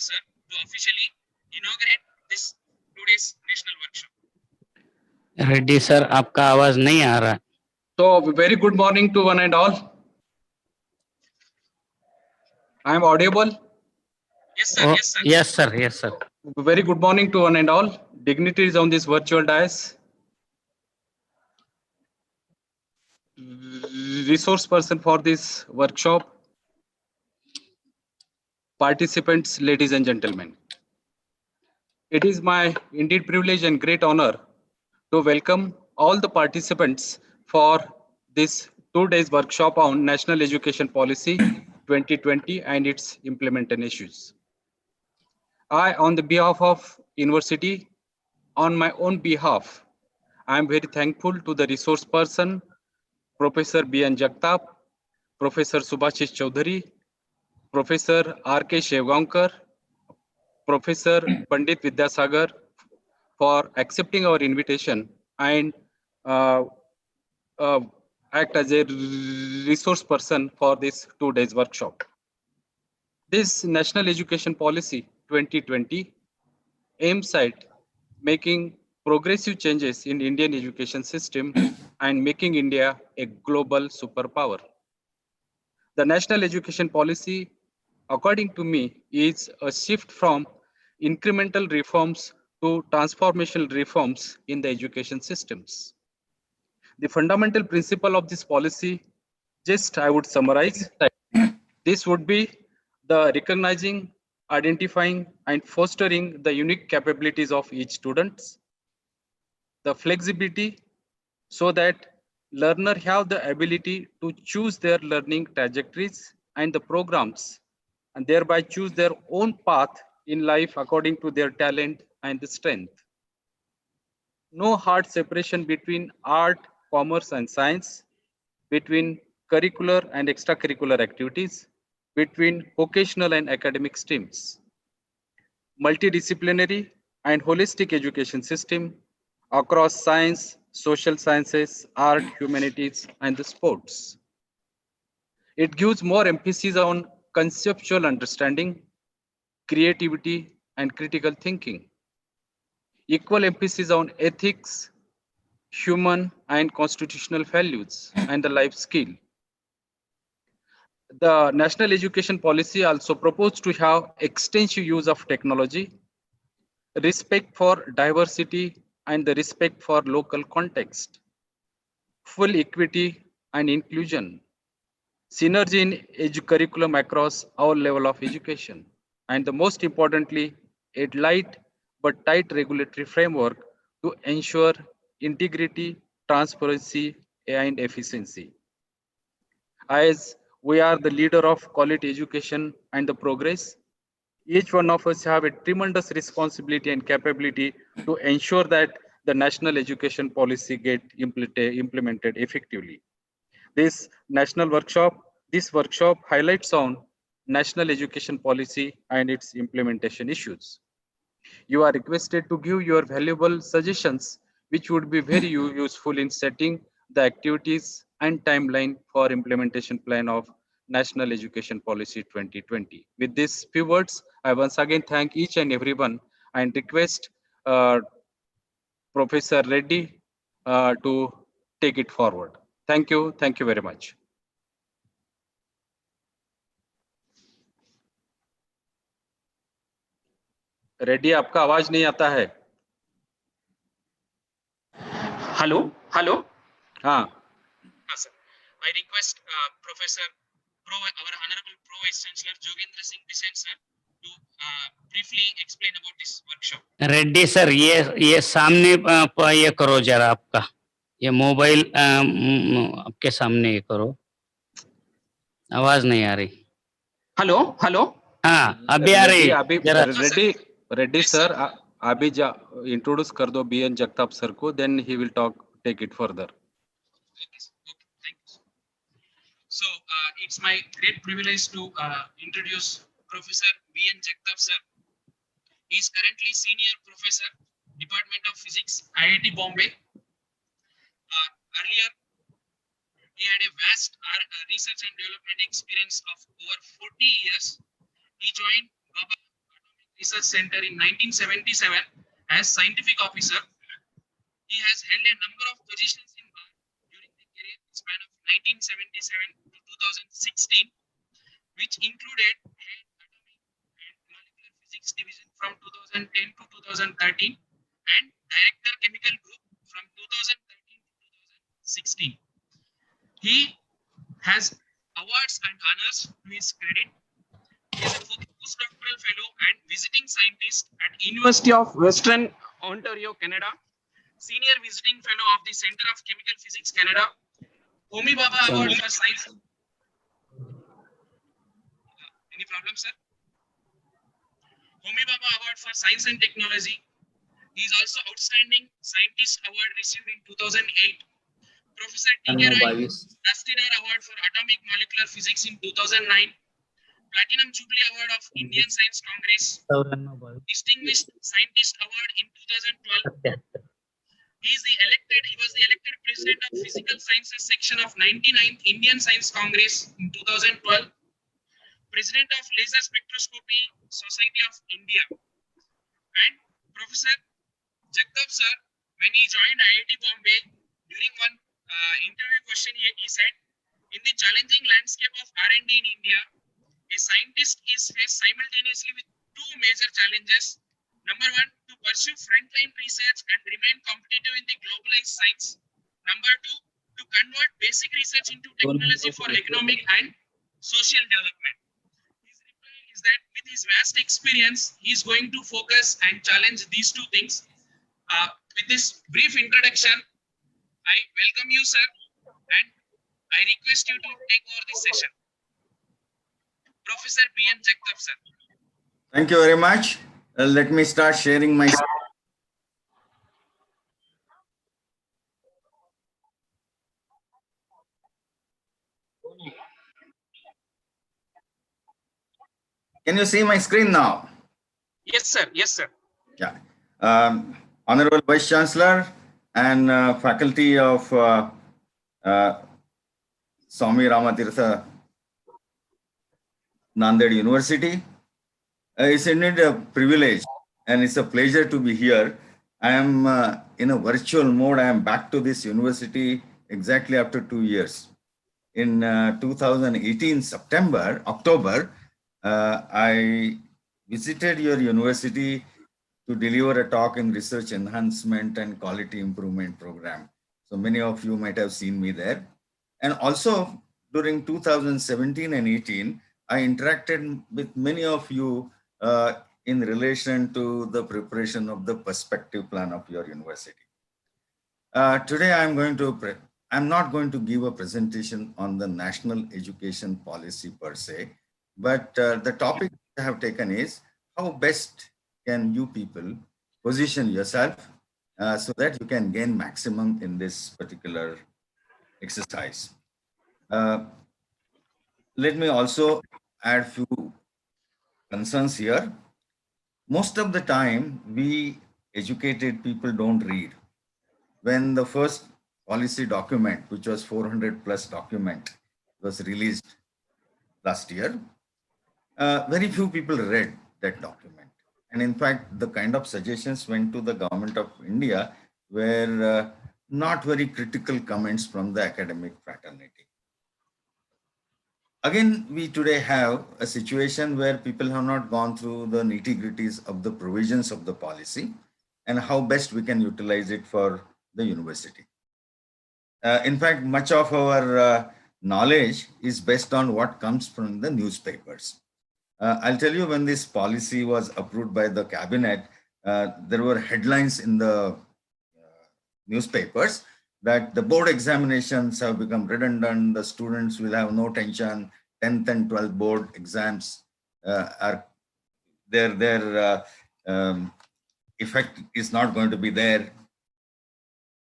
sir, to officially inaugurate this today's national workshop. Reddy sir आपका आवाज नहीं आ रहा. So, very good morning to one and all. I am audible. Yes, sir. Oh, Yes, sir. yes sir, yes sir. Very good morning to one and all. Dignitaries on this virtual dais. Resource person for this workshop. Participants, ladies and gentlemen. It is my indeed privilege and great honor to welcome all the participants for this 2 days workshop on National Education Policy 2020 and its implementation issues. I, on the behalf of university, on my own behalf, I am very thankful to the resource person, Professor B.N. Jagtap, Professor Subhashish Chaudhary, Professor R.K. Shevgaonkar, Professor Pandit Vidyasagar for accepting our invitation and uh, uh, act as a resource person for this 2 days workshop. This National Education Policy 2020 aims at making progressive changes in Indian education system and making India a global superpower. The National Education Policy, according to me, is a shift from incremental reforms to transformational reforms in the education systems. The fundamental principle of this policy, just I would summarize, this would be the recognizing, identifying, and fostering the unique capabilities of each student, the flexibility so that learners have the ability to choose their learning trajectories and the programs and thereby choose their own path in life according to their talent and the strength. No hard separation between art, commerce, and science, between curricular and extracurricular activities, between vocational and academic streams. Multidisciplinary and holistic education system across science, social sciences, art, humanities, and the sports. It gives more emphasis on conceptual understanding, creativity, and critical thinking. Equal emphasis on ethics, human and constitutional values, and the life skill. The National Education Policy also proposed to have extensive use of technology, respect for diversity, and the respect for local context, full equity and inclusion, synergy in curriculum across all level of education, and the most importantly, a light but tight regulatory framework to ensure integrity, transparency, and efficiency. As we are the leader of quality education and the progress, each one of us have a tremendous responsibility and capability to ensure that the national education policy get implemented effectively. This workshop highlights on national education policy and its implementation issues. You are requested to give your valuable suggestions, which would be very useful in setting the activities and timeline for implementation plan of National Education Policy 2020. With these few words, I once again thank each and everyone and request Professor Reddy to take it forward. Thank you. Thank you very much. Reddy आपका आवाज नहीं आता है. Hello. Hello. हाँ. Sir. I request Professor our Honorable Pro Vice Chancellor Jogendra Singh Desai sir to briefly explain about this workshop. Reddy sir ये सामने ये करो जरा आपका ये मोबाइल आपके सामने ये करो. आवाज नहीं आ रही. Hello. Hello. हाँ अभी आ रही. अभी रेड्डी सर अभी इंट्रोड्यूस कर दो बीएन जगताप सर को, then he will take it further. Okay, thank you. So it's my great privilege to introduce Professor B.N. Jagtap sir. He is currently Senior Professor, Department of Physics, IIT Bombay. Earlier, he had a vast research and development experience of over 40 years. He joined Govt Research Center in 1977 as scientific officer. He has held a number of positions in bar during the career span of 1977 to 2016, which included head atomic and molecular physics division from 2010 to 2013 and director chemical group from 2013 to 2016. He has awards and honors to his credit. He is a postdoctoral fellow and visiting scientist at University of Western Ontario, Canada, senior visiting fellow of the Center of Chemical Physics, Canada, Homi Baba Award for Science. Any problem, sir? Homi Baba Award for Science and Technology. He is also Outstanding Scientist Award received in 2008. Professor T.K. Rai Rastirar Award for Atomic Molecular Physics in 2009. Platinum Jubilee Award of Indian Science Congress. Distinguished Scientist Award in 2012. He was the elected president of Physical Sciences section of 99th Indian Science Congress in 2012. President of Laser Spectroscopy Society of India. And Professor Jagtap sir, when he joined IIT Bombay, during one interview question, he said, in the challenging landscape of R&D in India, a scientist is faced simultaneously with two major challenges. Number one, to pursue frontline research and remain competitive in the globalized science. Number two, to convert basic research into technology for economic and social development. His reply is that with his vast experience, he is going to focus and challenge these two things. With this brief introduction, I welcome you, sir, and I request you to take over this session. Professor B.N. Jagtap, sir. Thank you very much. Let me start sharing my screen. Can you see my screen now? Yes, sir. Yes, sir. Yeah. Honorable Vice Chancellor and faculty of Swami Ramatirtha Nanded University. It's indeed a privilege and it's a pleasure to be here. I am in a virtual mode. I am back to this university exactly after 2 years. In 2018, October, I visited your university to deliver a talk in research enhancement and quality improvement program. So many of you might have seen me there. And also during 2017 and 18, I interacted with many of you in relation to the preparation of the perspective plan of your university. Today I'm not going to give a presentation on the national education policy per se, but the topic I have taken is how best can you people position yourself so that you can gain maximum in this particular exercise. Let me also add few concerns here. Most of the time, we educated people don't read. When the first policy document, which was 400 plus document, was released last year, very few people read that document. And in fact, the kind of suggestions went to the government of India were not very critical comments from the academic fraternity. Again, we today have a situation where people have not gone through the nitty-gritties of the provisions of the policy and how best we can utilize it for the university. In fact, much of our knowledge is based on what comes from the newspapers. I'll tell you, when this policy was approved by the cabinet, there were headlines in the newspapers that the board examinations have become redundant, the students will have no tension, 10th and 12th board exams are their effect is not going to be there.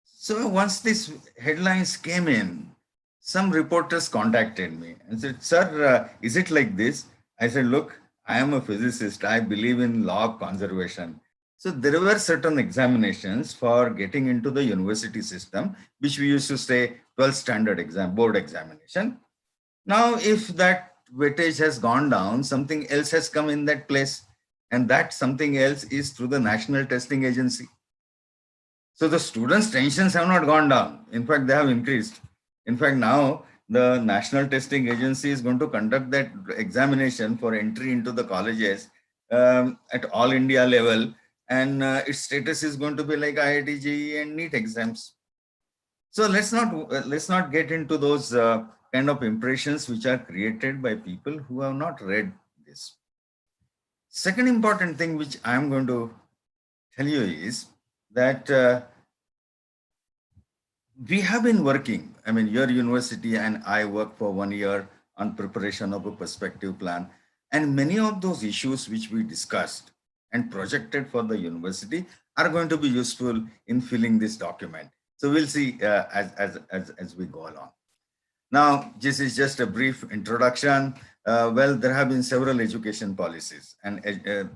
So once these headlines came in, some reporters contacted me and said, sir, is it like this? I said, look, I am a physicist. I believe in law of conservation. So there were certain examinations for getting into the university system, which we used to say 12th standard exam, board examination. Now, if that weightage has gone down, something else has come in that place. And that something else is through the National Testing Agency. So the students' tensions have not gone down. In fact, they have increased. In fact, now the National Testing Agency is going to conduct that examination for entry into the colleges at all India level, and its status is going to be like IIT, JEE, and NEET exams. So let's not get into those kind of impressions which are created by people who have not read this. Second important thing which I am going to tell you is that we have been working, I mean, your university and I worked for 1 year on preparation of a perspective plan. And many of those issues which we discussed and projected for the university are going to be useful in filling this document. So we'll see as we go along. Now, this is just a brief introduction. Well, there have been several education policies and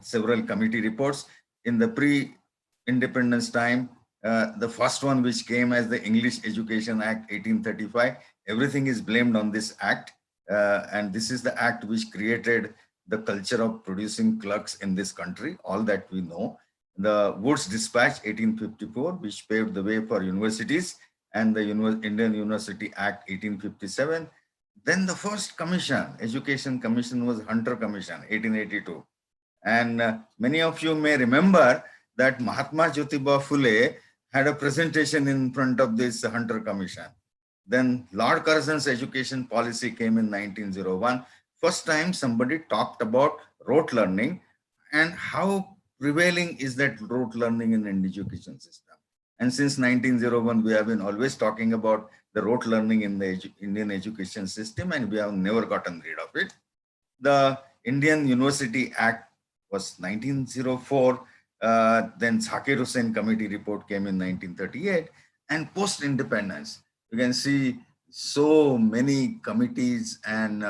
several committee reports in the pre-independence time. The first one, which came as the English Education Act 1835, everything is blamed on this act. And this is the act which created the culture of producing clerks in this country, all that we know. The Woods Dispatch 1854, which paved the way for universities, and the Indian University Act 1857. Then the first commission, Education Commission, was Hunter Commission 1882. And many of you may remember that Mahatma Jyotiba Phule had a presentation in front of this Hunter Commission. Then Lord Curzon's education policy came in 1901. First time somebody talked about rote learning and how prevailing is that rote learning in an education system. And since 1901, we have been always talking about the rote learning in the Indian education system, and we have never gotten rid of it. The Indian University Act was 1904. Then Zakir Hussain Committee report came in 1938. And post-independence, you can see so many committees and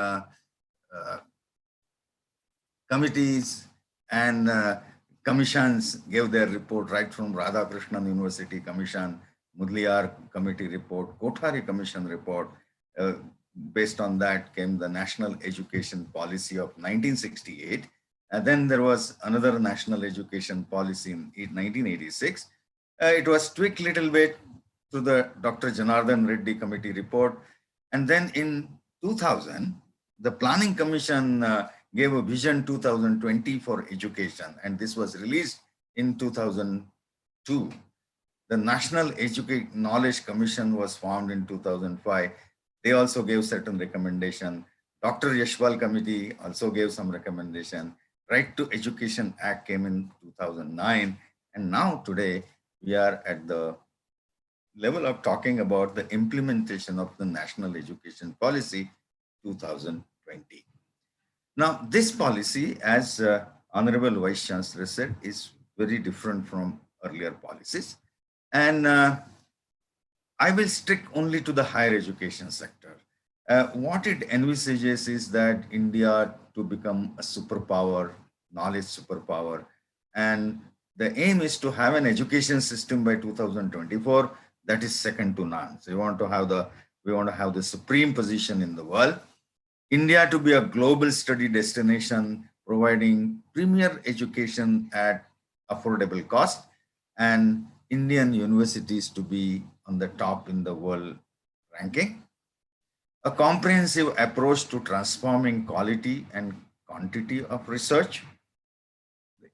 commissions gave their report, right from Radhakrishnan University Commission, Mudliar Committee report, Kothari Commission report. Based on that came the National Education Policy of 1968. And then there was another National Education Policy in 1986. It was tweaked a little bit to the Dr. Janardhan Reddy Committee report. And then in 2000, the Planning Commission gave a Vision 2020 for education, and this was released in 2002. The National Knowledge Commission was formed in 2005. They also gave certain recommendation. Dr. Yashwal Committee also gave some recommendation. Right to Education Act came in 2009. And now today, we are at the level of talking about the implementation of the National Education Policy 2020. Now, this policy, as Honorable Vice Chancellor said, is very different from earlier policies. And I will stick only to the higher education sector. What it envisages is that India to become a superpower, knowledge superpower, and the aim is to have an education system by 2024 that is second to none. So we want to have the supreme position in the world. India to be a global study destination, providing premier education at affordable cost, and Indian universities to be on the top in the world ranking. A comprehensive approach to transforming quality and quantity of research.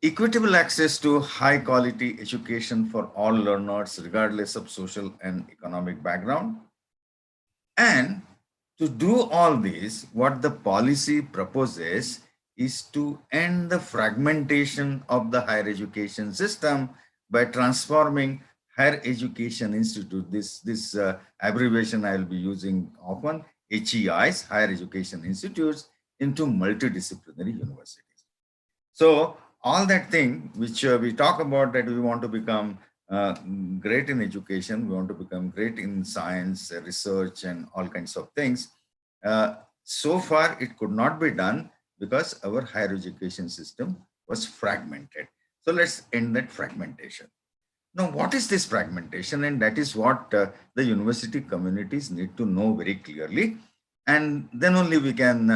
Equitable access to high quality education for all learners, regardless of social and economic background. And to do all this, what the policy proposes is to end the fragmentation of the higher education system by transforming higher education institute, this abbreviation I will be using often, HEIs, higher education institutes, into multidisciplinary universities. So all that thing which we talk about, that we want to become great in education, we want to become great in science, research, and all kinds of things. So far, it could not be done because our higher education system was fragmented. So let's end that fragmentation. Now, what is this fragmentation? And that is what the university communities need to know very clearly. And then only we can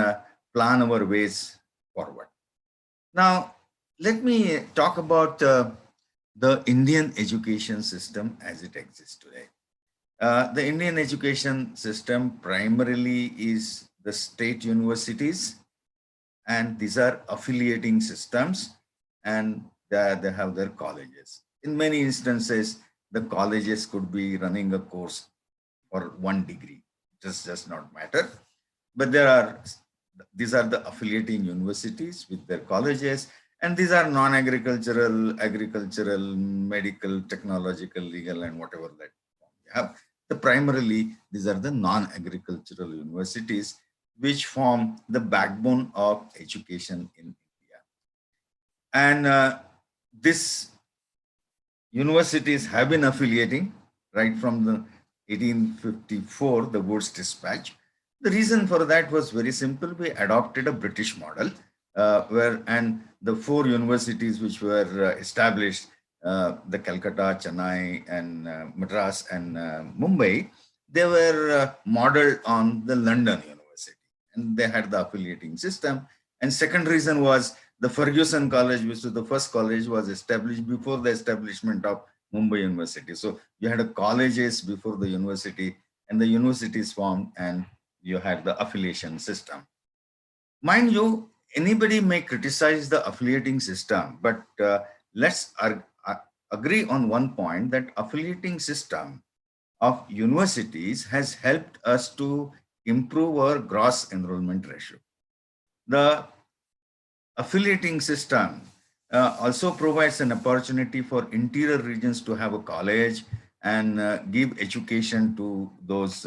plan our ways forward. Now, let me talk about the Indian education system as it exists today. The Indian education system primarily is the state universities, and these are affiliating systems, and they have their colleges. In many instances, the colleges could be running a course for 1 degree, just does not matter. But these are the affiliating universities with their colleges, and these are non-agricultural, agricultural, medical, technological, legal, and whatever that we have. Primarily, these are the non-agricultural universities which form the backbone of education in India. And this universities have been affiliating right from the 1854, the Woods Dispatch. The reason for that was very simple. We adopted a British model and the 4 universities which were established, the Calcutta, Chennai, and Madras and Mumbai, they were modeled on the London University, and they had the affiliating system. And second reason was the Ferguson College, which was the first college, was established before the establishment of Mumbai University. So you had a colleges before the university, and the universities formed, and you had the affiliation system. Mind you, anybody may criticize the affiliating system, but let's agree on one point, that affiliating system of universities has helped us to improve our gross enrollment ratio. The affiliating system also provides an opportunity for interior regions to have a college and give education to those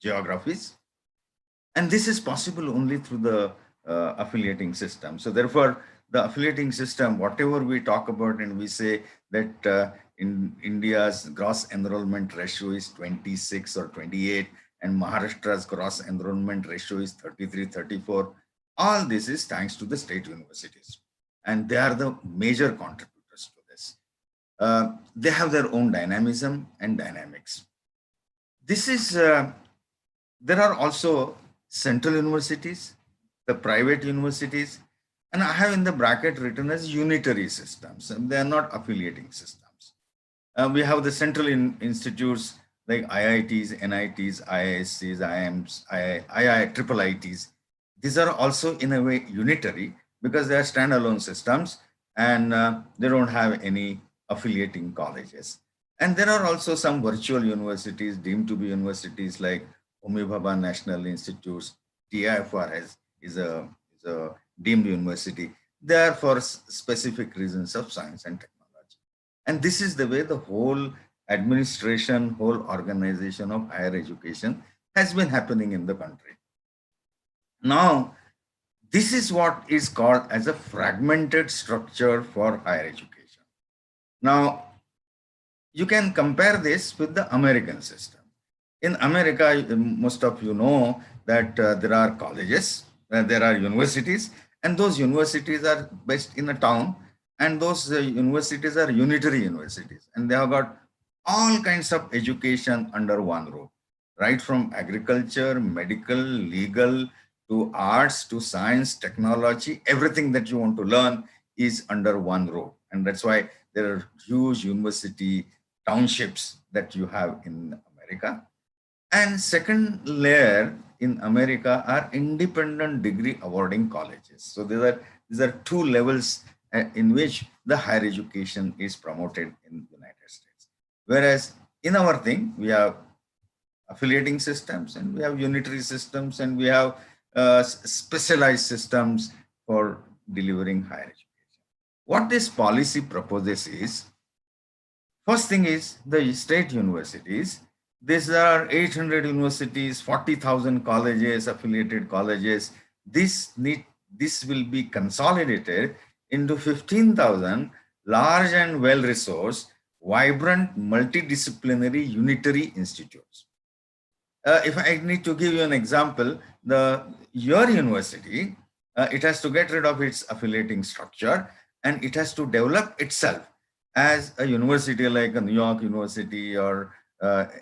geographies. And this is possible only through the affiliating system. So therefore, the affiliating system, whatever we talk about and we say that in India's gross enrollment ratio is 26 or 28, and Maharashtra's gross enrollment ratio is 33, 34, all this is thanks to the state universities. And they are the major contributors to this. They have their own dynamism and dynamics. This is, there are also central universities, the private universities, and I have in the bracket written as unitary systems, and they are not affiliating systems. We have the central institutes like IITs, NITs, IISCs, IIMs, IIITs. These are also in a way unitary because they are standalone systems, and they don't have any affiliating colleges. And there are also some virtual universities deemed to be universities like Homi Bhabha National Institutes. TIFR is a deemed university. They are for specific reasons of science and technology. And this is the way the whole administration, whole organization of higher education has been happening in the country. Now, this is what is called as a fragmented structure for higher education. Now, you can compare this with the American system. In America, most of you know that there are colleges, there are universities, and those universities are based in a town, and those universities are unitary universities, and they have got all kinds of education under one roof, right from agriculture, medical, legal, to arts, to science, technology, everything that you want to learn is under one roof. And that's why there are huge university townships that you have in America. And second layer in America are independent degree awarding colleges. So these are 2 levels in which the higher education is promoted in the United States. Whereas in our thing, we have affiliating systems, and we have unitary systems, and we have specialized systems for delivering higher education. What this policy proposes is, first thing is the state universities. These are 800 universities, 40,000 colleges, affiliated colleges. This will be consolidated into 15,000 large and well-resourced, vibrant, multidisciplinary unitary institutes. If I need to give you an example, your university, it has to get rid of its affiliating structure, and it has to develop itself as a university like a New York University or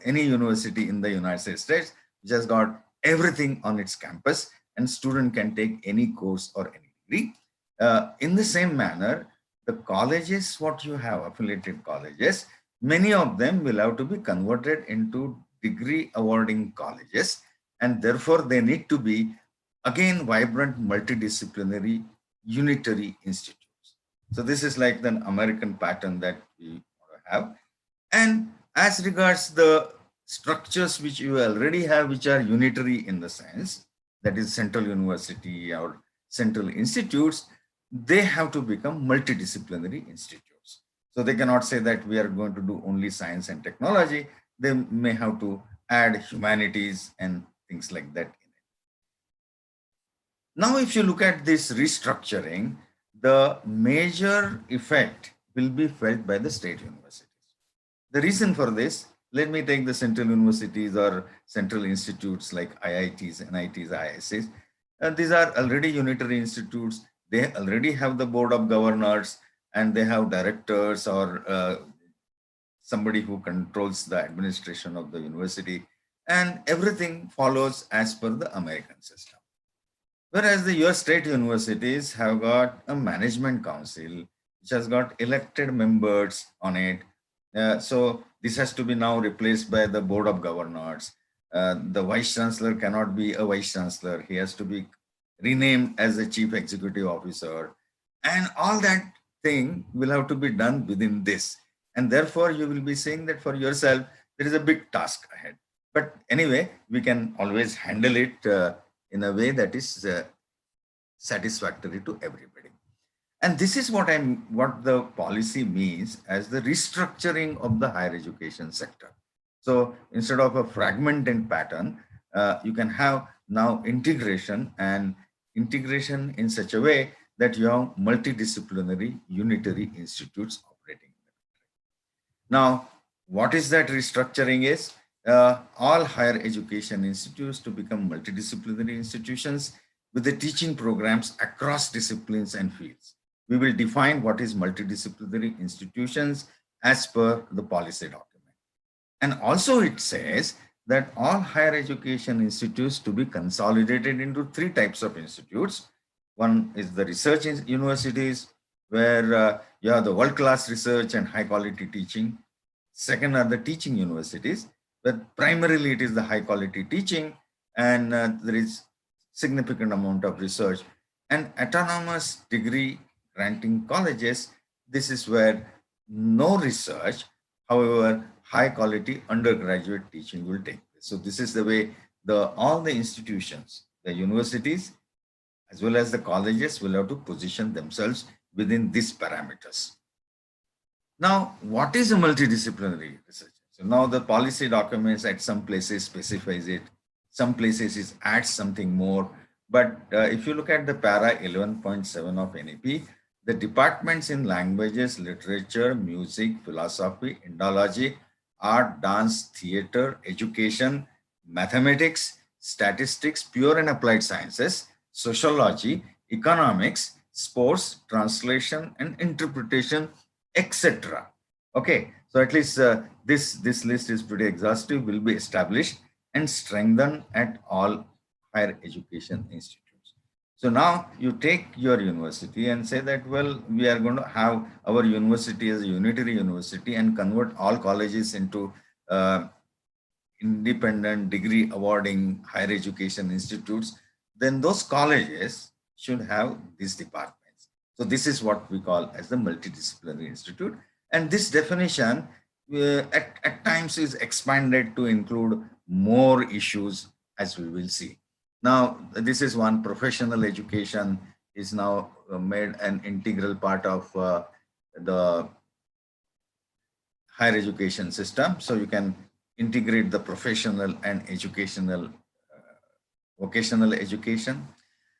any university in the United States, which has got everything on its campus, and student can take any course or any degree. In the same manner, the colleges, what you have, affiliated colleges, many of them will have to be converted into degree awarding colleges, and therefore they need to be again vibrant, multidisciplinary, unitary institutes. So this is like the American pattern that we have. And as regards the structures which you already have, which are unitary in the sense, that is central university or central institutes, they have to become multidisciplinary institutes. So they cannot say that we are going to do only science and technology. They may have to add humanities and things like that in it. Now, if you look at this restructuring, the major effect will be felt by the state universities. The reason for this, let me take the central universities or central institutes like IITs, NITs, IISs. These are already unitary institutes. They already have the board of governors and they have directors or somebody who controls the administration of the university, and everything follows as per the American system. Whereas the US state universities have got a management council which has got elected members on it. So this has to be now replaced by the board of governors. The vice chancellor cannot be a vice chancellor. He has to be renamed as a chief executive officer. And all that thing will have to be done within this. And therefore, you will be saying that for yourself, there is a big task ahead. But anyway, we can always handle it in a way that is satisfactory to everybody. And this is what the policy means as the restructuring of the higher education sector. So instead of a fragmented pattern, you can have now integration, and integration in such a way that you have multidisciplinary unitary institutes operating. Now, what is that restructuring is? All higher education institutes to become multidisciplinary institutions with the teaching programs across disciplines and fields. We will define what is multidisciplinary institutions as per the policy document. And also it says that all higher education institutes to be consolidated into three types of institutes. One is the research universities, where you have the world-class research and high-quality teaching. Second are the teaching universities, where primarily it is the high-quality teaching and there is significant amount of research. And autonomous degree granting colleges, this is where no research, however, high-quality undergraduate teaching will take place. So this is the way all the institutions, the universities, as well as the colleges will have to position themselves within these parameters. Now, what is a multidisciplinary research? So now the policy documents at some places specifies it, some places it adds something more. But if you look at the para 11.7 of NEP, the departments in languages, literature, music, philosophy, Indology, art, dance, theater, education, mathematics, statistics, pure and applied sciences, sociology, economics, sports, translation and interpretation, etc. Okay, so at least this list is pretty exhaustive, will be established and strengthened at all higher education institutes. So now you take your university and say that, well, we are going to have our university as a unitary university and convert all colleges into independent degree awarding higher education institutes. Then those colleges should have these departments. So this is what we call as the multidisciplinary institute. And this definition at times is expanded to include more issues, as we will see. Now, this is one. Professional education is now made an integral part of the higher education system. So you can integrate the professional and educational, vocational education.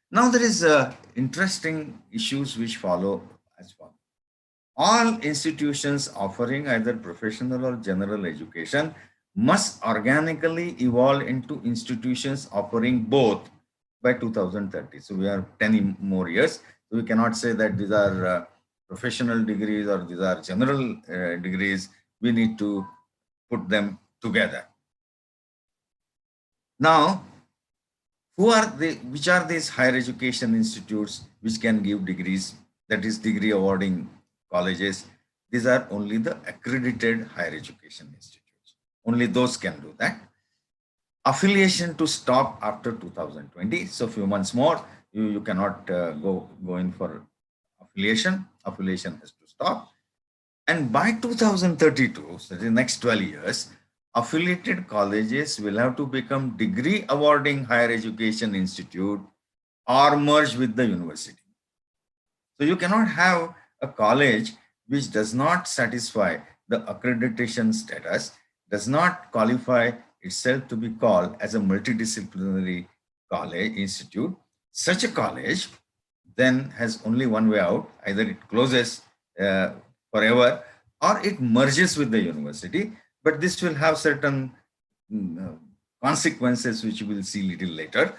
Now there is interesting issues which follow as follows. All institutions offering either professional or general education must organically evolve into institutions offering both by 2030. So we have 10 more years. So we cannot say that these are professional degrees or these are general degrees. We need to put them together. Now, Who are they? Which are these higher education institutes which can give degrees? That is degree awarding colleges. These are only the accredited higher education institutes. Only those can do that. Affiliation to stop after 2020. So few months more, you cannot go in for affiliation. Affiliation has to stop. And by 2032, so the next 12 years, affiliated colleges will have to become degree awarding higher education institute or merge with the university. So you cannot have a college which does not satisfy the accreditation status, does not qualify itself to be called as a multidisciplinary college institute. Such a college then has only one way out. Either it closes forever or it merges with the university. But this will have certain consequences which we will see little later.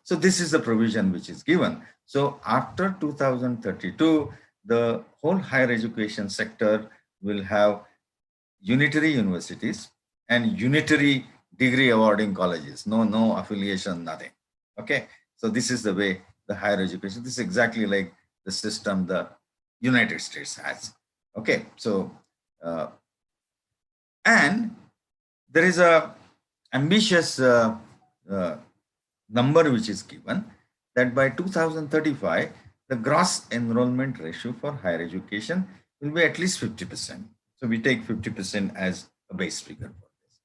So this is the provision which is given. So after 2032, the whole higher education sector will have unitary universities and unitary degree awarding colleges. No affiliation, nothing. Okay. So this is the way the higher education, this is exactly like the system the United States has. Okay. So, and there is a ambitious number which is given that by 2035, the gross enrollment ratio for higher education will be at least 50%. So we take 50% as a base figure for this.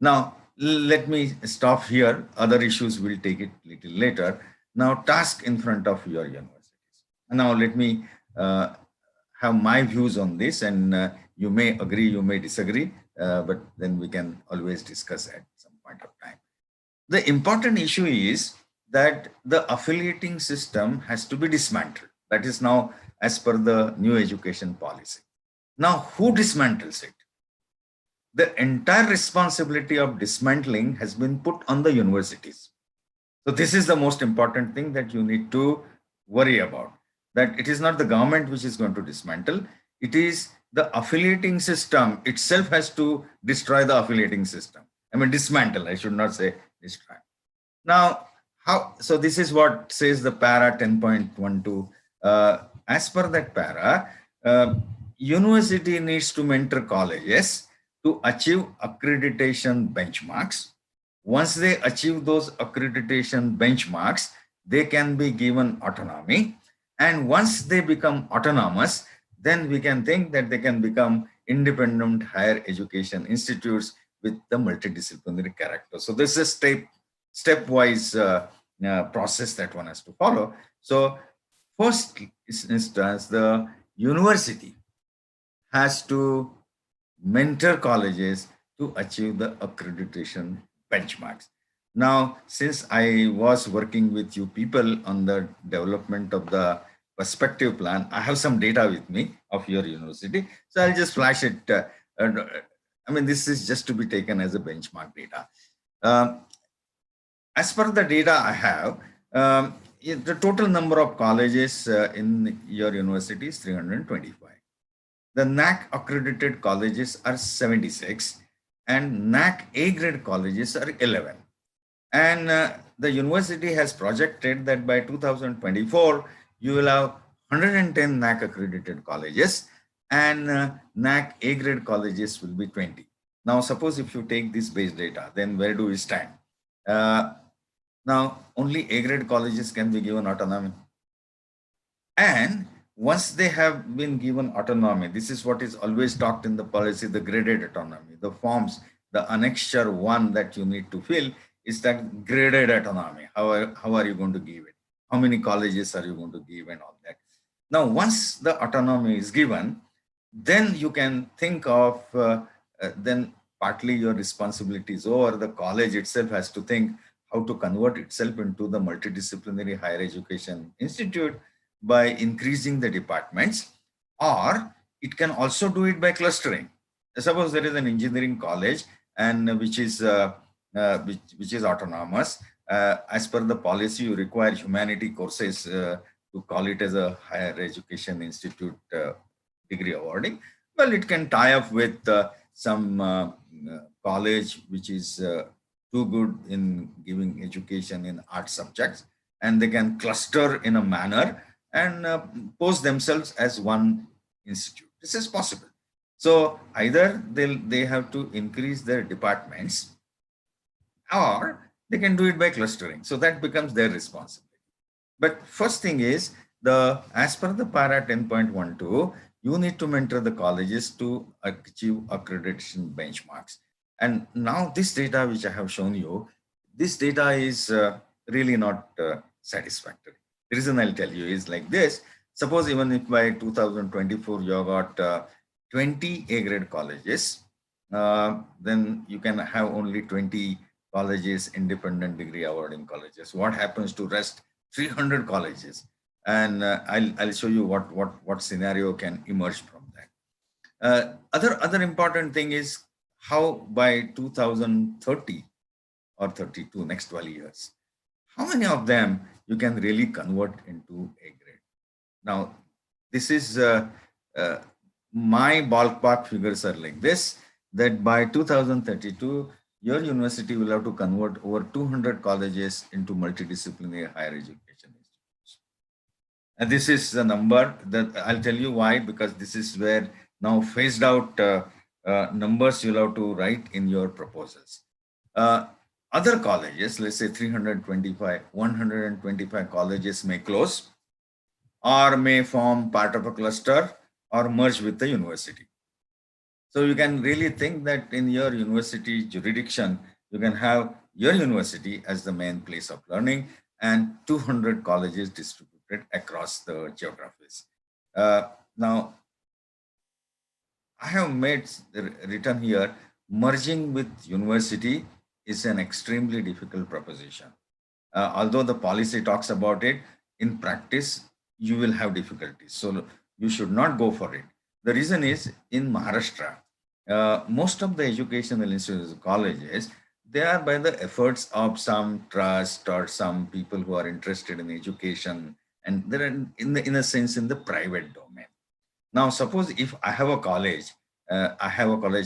Now, let me stop here. Other issues we'll take it little later. Now, task in front of your universities. Now, let me have my views on this, and you may agree, you may disagree, but then we can always discuss at some point of time. The important issue is that the affiliating system has to be dismantled. That is now as per the new education policy. Now, who dismantles it? The entire responsibility of dismantling has been put on the universities. So this is the most important thing that you need to worry about, that it is not the government which is going to dismantle. It is the affiliating system itself has to destroy the affiliating system. I mean, dismantle, I should not say destroy. Now, how? So this is what says the para 10.12. As per that para, university needs to mentor colleges to achieve accreditation benchmarks. Once they achieve those accreditation benchmarks, they can be given autonomy. And once they become autonomous, then we can think that they can become independent higher education institutes with the multidisciplinary character. So this is stepwise process that one has to follow. So first instance, the university has to mentor colleges to achieve the accreditation benchmarks. Now, since I was working with you people on the development of the perspective plan, I have some data with me of your university. So I'll just flash it. I mean, this is just to be taken as a benchmark data. As per the data I have, the total number of colleges in your university is 325. The NAC accredited colleges are 76 and NAC A grade colleges are 11. And the university has projected that by 2024, you will have 110 NAC accredited colleges and NAC A grade colleges will be 20. Now, suppose if you take this base data, then where do we stand? Now, only A grade colleges can be given autonomy. And once they have been given autonomy, this is what is always talked in the policy, the graded autonomy, the forms, the annexure 1 that you need to fill is that graded autonomy. How are you going to give it? How many colleges are you going to give and all that? Now, once the autonomy is given, then you can think of, then partly your responsibility is over. The college itself has to think how to convert itself into the multidisciplinary higher education institute by increasing the departments, or it can also do it by clustering. Suppose there is an engineering college and which is autonomous. As per the policy, you require humanity courses to call it as a higher education institute degree awarding. Well, it can tie up with some college which is to too good in giving education in art subjects, and they can cluster in a manner and pose themselves as one institute. This is possible. So either they have to increase their departments, or they can do it by clustering. So that becomes their responsibility. But first thing is, as per the para 10.12, you need to mentor the colleges to achieve accreditation benchmarks. And now this data which I have shown you, this data is really not satisfactory. The reason I'll tell you is like this. Suppose even if by 2024 you have got 20 A grade colleges, then you can have only 20 colleges, independent degree awarding colleges. What happens to rest 300 colleges? And I'll show you what scenario can emerge from that. Other important thing is how by 2030 or 32, next 12 years, how many of them you can really convert into A grade? Now, this is my ballpark figures are like this, that by 2032, your university will have to convert over 200 colleges into multidisciplinary higher education institutes. And this is the number that I'll tell you why, because this is where now phased out numbers you'll have to write in your proposals. Other colleges, let's say 325, 125 colleges may close or may form part of a cluster or merge with the university. So you can really think that in your university jurisdiction, you can have your university as the main place of learning and 200 colleges distributed across the geographies. Now, I have written here, merging with university is an extremely difficult proposition. Although the policy talks about it, in practice, you will have difficulties. So you should not go for it. The reason is in Maharashtra, most of the educational institutions, colleges, they are by the efforts of some trust or some people who are interested in education, and they're in a sense in the private domain. Now, suppose if I have a college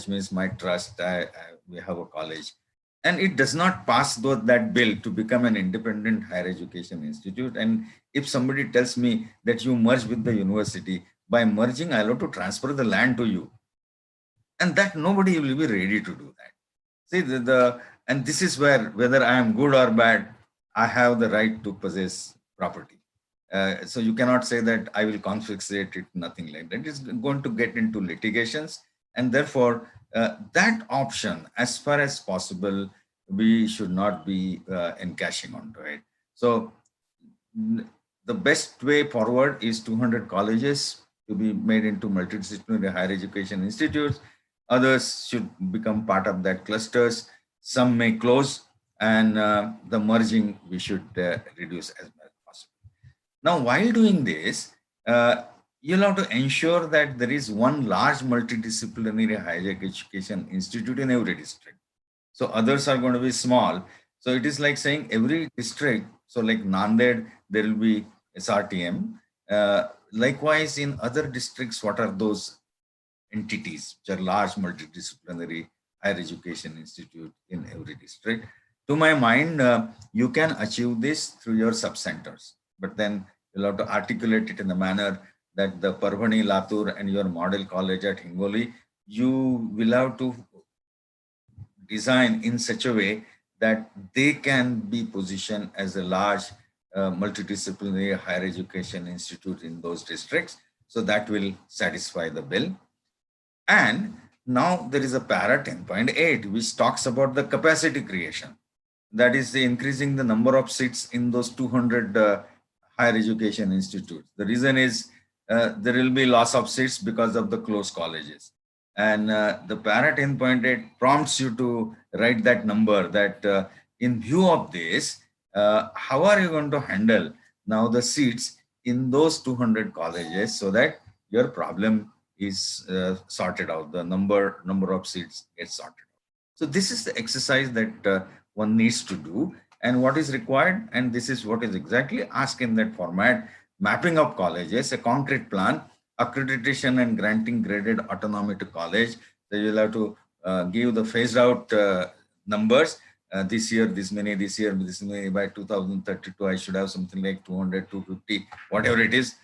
means my trust, we have a college, and it does not pass that bill to become an independent higher education institute. And if somebody tells me that you merge with the university, by merging, I'll have to transfer the land to you. And that nobody will be ready to do that. See, and this is where, whether I am good or bad, I have the right to possess property. So you cannot say that I will confiscate it, nothing like that. It's going to get into litigations. And therefore, that option, as far as possible, we should not be encashing onto it. So the best way forward is 200 colleges to be made into multidisciplinary higher education institutes. Others should become part of that clusters. Some may close, and the merging we should reduce as much as possible. Now, while doing this, you'll have to ensure that there is one large multidisciplinary higher education institute in every district. So others are going to be small. So it is like saying every district, so like Nanded, there will be SRTM. Likewise, in other districts, what are those entities which are large multidisciplinary higher education institute in every district? To my mind, you can achieve this through your sub-centers, but then you'll have to articulate it in a manner that the Parvani, Latur and your model college at Hingoli, you will have to design in such a way that they can be positioned as a large multidisciplinary higher education institute in those districts. So that will satisfy the bill. And now there is a para 10.8, which talks about the capacity creation. That is increasing the number of seats in those 200 higher education institutes. The reason is there will be loss of seats because of the closed colleges. And the para 10.8 prompts you to write that number, that in view of this, how are you going to handle now the seats in those 200 colleges so that your problem is sorted out, the number of seats gets sorted out. So this is the exercise that one needs to do, and what is required, and this is what is exactly asked in that format: mapping of colleges, a concrete plan, accreditation and granting graded autonomy to college. So you'll have to give the phased out numbers, this year, this many, this year, this many, by 2032, I should have something like 200, 250, whatever it is.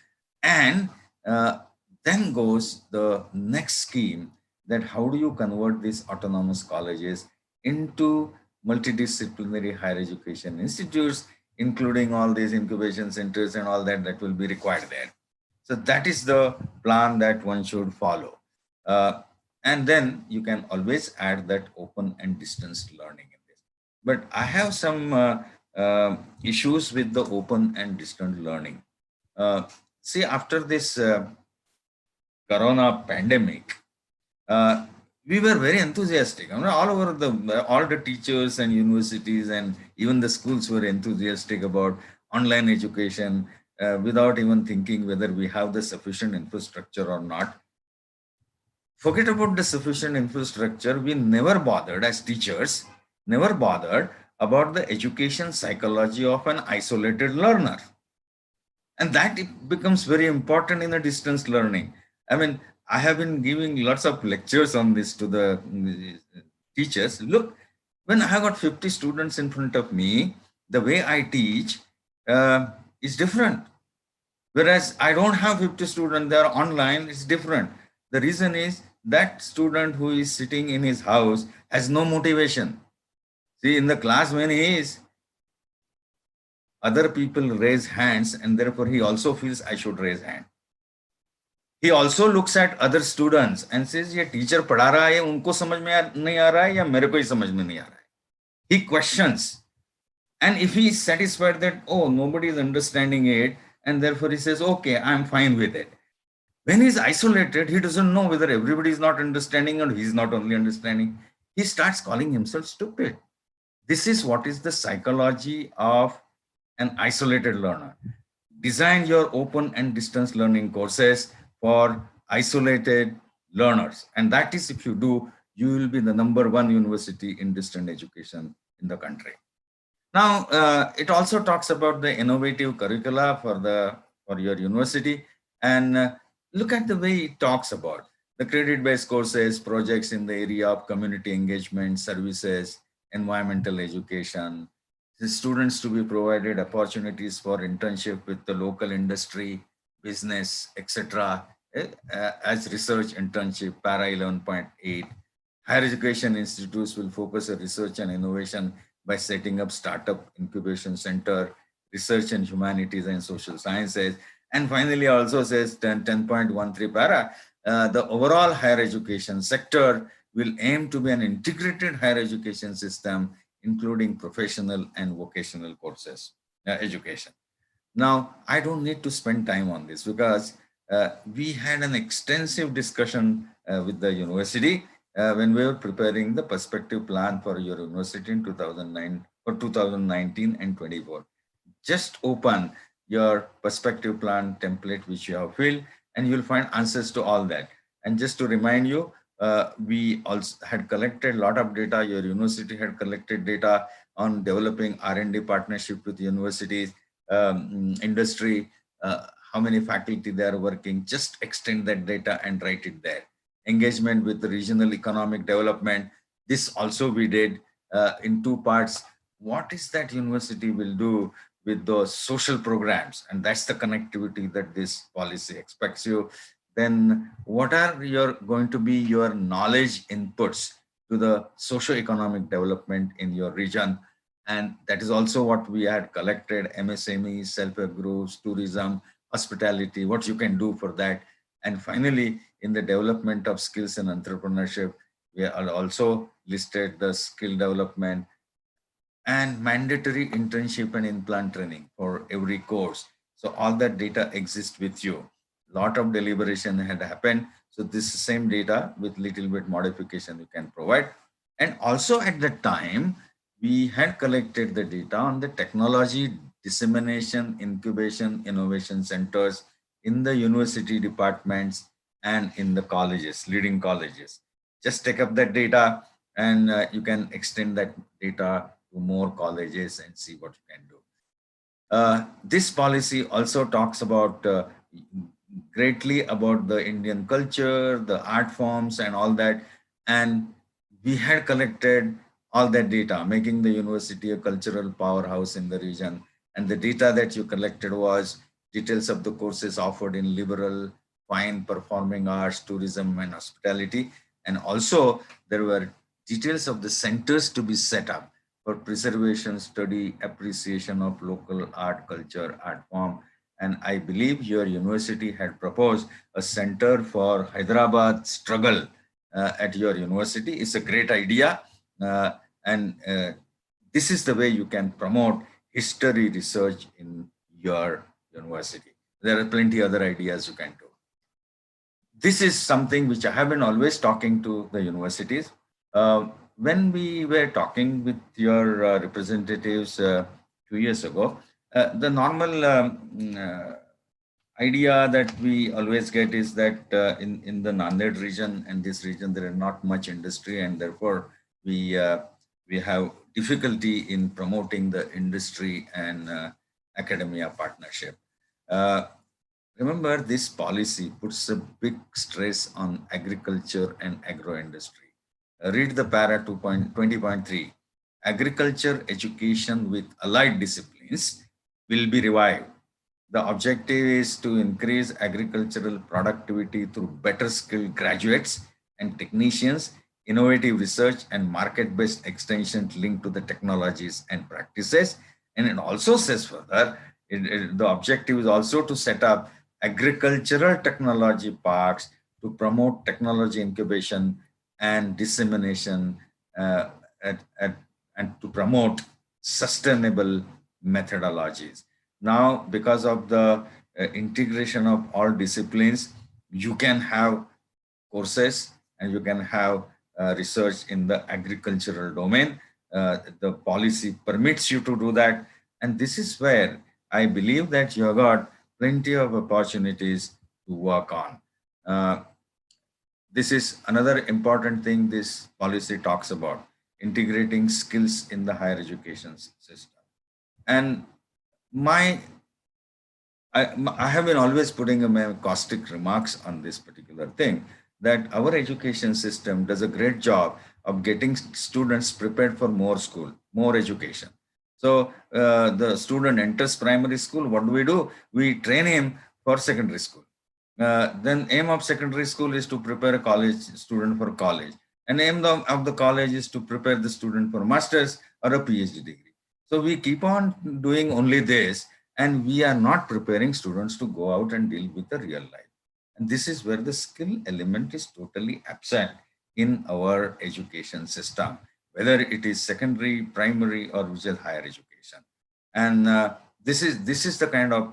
And then goes the next scheme, that how do you convert these autonomous colleges into multidisciplinary higher education institutes, including all these incubation centers and all that that will be required there. So that is the plan that one should follow. And then you can always add that open and distance learning in this. But I have some issues with the open and distant learning. See, after this corona pandemic, we were very enthusiastic. I mean, all the teachers and universities and even the schools were enthusiastic about online education, without even thinking whether we have the sufficient infrastructure or not. Forget about the sufficient infrastructure. We never bothered as teachers, never bothered about the education psychology of an isolated learner. And that it becomes very important in a distance learning. I mean, I have been giving lots of lectures on this to the teachers. Look, when I have got 50 students in front of me, the way I teach is different. Whereas I don't have 50 students, they are online, it's different. The reason is that student who is sitting in his house has no motivation. See, in the class when he is, other people raise hands and therefore he also feels I should raise hand. He also looks at other students and says, ये teacher पढ़ा रहा है, उनको समझ में नहीं आ रहा है या मेरे को ही समझ में नहीं आ रहा है. He questions. And if he is satisfied that, oh, nobody is understanding it, and therefore he says, okay, I'm fine with it. When he's isolated, he doesn't know whether everybody is not understanding or he's not only understanding. He starts calling himself stupid. This is what is the psychology of an isolated learner. Design your open and distance learning courses for isolated learners. And that is, if you do, you will be the #1 university in distant education in the country. Now, it also talks about the innovative curricula for your university. And look at the way it talks about the credit-based courses, projects in the area of community engagement, services, environmental education, the students to be provided opportunities for internship with the local industry, business, etc. As research internship, para 11.8. Higher education institutes will focus on research and innovation by setting up startup incubation center, research in humanities and social sciences. And finally also says 10.13 para, the overall higher education sector will aim to be an integrated higher education system, including professional and vocational courses, education. Now, I don't need to spend time on this because we had an extensive discussion with the university when we were preparing the perspective plan for your university in 2009 or 2019 and 24. Just open your perspective plan template which you have filled and you'll find answers to all that. And just to remind you, we also had collected a lot of data. Your university had collected data on developing R&D partnership with universities, industry, how many faculty they are working. Just extend that data and write it there. Engagement with the regional economic development. This also we did in 2 parts. What is that university will do with those social programs? And that's the connectivity that this policy expects you. Then what are going to be your knowledge inputs to the socio-economic development in your region? And that is also what we had collected: MSMEs, self-help groups, tourism, hospitality, what you can do for that. And finally, in the development of skills and entrepreneurship, we are also listed the skill development and mandatory internship and in-plant training for every course. So all that data exists with you. Lot of deliberation had happened. So this same data with little bit modification you can provide. And also at the time, we had collected the data on the technology dissemination, incubation, innovation centers in the university departments and in the colleges, leading colleges. Just take up that data and you can extend that data to more colleges and see what you can do. This policy also talks about greatly about the Indian culture, the art forms and all that. And we had collected all that data, making the university a cultural powerhouse in the region. And the data that you collected was details of the courses offered in liberal, fine performing arts, tourism, and hospitality. And also there were details of the centers to be set up for preservation, study, appreciation of local art, culture, art form. And I believe your university had proposed a center for Hyderabad struggle at your university. It's a great idea. Uh, and this is the way you can promote history research in your university. There are plenty other ideas you can do. This is something which I have been always talking to the universities. When we were talking with your representatives 2 years ago, the normal idea that we always get is that in the Nanded region and this region, there is not much industry, and therefore we have difficulty in promoting the industry and academia partnership. Remember, this policy puts a big stress on agriculture and agro-industry. Read the para 20.3. Agriculture education with allied disciplines will be revived. The objective is to increase agricultural productivity through better skilled graduates and technicians, innovative research, and market-based extension linked to the technologies and practices. And it also says further, the objective is also to set up agricultural technology parks to promote technology incubation and dissemination and to promote sustainable methodologies. Now, because of the integration of all disciplines, you can have courses and you can have research in the agricultural domain. The policy permits you to do that. And this is where I believe that you have got plenty of opportunities to work on. This is another important thing this policy talks about, integrating skills in the higher education system. And I have been always putting my caustic remarks on this particular thing, that our education system does a great job of getting students prepared for more school, more education. So the student enters primary school, what do? We train him for secondary school. Then aim of secondary school is to prepare a college student for college. And aim of the college is to prepare the student for master's or a PhD degree. So we keep on doing only this, and we are not preparing students to go out and deal with the real life. And this is where the skill element is totally absent in our education system, whether it is secondary, primary, or which is higher education. And this is the kind of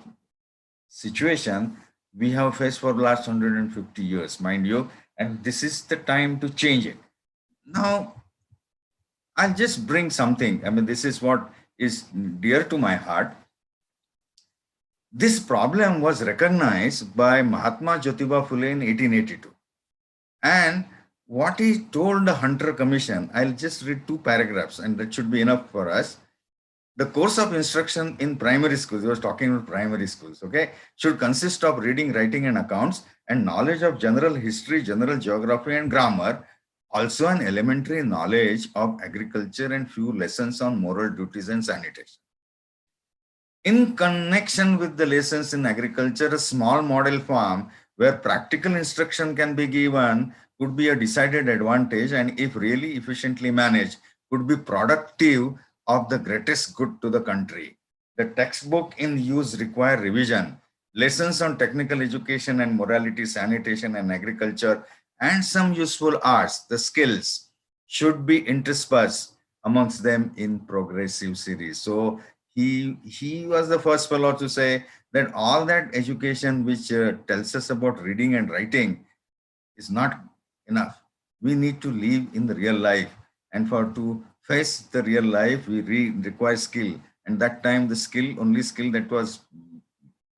situation we have faced for the last 150 years, mind you, and this is the time to change it. Now, I'll just bring something. I mean, this is what is dear to my heart. This problem was recognized by Mahatma Jyotiba Phule in 1882. And what he told the Hunter Commission, I'll just read 2 paragraphs and that should be enough for us. The course of instruction in primary schools, he was talking about primary schools, okay, should consist of reading, writing, and accounts, and knowledge of general history, general geography, and grammar. Also, an elementary knowledge of agriculture and few lessons on moral duties and sanitation. In connection with the lessons in agriculture, a small model farm where practical instruction can be given could be a decided advantage, and if really efficiently managed, could be productive of the greatest good to the country. The textbook in use require revision. Lessons on technical education and morality, sanitation and agriculture, and some useful arts, the skills, should be interspersed amongst them in progressive series. So he was the first fellow to say that all that education which tells us about reading and writing is not enough. We need to live in the real life, and for to face the real life, we require skill. And that time, the only skill that was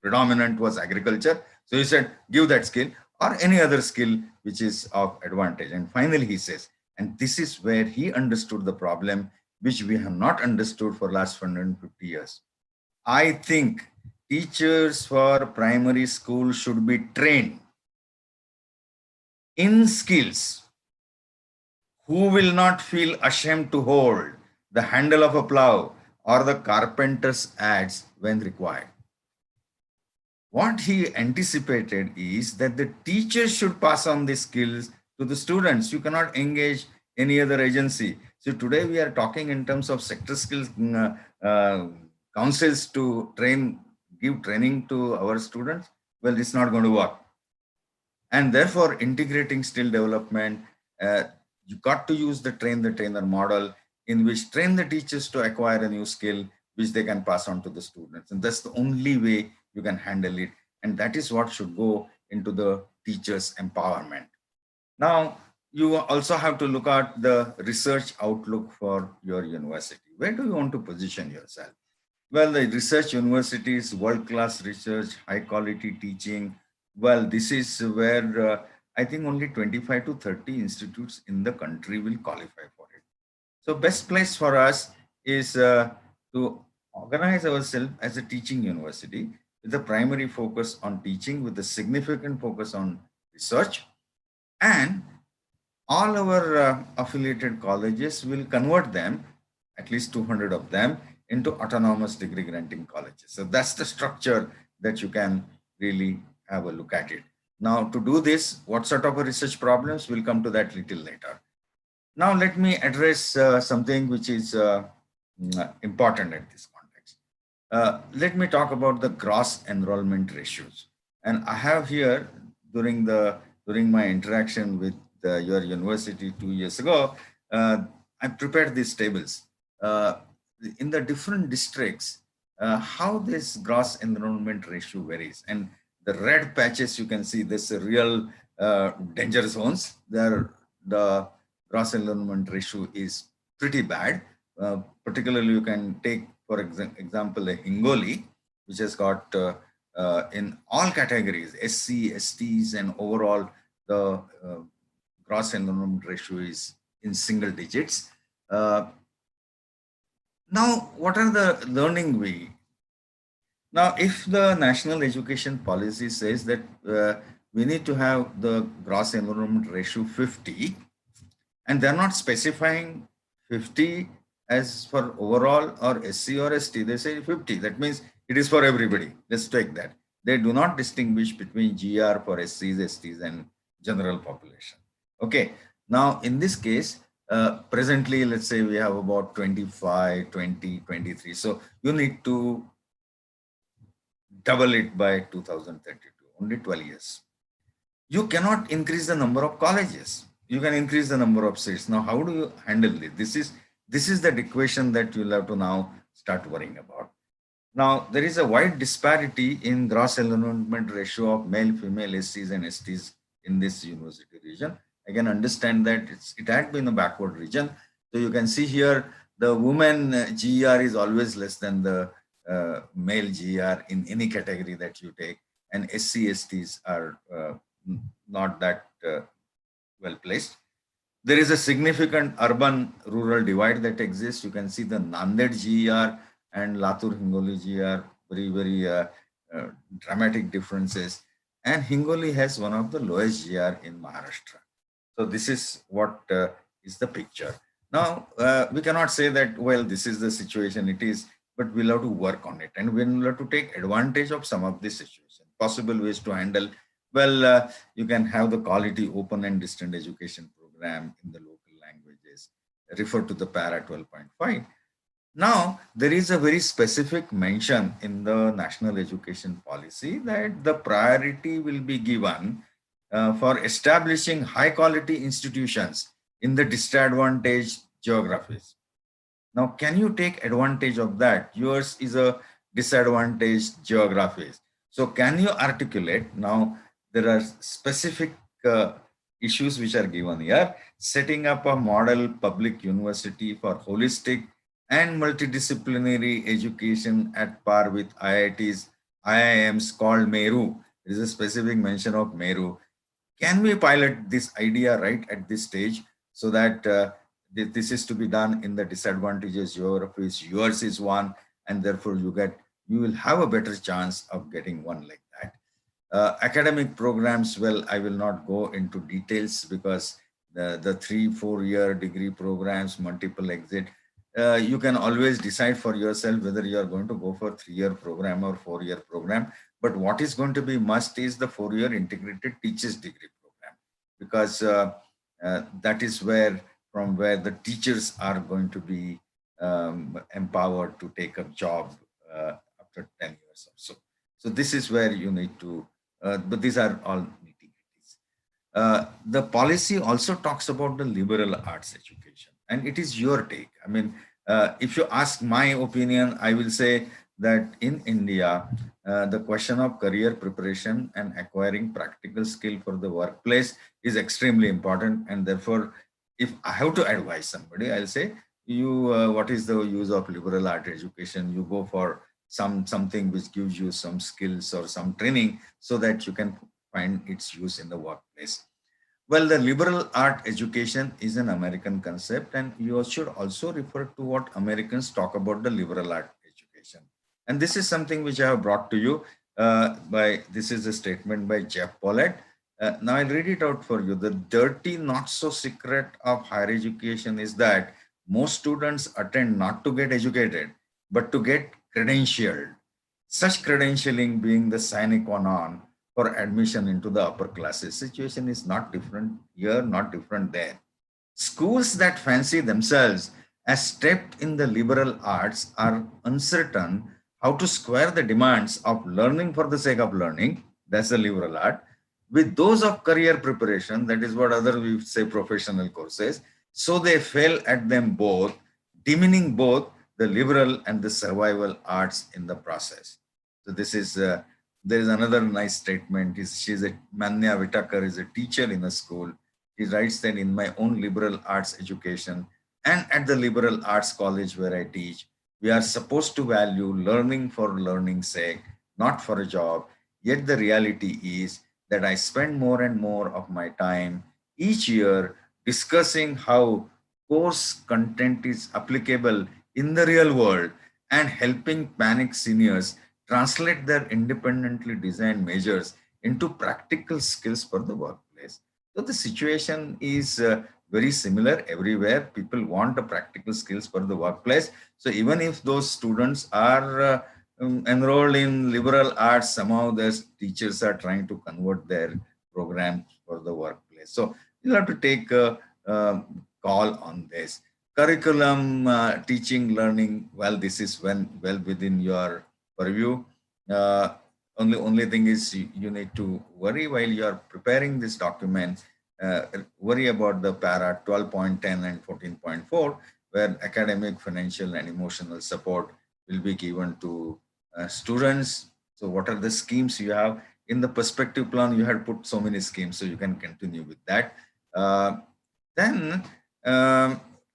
predominant was agriculture. So he said, give that skill or any other skill which is of advantage. And finally, he says, and this is where he understood the problem which we have not understood for last 150 years. I think teachers for primary school should be trained in skills Who will not feel ashamed to hold the handle of a plow or the carpenter's adze when required? What he anticipated is that the teachers should pass on these skills to the students. You cannot engage any other agency. So today we are talking in terms of sector skills councils to give training to our students. Well, it's not going to work. And therefore, integrating skill development, you got to use the train the trainer model, in which train the teachers to acquire a new skill which they can pass on to the students. And that's the only way you can handle it. And that is what should go into the teachers' empowerment. Now, you also have to look at the research outlook for your university. Where do you want to position yourself? Well, the research universities, world-class research, high-quality teaching. Well, this is where I think only 25 to 30 institutes in the country will qualify for it. So best place for us is to organize ourselves as a teaching university with a primary focus on teaching, with a significant focus on research, and all our affiliated colleges will convert them, at least 200 of them, into autonomous degree granting colleges. So that's the structure that you can really have a look at it. Now, to do this, what sort of a research problems? We'll come to that little later. Now, let me address something which is important at this context. Let me talk about the gross enrollment ratios. And I have here, during my interaction with your university 2 years ago, I prepared these tables. In the different districts, how this gross enrollment ratio varies. And the red patches, you can see this real danger zones. There, the gross enrollment ratio is pretty bad. Particularly, you can take, for example, a Hingoli, which has got in all categories, SC, STs, and overall, the gross enrollment ratio is in single digits. Now, what are the learning we? Now, if the national education policy says that we need to have the gross enrollment ratio 50, and they're not specifying 50 as for overall or SC or ST, they say 50. That means it is for everybody. Let's take that. They do not distinguish between GR for SCs, STs, and general population. Okay. Now, in this case, presently, let's say we have about 25, 20, 23. So you need to double it by 2032, only 12 years. You cannot increase the number of colleges. You can increase the number of seats. Now, how do you handle it? This is the equation that you'll have to now start worrying about. Now, there is a wide disparity in gross enrollment ratio of male, female, SCs and STs in this university region. Again, understand that it had been a backward region. So you can see here, the women GER is always less than the male GER in any category that you take. And SC, STs are not that well placed. There is a significant urban-rural divide that exists. You can see the Nanded GER and Latur Hingoli GER, very, very dramatic differences. And Hingoli has one of the lowest GR in Maharashtra. So this is what is the picture. Now, we cannot say that, well, this is the situation it is, but we'll have to work on it. And we'll have to take advantage of some of this situation. Possible ways to handle, well, you can have the quality open and distant education program in the local languages, refer to the para 12.5. Now, there is a very specific mention in the national education policy that the priority will be given for establishing high quality institutions in the disadvantaged geographies. Now, can you take advantage of that? Yours is a disadvantaged geographies. So can you articulate? Now, there are specific issues which are given here. Setting up a model public university for holistic and multidisciplinary education at par with IITs, IIMs called Meru. There is a specific mention of Meru. Can we pilot this idea right at this stage so that this is to be done in the disadvantageous geographies? Yours is one, and therefore you will have a better chance of getting one like that. Academic programs, well, I will not go into details because the 3-4 year degree programs, multiple exit. You can always decide for yourself whether you are going to go for 3-year program or 4-year program. But what is going to be must is the 4-year integrated teachers degree program, because that is where from where the teachers are going to be empowered to take up job after 10 years or so. So this is where you need to, but these are all nitty-gritties. The policy also talks about the liberal arts education, and it is your take. I mean, if you ask my opinion, I will say that in India, the question of career preparation and acquiring practical skill for the workplace is extremely important. And therefore, if I have to advise somebody, I'll say, you, what is the use of liberal art education? You go for something which gives you some skills or some training so that you can find its use in the workplace. Well, the liberal art education is an American concept, and you should also refer to what Americans talk about the liberal art education. And this is something which I have brought to you this is a statement by Jeff Pollett. Now I'll read it out for you. The dirty, not so secret of higher education is that most students attend not to get educated, but to get credentialed. Such credentialing being the sine qua non for admission into the upper classes. Situation is not different here, not different there. Schools that fancy themselves as stepped in the liberal arts are uncertain how to square the demands of learning for the sake of learning, that's the liberal art, with those of career preparation, that is what other we say professional courses. So they fail at them both, demeaning both the liberal and the survival arts in the process. So this is there is another nice statement. She's a Manya Vitakar is a teacher in a school. He writes that in my own liberal arts education and at the liberal arts college where I teach, we are supposed to value learning for learning's sake, not for a job. Yet the reality is that I spend more and more of my time each year discussing how course content is applicable in the real world and helping panic seniors translate their independently designed measures into practical skills for the workplace. So the situation is very similar everywhere. People want the practical skills for the workplace. So even if those students are enrolled in liberal arts, somehow the teachers are trying to convert their programs for the workplace. So you have to take a, call on this. Curriculum, teaching, learning, well, this is well within your purview. Only thing is you need to worry while you are preparing this document, worry about the para 12.10 and 14.4, where academic, financial, and emotional support will be given to students. So what are the schemes you have? In the perspective plan, you had put so many schemes, so you can continue with that. Then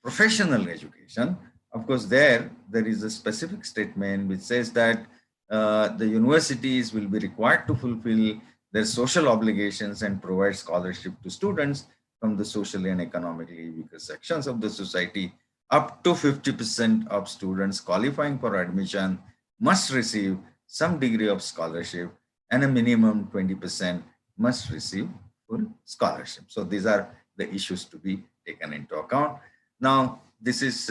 professional education, of course, there is a specific statement which says that the universities will be required to fulfill their social obligations and provide scholarship to students from the socially and economically weaker sections of the society. Up to 50% of students qualifying for admission must receive some degree of scholarship, and a minimum 20% must receive full scholarship. So these are the issues to be taken into account. Now, this is,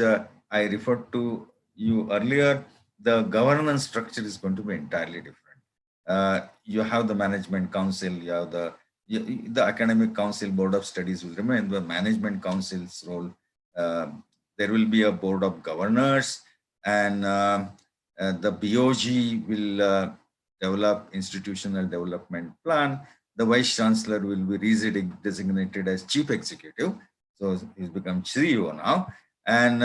I referred to you earlier, the governance structure is going to be entirely different. You have the management council, you have the academic council, board of studies will remain, the management council's role. There will be a board of governors, and the BOG will develop institutional development plan. The vice chancellor will be designated as chief executive. So he's become CEO now, and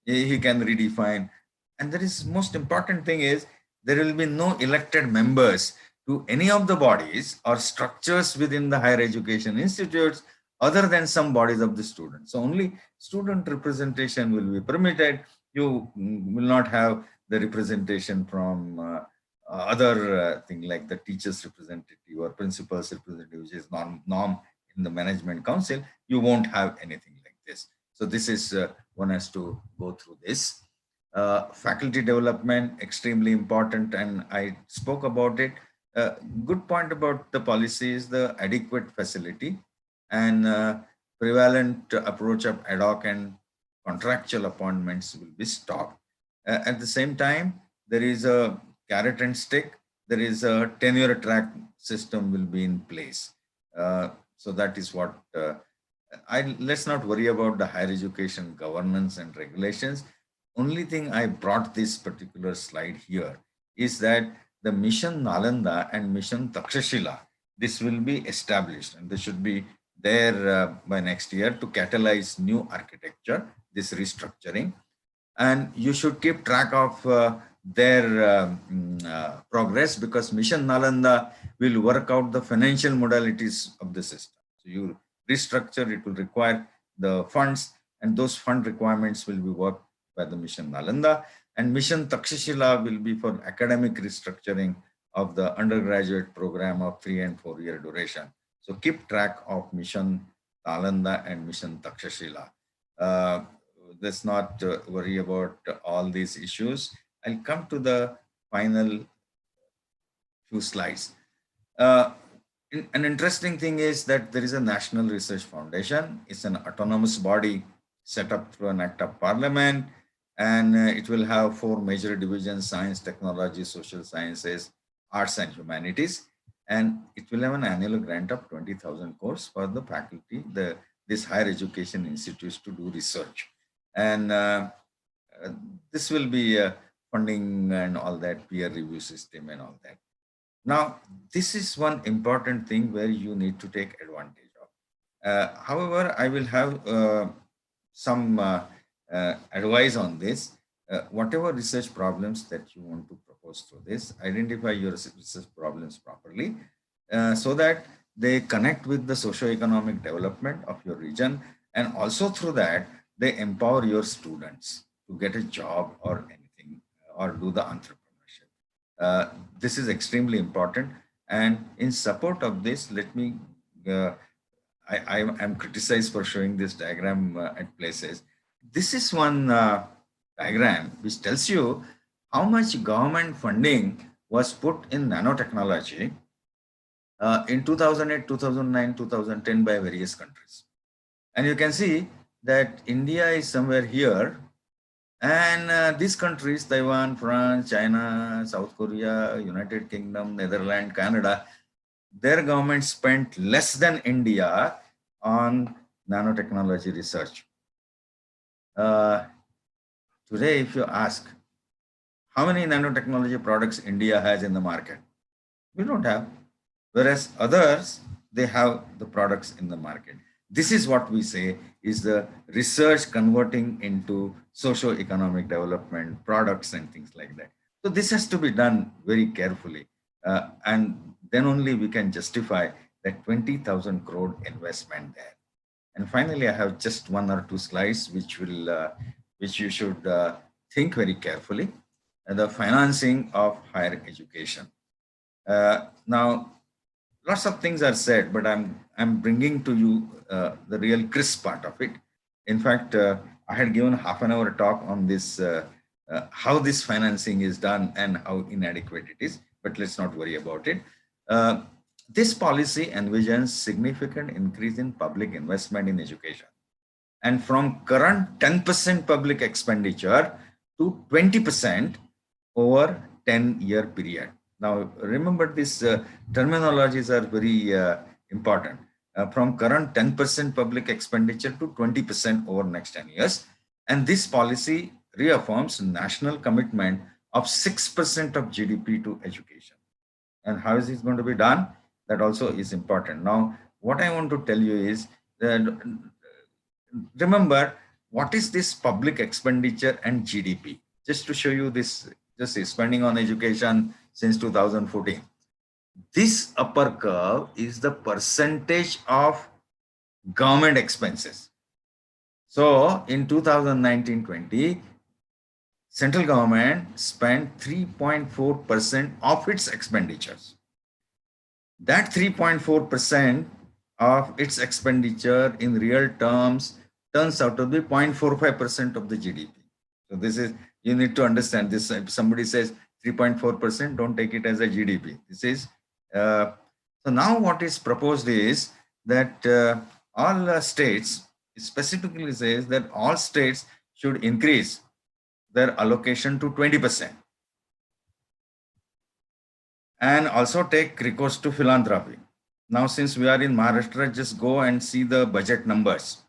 he can redefine. And there is most important thing is there will be no elected members to any of the bodies or structures within the higher education institutes other than some bodies of the students. So only student representation will be permitted. You will not have the representation from other thing like the teachers representative or principals representative, which is norm in the management council. You won't have anything like this. So this is one has to go through this. Faculty development, extremely important, and I spoke about it. Good point about the policy is the adequate facility, and prevalent approach of ad hoc and contractual appointments will be stopped. At the same time, there is a carrot and stick. There is a tenure track system will be in place. So that is what let's not worry about the higher education governance and regulations. Only thing I brought this particular slide here is that the mission Nalanda and mission Takshashila, this will be established and this should be there by next year to catalyze new architecture, this restructuring. And you should keep track of their progress, because mission Nalanda will work out the financial modalities of the system. So you restructure, it will require the funds, and those fund requirements will be worked by the mission Nalanda, and mission Takshashila will be for academic restructuring of the undergraduate program of 3 and 4 year duration. So keep track of mission Nalanda and mission Takshashila. Let's not worry about all these issues. I'll come to the final few slides. An interesting thing is that there is a National Research Foundation. It's an autonomous body set up through an act of parliament, and it will have 4 major divisions: science, technology, social sciences, arts and humanities. And it will have an annual grant of 20,000 crores for the faculty, this higher education institutes to do research. And this will be funding and all that, peer review system and all that. Now, this is one important thing where you need to take advantage of. However, I will have some advice on this. Whatever research problems that you want to propose through this, identify your research problems properly so that they connect with the socio-economic development of your region, and also through that they empower your students to get a job or anything, or do the entrepreneurship. This is extremely important, and in support of this, let me I am criticized for showing this diagram at places. This is one diagram which tells you how much government funding was put in nanotechnology in 2008, 2009, 2010 by various countries. And you can see that India is somewhere here, and these countries, Taiwan, France, China, South Korea, United Kingdom, Netherlands, Canada, their government spent less than India on nanotechnology research. Today, if you ask how many nanotechnology products India has in the market, we don't have. Whereas others, they have the products in the market. This is what we say is the research converting into socio-economic development, products and things like that. So this has to be done very carefully. And then only we can justify that 20,000 crore investment there. And finally, I have just 1 or 2 slides which you should think very carefully. The financing of higher education. Now, lots of things are said, but I'm bringing to you the real crisp part of it. In fact, I had given half an hour talk on this, how this financing is done and how inadequate it is, but let's not worry about it. This policy envisions significant increase in public investment in education, and from current 10% public expenditure to 20% over 10-year period. Now, remember these terminologies are very important. From current 10% public expenditure to 20% over next 10 years. And this policy reaffirms national commitment of 6% of GDP to education. And how is this going to be done? That also is important. Now, what I want to tell you is that, remember, what is this public expenditure and GDP? Just to show you this, just spending on education since 2014. This upper curve is the percentage of government expenses. So in 2019-20, central government spent 3.4% of its expenditures. That 3.4% of its expenditure in real terms turns out to be 0.45% of the GDP. So this is, you need to understand this. If somebody says 3.4%, don't take it as a GDP. This is, so now what is proposed is that all states specifically says that all states should increase their allocation to 20% and also take recourse to philanthropy. Now, since we are in Maharashtra, just go and see the budget numbers.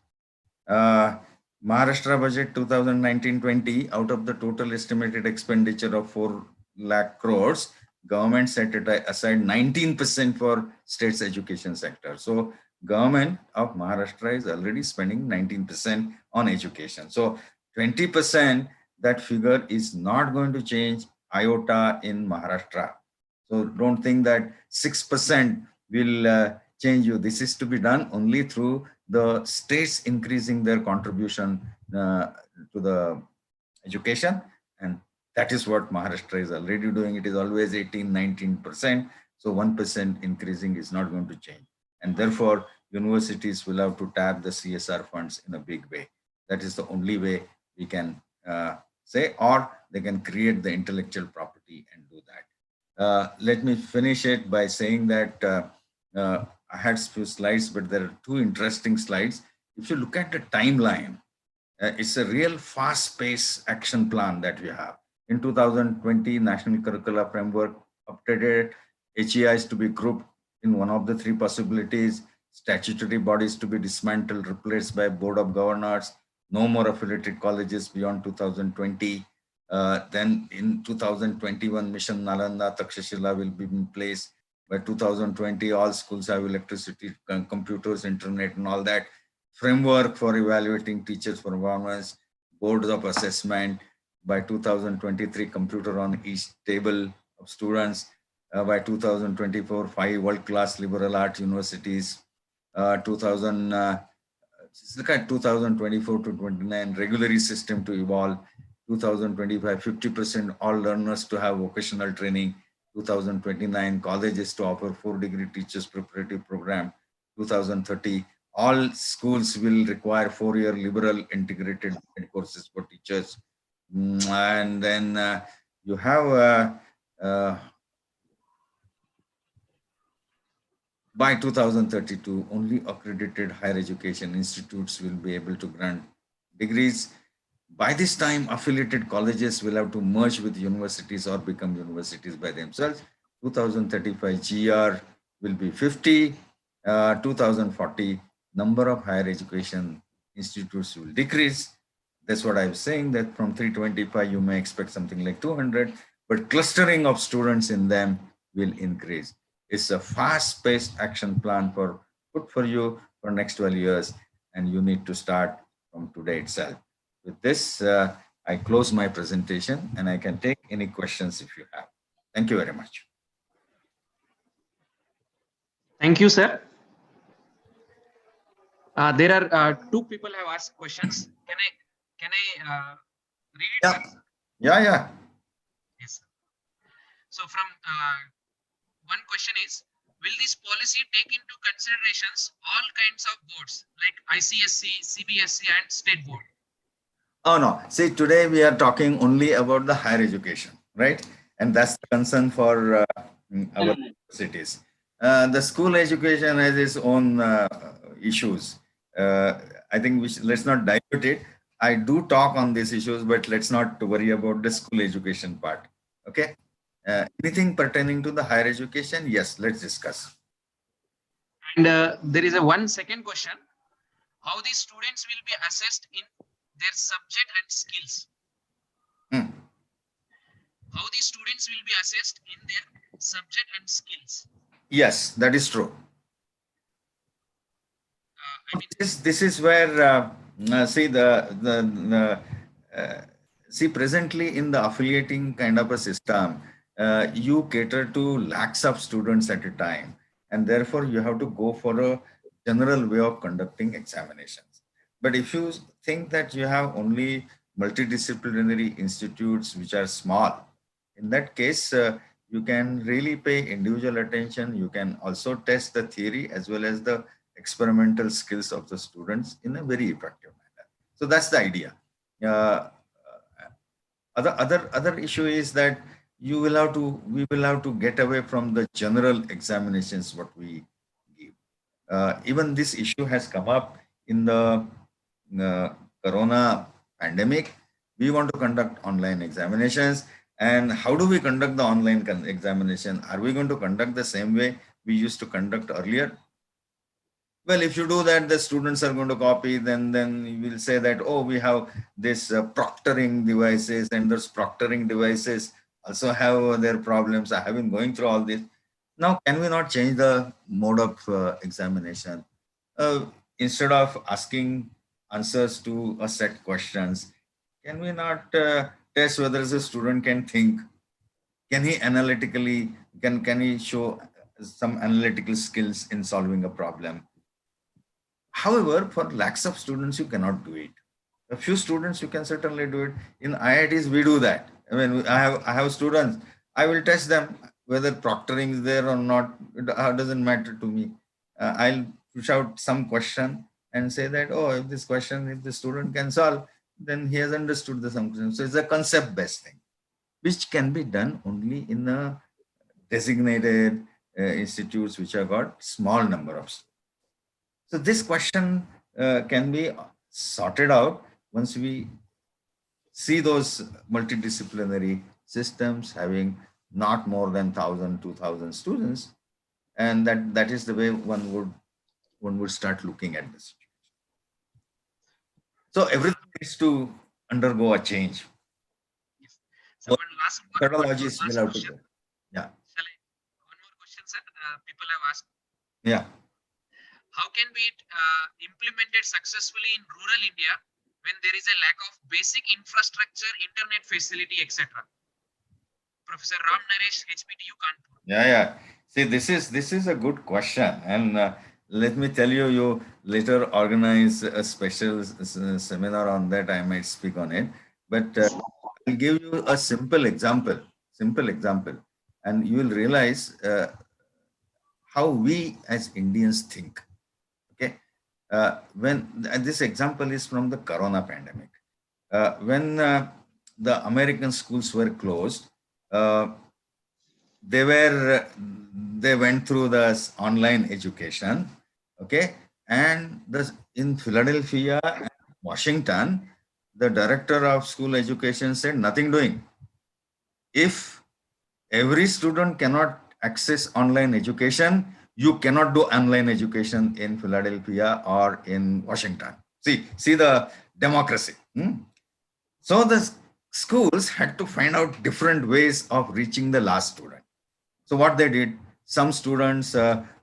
Uh, Maharashtra budget 2019-20, out of the total estimated expenditure of 4 lakh crores, government set it aside 19% for state's education sector. So government of Maharashtra is already spending 19% on education. So 20%, that figure is not going to change iota in Maharashtra. So don't think that 6% will change you. This is to be done only through the states increasing their contribution to the education. And that is what Maharashtra is already doing. It is always 18, 19%. So 1% increasing is not going to change. And therefore, universities will have to tap the CSR funds in a big way. That is the only way we can say, or they can create the intellectual property and do that. Let me finish it by saying that I had a few slides, but there are two interesting slides. If you look at the timeline, it's a real fast-paced action plan that we have. In 2020, National Curricular Framework updated HEIs to be grouped in one of the three possibilities, statutory bodies to be dismantled, replaced by Board of Governors, no more affiliated colleges beyond 2020. Then in 2021, Mission Nalanda Takshashila will be in place. By 2020, all schools have electricity, computers, internet, and all that. Framework for evaluating teachers' performance, boards of assessment. By 2023, computer on each table of students. By 2024, 5 world-class liberal arts universities. 2024 to 29, regulatory system to evolve. 2025, 50% all learners to have vocational training. 2029, colleges to offer 4-degree teachers preparatory program. 2030, all schools will require 4-year liberal integrated courses for teachers. And then you have by 2032, only accredited higher education institutes will be able to grant degrees. By this time, affiliated colleges will have to merge with universities or become universities by themselves. 2035 GR will be 50. 2040, number of higher education institutes will decrease. That's what I'm saying, that from 325, you may expect something like 200, but clustering of students in them will increase. It's a fast-paced action plan put for you for next 12 years, and you need to start from today itself. With this, I close my presentation, and I can take any questions if you have. Thank you very much. Thank you, sir. There are 2 people have asked questions. Can I read it, Yeah. sir? Yeah. Yes, sir. So from one question is, will this policy take into considerations all kinds of boards like ICSC, CBSE and state board? Oh, no. See, today we are talking only about the higher education, right? And that's the concern for our universities. The school education has its own issues. I think let's not dilute it. I do talk on these issues, but let's not worry about the school education part. Okay? Anything pertaining to the higher education? Yes, let's discuss. And there is a second question. How the students will be assessed in their subject and skills? How the students will be assessed in their subject and skills? Yes, that is true. This is where see presently in the affiliating kind of a system, you cater to lakhs of students at a time, and therefore you have to go for a general way of conducting examinations. But if you think that you have only multidisciplinary institutes which are small, in that case, you can really pay individual attention. You can also test the theory as well as the experimental skills of the students in a very effective manner. So that's the idea. Other issue is that we will have to get away from the general examinations what we give. Even this issue has come up in the uh, corona pandemic. We want to conduct online examinations. And how do we conduct the online examination? Are we going to conduct the same way we used to conduct earlier? Well, if you do that, the students are going to copy. Then you will say that, oh, we have this proctoring devices, and those proctoring devices also have their problems. I have been going through all this. Now, can we not change the mode of examination? Instead of asking answers to a set questions, can we not test whether the student can think? Can he analytically, can he show some analytical skills in solving a problem? However, for lakhs of students, you cannot do it. A few students, you can certainly do it. In IITs, we do that. I mean, I have students. I will test them whether proctoring is there or not. It doesn't matter to me. I'll push out some question and say that, oh, if this question, if the student can solve, then he has understood the some question. So it's a concept-based thing, which can be done only in a designated institutes which have got small number of students. So this question can be sorted out once we see those multidisciplinary systems having not more than 1,000, 2,000 students, and that is the way one would start looking at this. So everything needs to undergo a change. Yes. So one Methodologies will have to question. go. Yeah. Shall I? One more question, sir. People have asked. Yeah. How can be it implemented successfully in rural India when there is a lack of basic infrastructure, internet facility, etc.? Professor Ram Naresh, HPTU Kanpur. Yeah. See, this is a good question, and let me tell you, you later organize a special seminar on that. I might speak on it, but I'll give you a simple example. And you will realize how we as Indians think. Okay, when this example is from the Corona pandemic, when the American schools were closed. They were they went through this online education, okay, and in Philadelphia and Washington, the director of school education said nothing doing. If every student cannot access online education, you cannot do online education in Philadelphia or in Washington. See the democracy. So the schools had to find out different ways of reaching the last student. So what they did, some students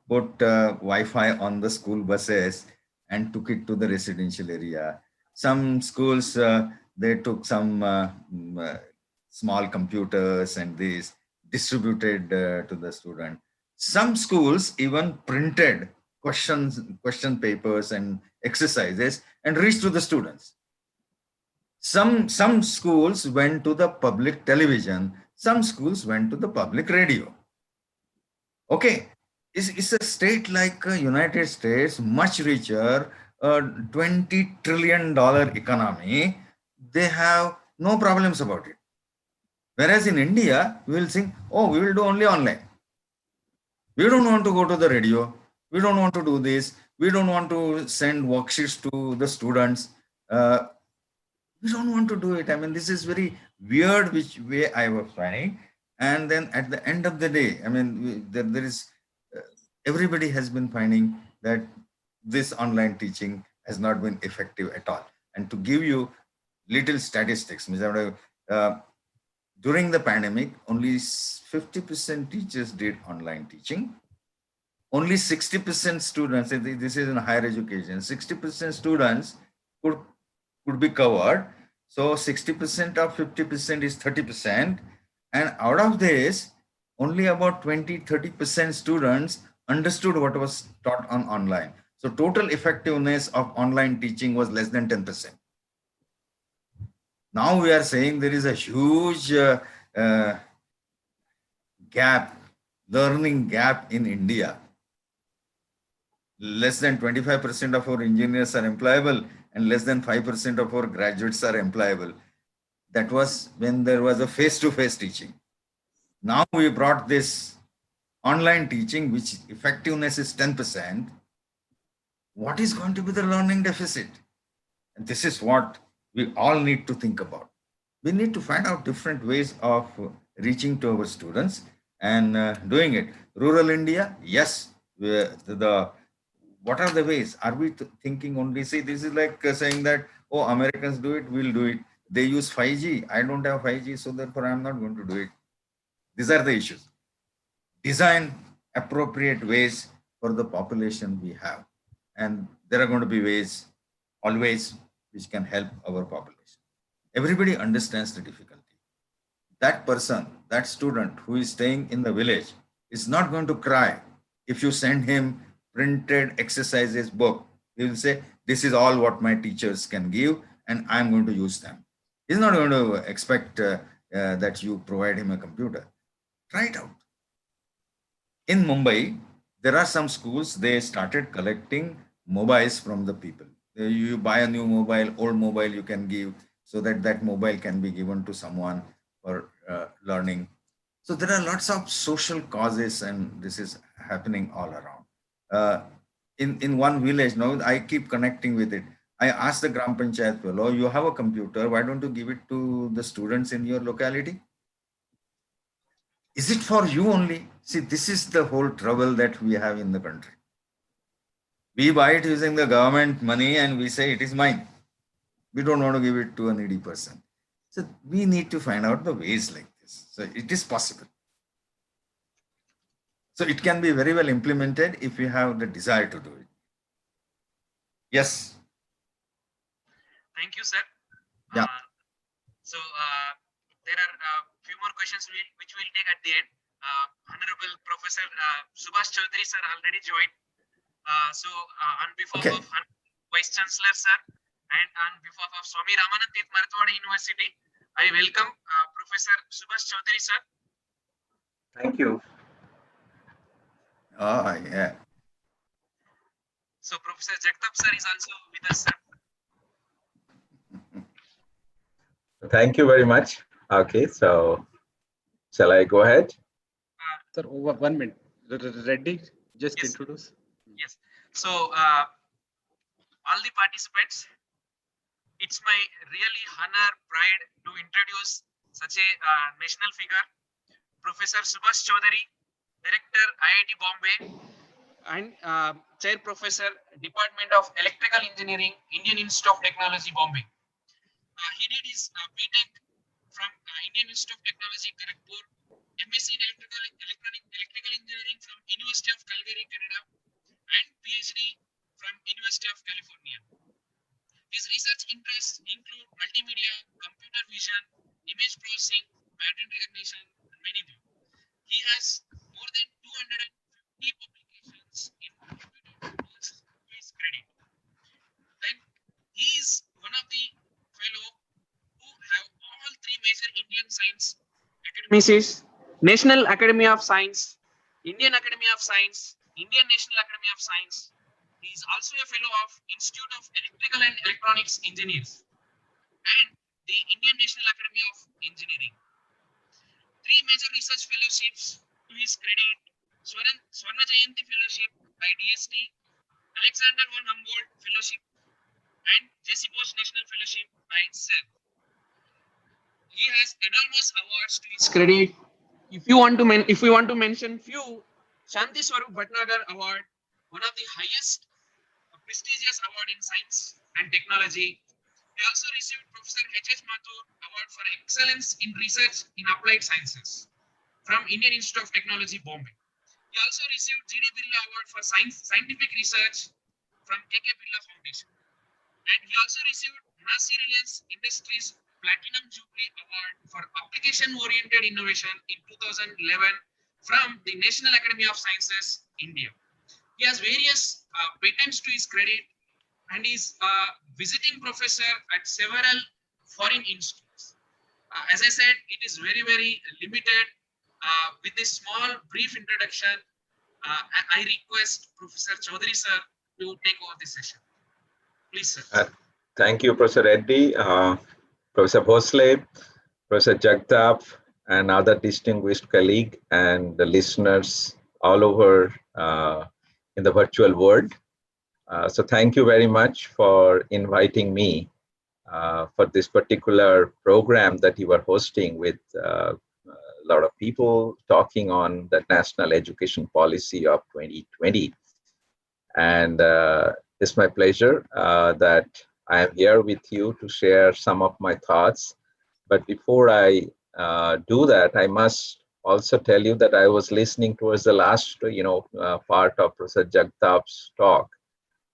put Wi-Fi on the school buses and took it to the residential area. Some schools, they took some small computers and these distributed to the student. Some schools even printed question papers and exercises and reached to the students. Some schools went to the public television. Some schools went to the public radio. Okay, it's a state like United States, much richer, $20 trillion economy. They have no problems about it. Whereas in India, we will think, oh, we will do only online. We don't want to go to the radio. We don't want to do this. We don't want to send worksheets to the students. We don't want to do it. I mean, this is very weird, which way I was finding. And then at the end of the day, I mean, there is, everybody has been finding that this online teaching has not been effective at all. And to give you little statistics, during the pandemic, only 50% teachers did online teaching. Only 60% students, this is in higher education, 60% students could be covered. So 60% of 50% is 30%. And out of this, only about 20-30% students understood what was taught on online. So total effectiveness of online teaching was less than 10%. Now we are saying there is a huge learning gap in India. Less than 25% of our engineers are employable and less than 5% of our graduates are employable. That was when there was a face-to-face teaching. Now we brought this online teaching, which effectiveness is 10%. what is going to be the learning deficit? And this is what we all need to think about. We need to find out different ways of reaching to our students and doing it. Rural India, yes. The what are the ways? Are we thinking only? See, this is like saying that, oh, Americans do it, we'll do it. They use 5G. I don't have 5G, so therefore I'm not going to do it. These are the issues. Design appropriate ways for the population we have. And there are going to be ways always which can help our population. Everybody understands the difficulty. That person, that student who is staying in the village is not going to cry if you send him printed exercises book. He will say, this is all what my teachers can give and I'm going to use them. He's not going to expect that you provide him a computer. Try it out. In Mumbai, there are some schools, they started collecting mobiles from the people. You buy a new mobile, old mobile you can give, so that that mobile can be given to someone for learning. So there are lots of social causes, and this is happening all around. In one village, now I keep connecting with it. I asked the Gram Panchayat fellow, you have a computer, why don't you give it to the students in your locality? Is it for you only? See, this is the whole trouble that we have in the country. We buy it using the government money and we say it is mine. We don't want to give it to a needy person. So we need to find out the ways like this. So it is possible. So it can be very well implemented if we have the desire to do it. Yes. Thank you, sir. Yeah. There are a few more questions which we'll take at the end. Honorable Professor Subhash Chaudhary sir already joined. On behalf of Vice Chancellor sir and on behalf of Swami Ramanand Tirth Marathwada University, I welcome Professor Subhash Chaudhary sir. Thank you. Oh, yeah. So Professor Jagtap sir is also with us, sir. Thank you very much. Okay, so shall I go ahead? Sir, over 1 minute. Reddy, just Yes. introduce. Yes. So all the participants, it's my really honor, pride to introduce such a national figure, Professor Subhash Chaudhary, Director IIT Bombay and Chair Professor, Department of Electrical Engineering, Indian Institute of Technology, Bombay. He did his BTech from Indian Institute of Technology, Kharagpur, MSc in Electrical Engineering from University of Calgary, Canada, and PhD from University of California. His research interests include multimedia, computer vision, image processing, pattern recognition, and many more. He has more than 250 publications in computer tools to his credit. Then he is one of the fellow who have all three major Indian science academies: National Academy of Science, Indian Academy of Science, Indian National Academy of Science. He is also a fellow of Institute of Electrical and Electronics Engineers and the Indian National Academy of Engineering. Three major research fellowships to his credit: Swarna Jayanti Fellowship by DST, Alexander von Humboldt Fellowship, and J.C. Bose National Fellowship by SEB. He has enormous awards to his credit. If we want to mention few, Shanti Swarup Bhatnagar Award, one of the highest prestigious award in science and technology. He also received Professor H.H. Mathur Award for Excellence in Research in Applied Sciences from Indian Institute of Technology, Bombay. He also received G.D. Birla Award for Scientific Research from K.K. Birla Foundation. And he also received Nasi Reliance Industries Platinum Jubilee Award for Application-Oriented Innovation in 2011 from the National Academy of Sciences, India. He has various patents to his credit and is a visiting professor at several foreign institutes. As I said, it is very, very limited. With this small, brief introduction, I request Professor Chaudhary sir to take over this session. Please, sir. Thank you, Professor Reddy, Professor Bhosle, Professor Jagtap, and other distinguished colleague and the listeners all over in the virtual world. So thank you very much for inviting me for this particular program that you are hosting with a lot of people talking on the national education policy of 2020. And it's my pleasure that I am here with you to share some of my thoughts. But before I do that, I must also tell you that I was listening towards the last, part of Professor Jagtap's talk,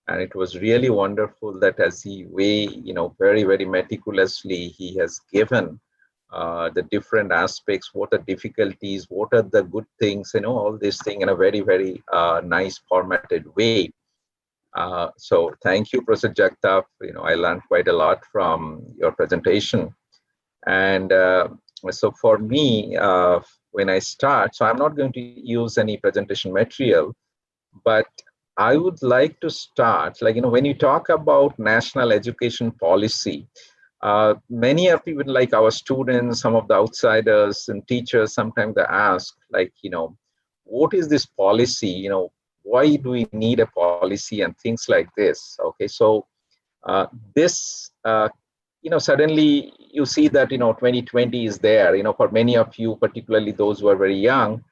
and it was really wonderful that as he very, very meticulously, he has given the different aspects, what are difficulties, what are the good things, all these things in a very, very nice formatted way. So thank you, Professor Jagtap. I learned quite a lot from your presentation. And so for me, when I start, so I'm not going to use any presentation material, but I would like to start, when you talk about national education policy, many of even like our students, some of the outsiders and teachers, sometimes they ask, what is this policy? Why do we need a policy and things like this? Okay, so this, suddenly you see that, 2020 is there, for many of you, particularly those who are very young,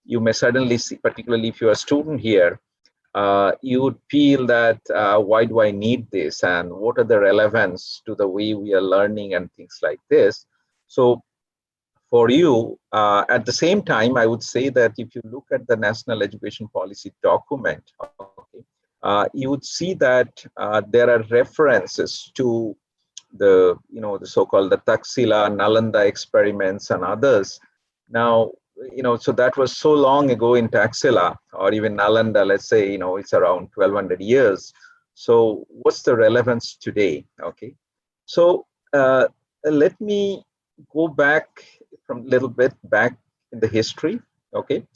you may suddenly see, particularly if you're a student here, you would feel that why do I need this, and what are the relevance to the way we are learning and things like this. So for you, at the same time, I would say that if you look at the National Education Policy document, okay, you would see that there are references to the, the so-called the Taxila, Nalanda experiments and others. Now, so that was so long ago in Taxila or even Nalanda, let's say, it's around 1200 years. So what's the relevance today? Okay. So let me go back from a little bit back in the history. Okay.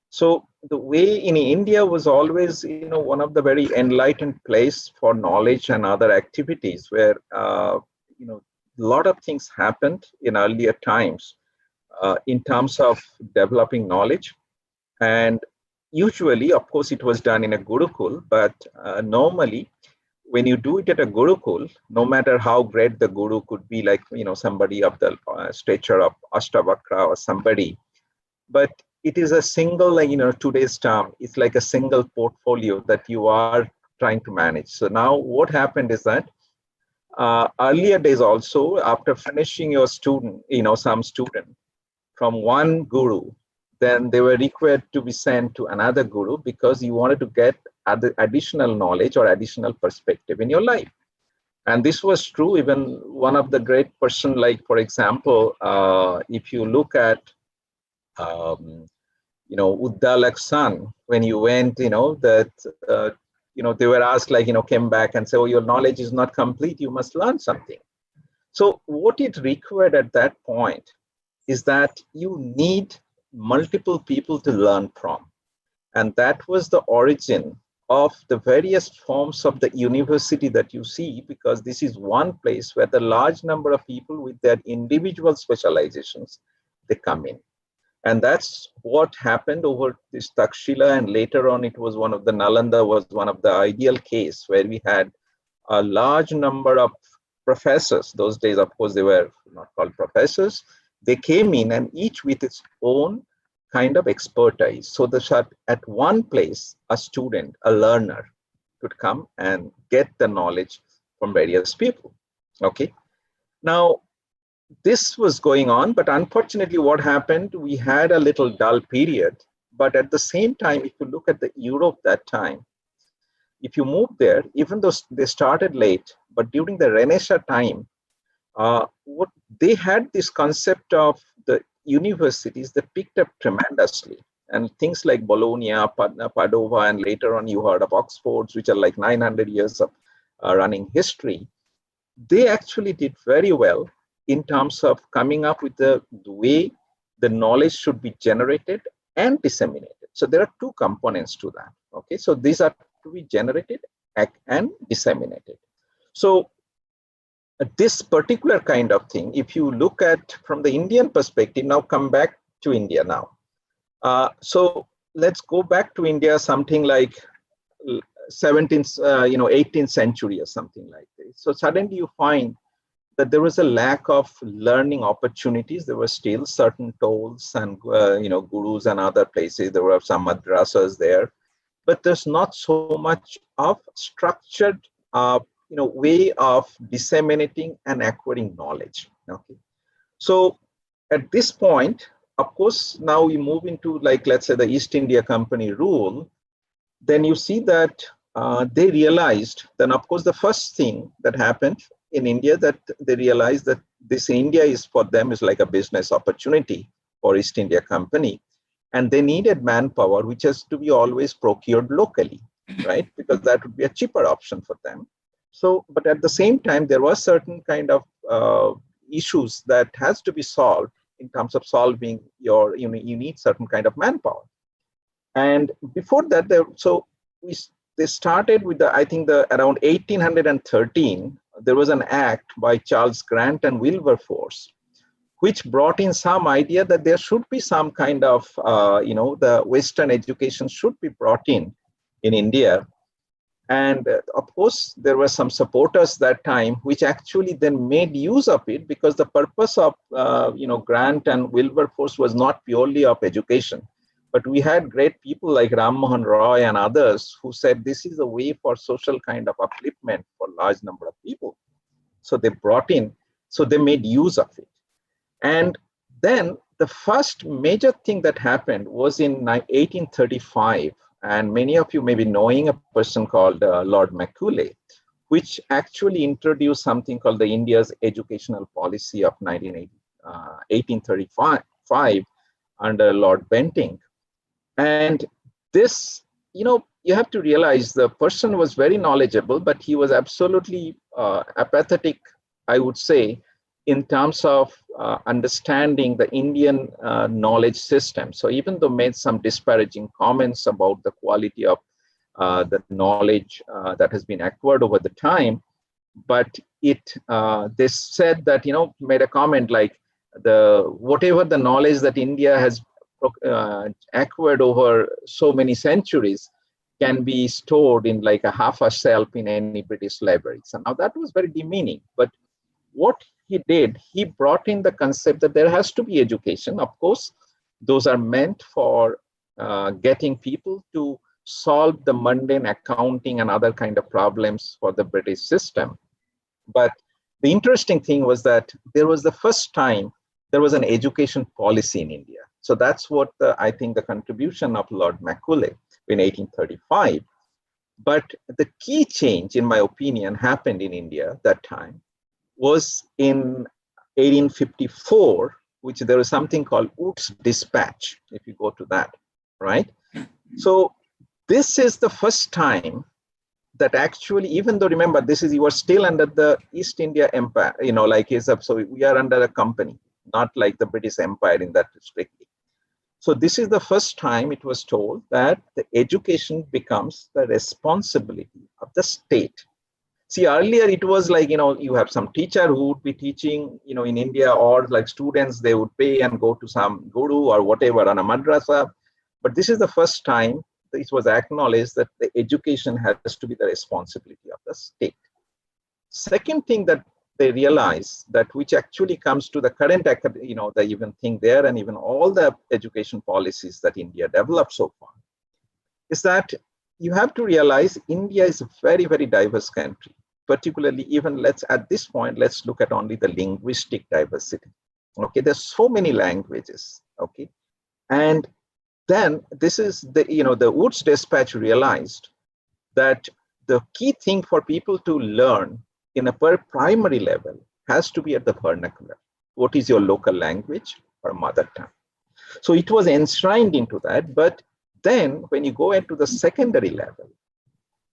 So the way in India was always, one of the very enlightened place for knowledge and other activities where, a lot of things happened in earlier times in terms of developing knowledge. And usually, of course, it was done in a Gurukul, but normally when you do it at a Gurukul, no matter how great the Guru could be, like, somebody of the stature of Ashtavakra or somebody, but it is a single, today's term, it's like a single portfolio that you are trying to manage. So now what happened is that earlier days also, after finishing your student, some student from one guru, then they were required to be sent to another guru because you wanted to get additional knowledge or additional perspective in your life. And this was true even one of the great person, like, for example, if you look at, Uddalak's son, when you went, that, they were asked, came back and say, oh, your knowledge is not complete, you must learn something. So what it required at that point is that you need multiple people to learn from. And that was the origin of the various forms of the university that you see, because this is one place where the large number of people with their individual specializations, they come in. And that's what happened over this Takshila, and later on it was one of the Nalanda was one of the ideal case where we had a large number of professors. Those days, of course, they were not called professors. They came in and each with its own kind of expertise. So that at one place, a student, a learner could come and get the knowledge from various people. Okay. Now, this was going on, but unfortunately what happened, we had a little dull period. But at the same time, if you look at the Europe that time, if you move there, even though they started late, but during the Renaissance time, what they had this concept of the universities that picked up tremendously. And things like Bologna, Padova, and later on you heard of Oxfords, which are like 900 years of running history. They actually did very well in terms of coming up with the way the knowledge should be generated and disseminated. So there are two components to that. Okay, so these are to be generated and disseminated. So this particular kind of thing, if you look at from the Indian perspective, now come back to India now. So let's go back to India, something like 17th, 18th century or something like this. So suddenly you find that there was a lack of learning opportunities. There were still certain tolls and gurus and other places. There were some madrasas there, but there's not so much of structured way of disseminating and acquiring knowledge. Okay, so at this point, of course, now we move into, like, let's say the East India Company rule. Then you see that they realized, then of course the first thing that happened in India, that they realized that this India is for them is like a business opportunity for East India Company, and they needed manpower which has to be always procured locally, right? Because that would be a cheaper option for them. So, but at the same time, there was certain kind of issues that has to be solved in terms of solving your, you need certain kind of manpower. And before that, they started with I think around 1813, there was an act by Charles Grant and Wilberforce, which brought in some idea that there should be some kind of, the Western education should be brought in India. And of course, there were some supporters that time, which actually then made use of it, because the purpose of, Grant and Wilberforce was not purely of education. But we had great people like Ram Mohan Roy and others who said this is a way for social kind of upliftment for large number of people. So they brought in, so they made use of it. And then the first major thing that happened was in 1835. And many of you may be knowing a person called Lord Macaulay, which actually introduced something called the India's educational policy of 1835 under Lord Bentinck. And this, you have to realize the person was very knowledgeable, but he was absolutely apathetic, I would say, in terms of understanding the Indian knowledge system. So even though made some disparaging comments about the quality of the knowledge that has been acquired over the time, but they said that, made a comment like whatever the knowledge that India has acquired over so many centuries can be stored in like a half a shelf in any British library. So now that was very demeaning. But what he did, he brought in the concept that there has to be education. Of course, those are meant for getting people to solve the mundane accounting and other kind of problems for the British system. But the interesting thing was that there was the first time there was an education policy in India. So that's what I think the contribution of Lord Macaulay in 1835. But the key change, in my opinion, happened in India that time was in 1854, which there was something called Wood's Dispatch, if you go to that, right? So this is the first time that actually, even though remember, you are still under the East India Empire, so we are under a company, not like the British Empire in that strictly. So this is the first time it was told that the education becomes the responsibility of the state. See, earlier it was like, you have some teacher who would be teaching, in India, or like students, they would pay and go to some guru or whatever on a madrasa. But this is the first time it was acknowledged that the education has to be the responsibility of the state. Second thing that they realize, that which actually comes to the current, the even thing there, and even all the education policies that India developed so far, is that you have to realize India is a very, very diverse country. Particularly, even at this point, let's look at only the linguistic diversity. Okay, there's so many languages. Okay, and then this is the Wood's Dispatch realized that the key thing for people to learn in a primary level has to be at the vernacular. What is your local language or mother tongue? So it was enshrined into that. But then when you go into the secondary level,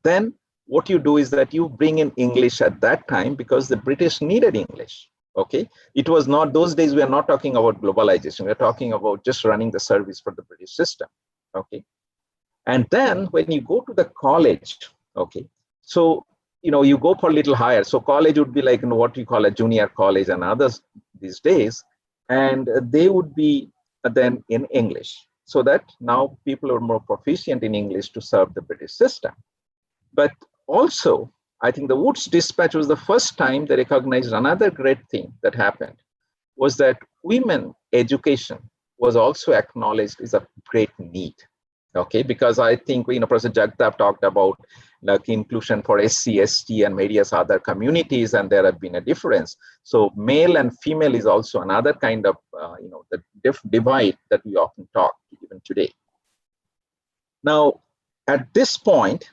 then what you do is that you bring in English at that time, because the British needed English. Okay, it was not, those days we are not talking about globalization, we're talking about just running the service for the British system. Okay, and then when you go to the college, okay, so you go for a little higher. So college would be like what we call a junior college and others these days, and they would be then in English, so that now people are more proficient in English to serve the British system. But also, I think the Woods dispatch was the first time they recognized another great thing that happened, was that women education was also acknowledged as a great need. Okay, because I think, Professor Jagtap talked about like inclusion for SC, ST, and various other communities, and there have been a difference. So male and female is also another kind of, the divide that we often talk even today. Now, at this point,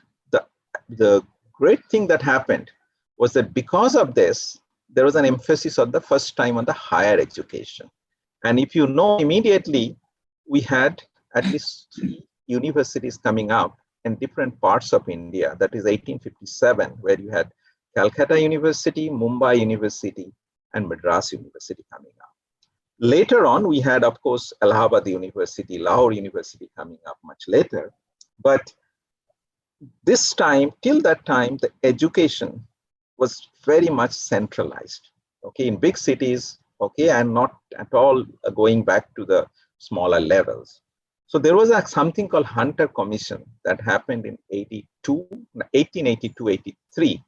the great thing that happened was that because of this, there was an emphasis on the first time on the higher education. And if you know, immediately, we had at least 3 universities coming up in different parts of India. That is 1857, where you had Calcutta University, Mumbai University, and Madras University coming up. Later on, we had, of course, Allahabad University, Lahore University coming up much later. But this time, till that time, the education was very much centralized, okay, in big cities, okay, and not at all going back to the smaller levels. So there was something called Hunter Commission that happened in 1882, 83,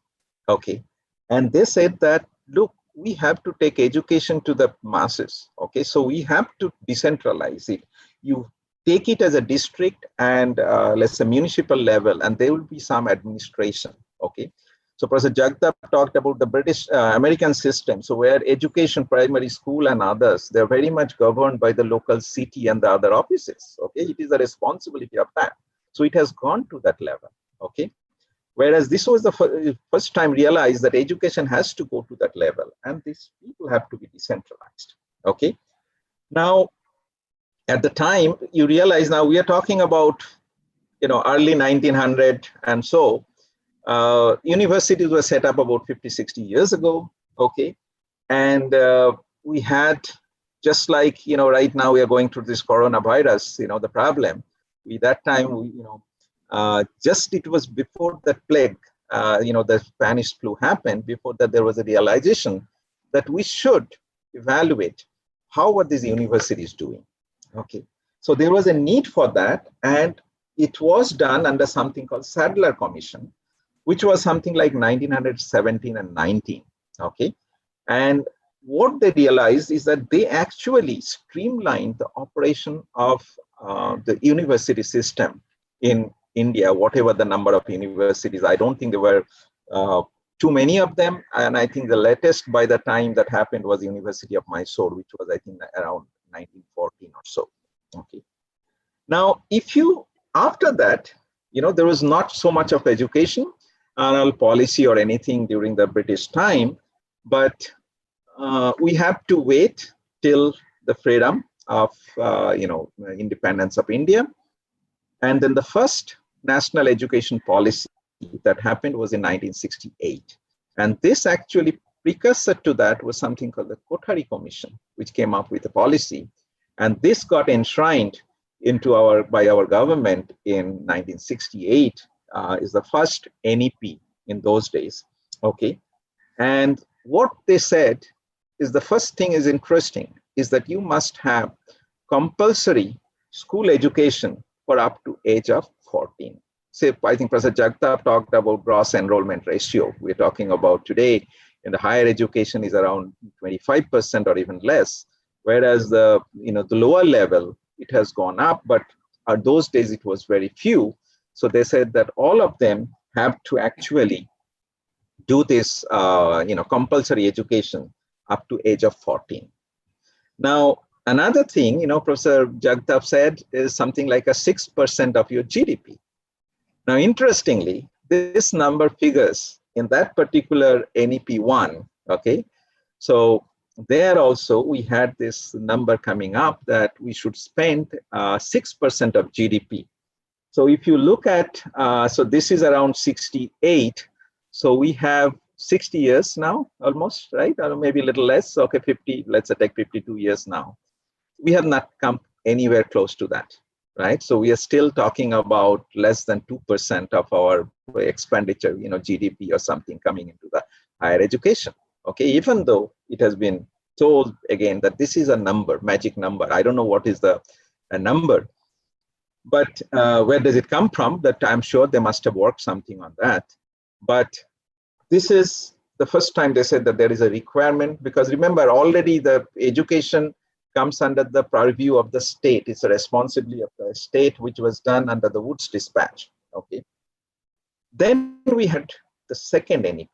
okay, and they said that, look, we have to take education to the masses, okay, so we have to decentralize it. You take it as a district and let's say municipal level, and there will be some administration, okay. So Professor Jagtap talked about the British American system. So where education, primary school and others, they're very much governed by the local city and the other offices. Okay, it is the responsibility of that. So it has gone to that level. Okay, whereas this was the first time realized that education has to go to that level, and these people have to be decentralized. Okay, now at the time you realize, now we are talking about early 1900, and so. Universities were set up about 50, 60 years ago, okay? And we had, just like, right now we are going through this coronavirus, the problem. That time, just it was before that plague, the Spanish flu happened, before that there was a realization that we should evaluate how are these universities doing, okay? So there was a need for that, and it was done under something called Sadler Commission, which was something like 1917 and 19, okay? And what they realized is that they actually streamlined the operation of the university system in India, whatever the number of universities. I don't think there were too many of them. And I think the latest by the time that happened was the University of Mysore, which was, I think, around 1914 or so, okay? Now, after that, there was not so much of education, policy or anything during the British time, but we have to wait till the freedom of independence of India. And then the first national education policy that happened was in 1968. And this actually, precursor to that was something called the Kothari Commission, which came up with a policy. And this got enshrined into by our government in 1968. Is the first NEP in those days, okay? And what they said is, the first thing is interesting, is that you must have compulsory school education for up to age of 14. Say, I think Professor Jagtap talked about gross enrollment ratio. We're talking about today in the higher education is around 25% or even less, whereas the lower level, it has gone up, but at those days it was very few. So they said that all of them have to actually do this, compulsory education up to age of 14. Now, another thing, Professor Jagtap said is something like a 6% of your GDP. Now, interestingly, this number figures in that particular NEP1, okay? So there also, we had this number coming up that we should spend 6% of GDP. So if you look at, so this is around 68. So we have 60 years now, almost, right? Or maybe a little less. Okay, 50, let's say take 52 years now. We have not come anywhere close to that, right? So we are still talking about less than 2% of our expenditure, GDP or something coming into the higher education. Okay, even though it has been told again that this is a number, magic number. I don't know what is the number. But where does it come from? That I'm sure they must have worked something on that. But this is the first time they said that there is a requirement, because remember, already the education comes under the purview of the state. It's a responsibility of the state, which was done under the Woods Dispatch. Okay. Then we had the second NEP,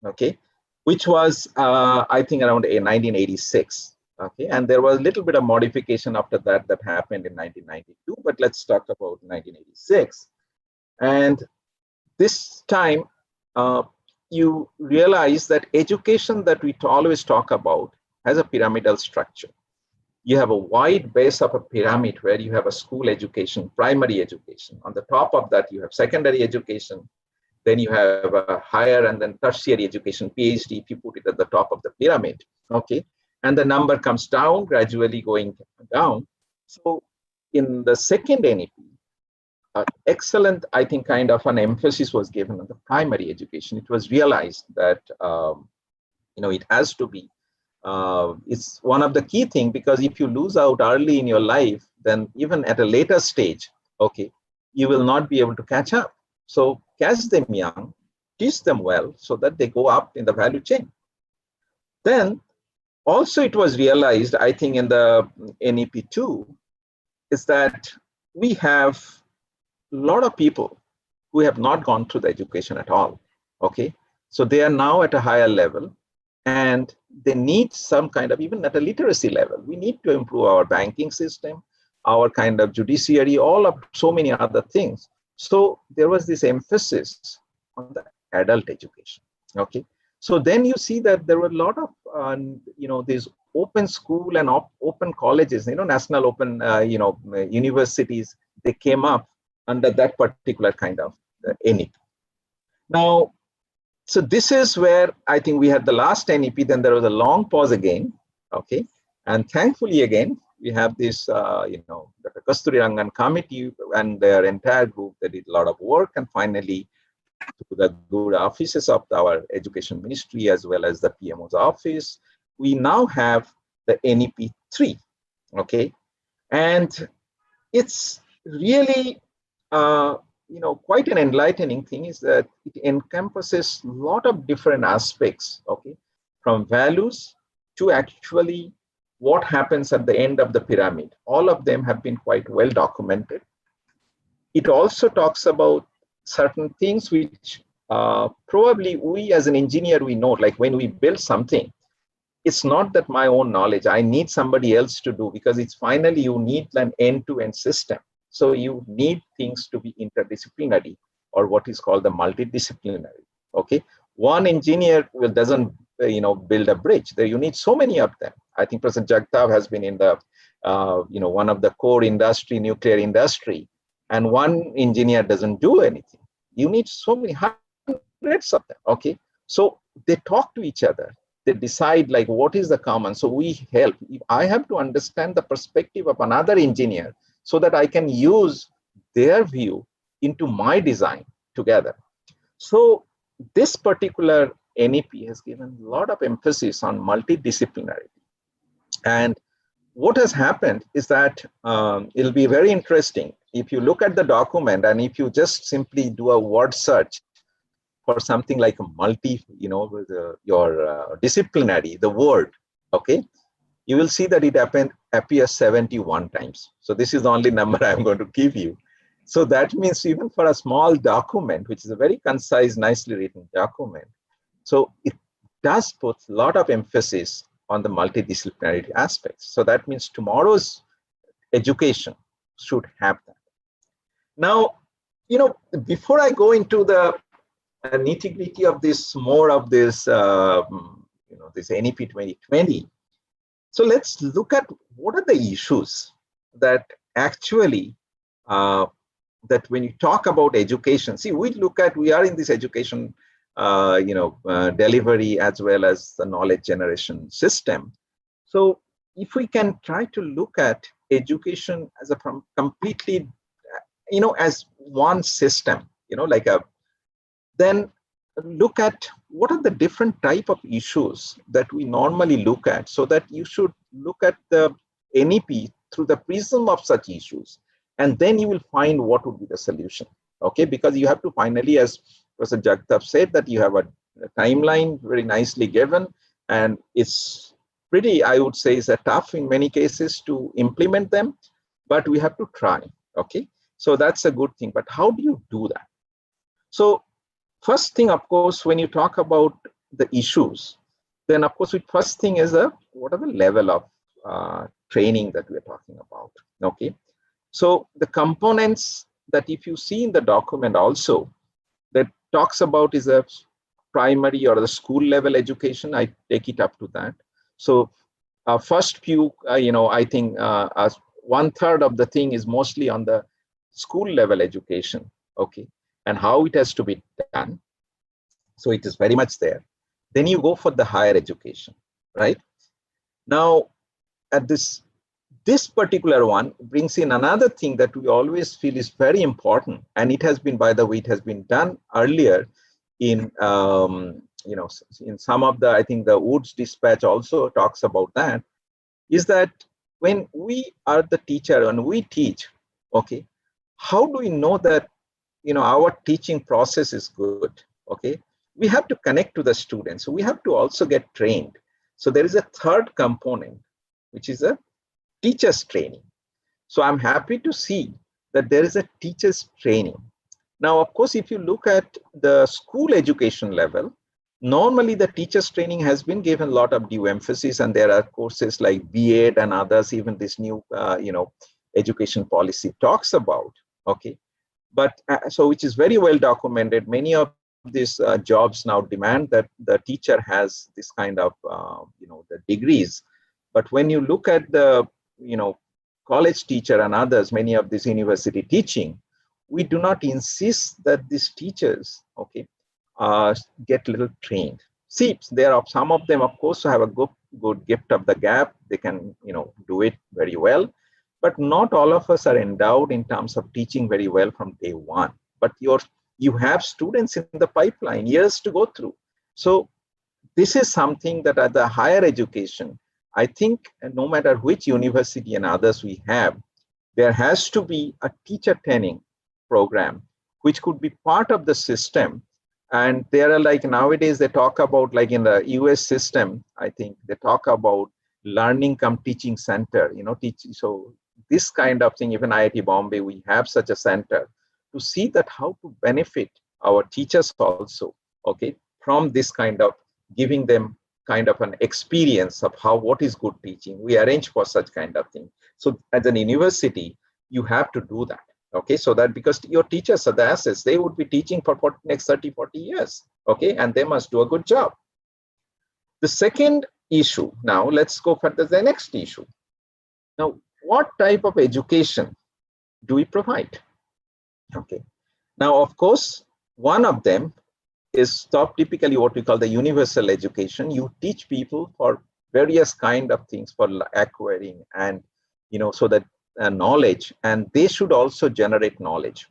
okay, which was I think around 1986. Okay, and there was a little bit of modification after that that happened in 1992. But let's talk about 1986. And this time, you realize that education that we always talk about has a pyramidal structure. You have a wide base of a pyramid where you have a school education, primary education. On the top of that, you have secondary education. Then you have a higher and then tertiary education, PhD, if you put it at the top of the pyramid. Okay. And the number comes down, gradually going down. So in the second NEP, excellent, I think, kind of an emphasis was given on the primary education. It was realized that, it has to be, it's one of the key things, because if you lose out early in your life, then even at a later stage, okay, you will not be able to catch up. So catch them young, teach them well, so that they go up in the value chain. Then also it was realized, I think, in the NEP2, is that we have a lot of people who have not gone through the education at all. Okay, so they are now at a higher level, and they need some kind of, even at a literacy level, we need to improve our banking system, our kind of judiciary, all of so many other things. So there was this emphasis on the adult education. Okay, so then you see that there were a lot of these open school and open colleges, national open universities, they came up under that particular kind of NEP. Now, so this is where I think we had the last NEP, then there was a long pause again, okay? And thankfully again, we have this, the Kasturi Rangan committee and their entire group that did a lot of work, and finally through the good offices of our education ministry as well as the PMO's office, we now have the NEP 3, okay? And it's really, quite an enlightening thing, is that it encompasses a lot of different aspects, okay, from values to actually what happens at the end of the pyramid. All of them have been quite well documented. It also talks about certain things which probably we as an engineer, we know, like when we build something, it's not that my own knowledge, I need somebody else to do, because it's finally you need an end-to-end system. So you need things to be interdisciplinary, or what is called the multidisciplinary. Okay, one engineer doesn't build a bridge. There you need so many of them. I think Professor Jagtav has been in the one of the core industry, nuclear industry, and one engineer doesn't do anything. You need so many hundreds of them. Okay, so they talk to each other. They decide like what is the common. So we help. I have to understand the perspective of another engineer, so that I can use their view into my design together. So this particular NEP has given a lot of emphasis on multidisciplinarity. And what has happened is that it'll be very interesting. If you look at the document and if you just simply do a word search for something like a multi, with your disciplinary, the word, okay, you will see that it appears 71 times. So this is the only number I'm going to give you. So that means even for a small document, which is a very concise, nicely written document, so it does put a lot of emphasis on the multidisciplinary aspects. So that means tomorrow's education should have that. Now, before I go into the nitty-gritty of this, more of this, this NEP 2020, so let's look at what are the issues that actually, that when you talk about education, see, we are in this education, delivery as well as the knowledge generation system. So if we can try to look at education as a completely, as one system, then look at what are the different type of issues that we normally look at, so that you should look at the NEP through the prism of such issues. and then you will find what would be the solution. Okay, because you have to finally, as Professor Jagtap said, that you have a timeline very nicely given, and it's pretty, I would say, is a tough in many cases to implement them, but we have to try. Okay, so that's a good thing. But how do you do that? So first thing, of course, when you talk about the issues, then of course, first thing is what are the level of training that we're talking about. Okay, so the components that if you see in the document also that talks about is a primary or the school level education. I take it up to that. So first few, I think 1/3 of the thing is mostly on the school level education. Okay, and how it has to be done. So it is very much there. Then you go for the higher education, right? Now, at this particular one brings in another thing that we always feel is very important, and it has been, by the way, it has been done earlier in in some of the, I think the Woods dispatch also talks about that, is that when we are the teacher and we teach, okay, how do we know that our teaching process is good? Okay, we have to connect to the students, so we have to also get trained. So there is a third component, which is a teachers training. So I'm happy to see that there is a teachers training. Now, of course, if you look at the school education level, normally the teachers training has been given a lot of due emphasis, and there are courses like B.Ed and others, even this new education policy talks about. Okay, but so which is very well documented. Many of these jobs now demand that the teacher has this kind of the degrees. But when you look at the college teacher and others, many of this university teaching, we do not insist that these teachers, okay, get little trained. See, there are some of them, of course, have a good gift of the gap. They can, do it very well. But not all of us are endowed in terms of teaching very well from day one. But you have students in the pipeline, years to go through. So this is something that at the higher education, I think no matter which university and others we have, there has to be a teacher training program, which could be part of the system. And there are, like, nowadays they talk about, like in the US system, I think they talk about learning come teaching center, teaching. So this kind of thing, even IIT Bombay, we have such a center to see that how to benefit our teachers also, okay, from this kind of giving them kind of an experience of what is good teaching. We arrange for such kind of thing. So as an university, you have to do that. Okay, so that because your teachers are the assets, they would be teaching for next 30, 40 years. Okay, and they must do a good job. The second issue, now let's go for the next issue. Now, what type of education do we provide? Okay, now, of course, one of them is typically what we call the universal education. You teach people for various kind of things, for acquiring and, so that knowledge, and they should also generate knowledge.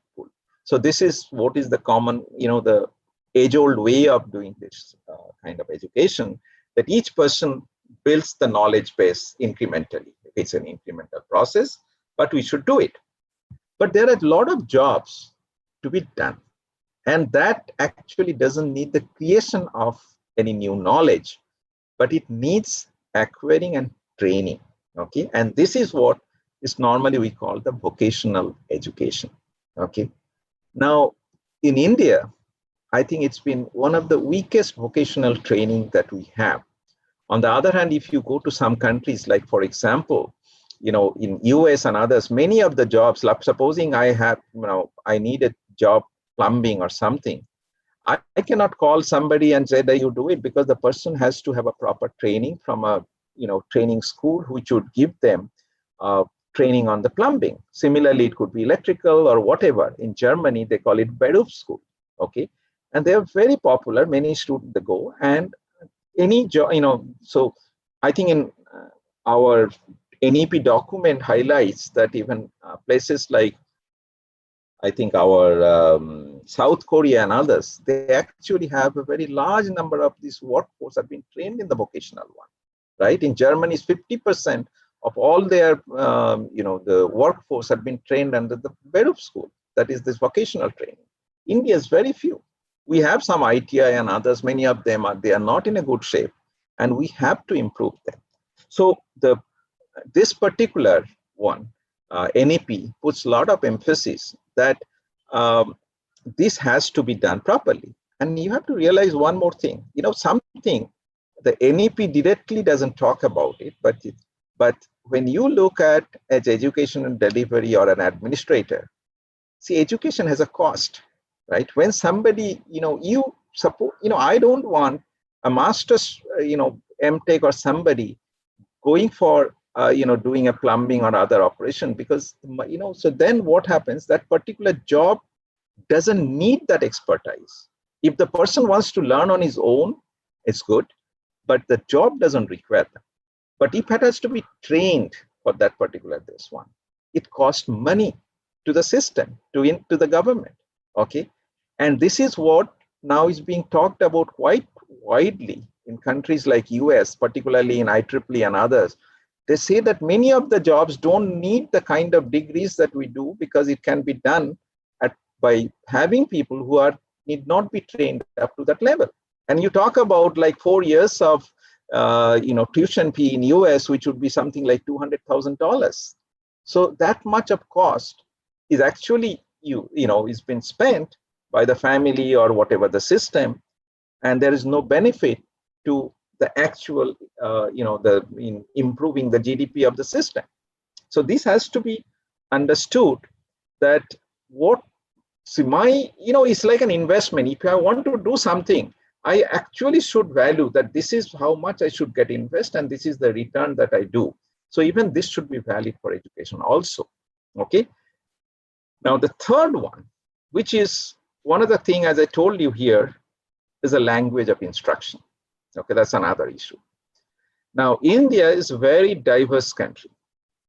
So this is what is the common, the age-old way of doing this kind of education, that each person builds the knowledge base incrementally. It's an incremental process, but we should do it. But there are a lot of jobs to be done. And that actually doesn't need the creation of any new knowledge, but it needs acquiring and training. Okay, and this is what is normally we call the vocational education. Okay, now in India, I think it's been one of the weakest vocational training that we have. On the other hand, if you go to some countries, like for example, in US and others, many of the jobs, like supposing I have, I need a job plumbing or something, I cannot call somebody and say that you do it, because the person has to have a proper training from a training school, which would give them training on the plumbing. Similarly, it could be electrical or whatever. In Germany, they call it Beruf school. Okay, and they are very popular. Many students they go, and any job, So I think in our NEP document highlights that even places like, I think our South Korea and others, they actually have a very large number of this workforce have been trained in the vocational one, right? In Germany, 50% of all their, the workforce had been trained under the Berup school, that is this vocational training. India is very few. We have some ITI and others, many of them they are not in a good shape, and we have to improve them. So this particular one, NEP, puts a lot of emphasis that this has to be done properly. And you have to realize one more thing, something the NEP directly doesn't talk about it, but when you look at as education and delivery or an administrator, see, education has a cost, right? When somebody, you suppose, I don't want a master's, MTech or somebody going for, doing a plumbing or other operation, because, so then what happens, that particular job doesn't need that expertise. If the person wants to learn on his own, it's good, but the job doesn't require them. But if it has to be trained for that particular this one, it costs money to the system, to the government, okay? And this is what now is being talked about quite widely in countries like US, particularly in IEEE and others. They say that many of the jobs don't need the kind of degrees that we do, because it can be done by having people who need not be trained up to that level. And you talk about like 4 years of tuition fee in US, which would be something like $200,000. So that much of cost is actually is been spent by the family or whatever the system, and there is no benefit to the actual in improving the GDP of the system. So this has to be understood, that it's like an investment. If I want to do something, I actually should value that this is how much I should get invest, and this is the return that I do. So even this should be valid for education also. Okay. Now the third one, which is one of the things, as I told you here, is a language of instruction. Okay, that's another issue. Now India is a very diverse country.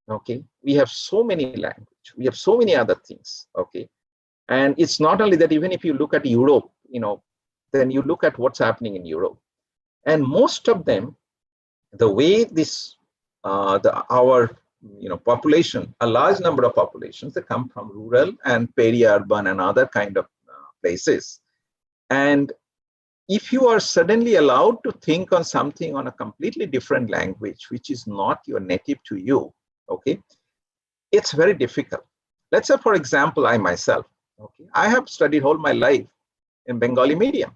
Okay, we have so many languages, we have so many other things. Okay, and it's not only that. Even if you look at Europe, then you look at what's happening in Europe, and most of them, the way this our population, a large number of populations that come from rural and peri-urban and other kind of places, and if you are suddenly allowed to think on something on a completely different language, which is not your native to you, okay, it's very difficult. Let's say, for example, I myself, okay, I have studied all my life in Bengali medium.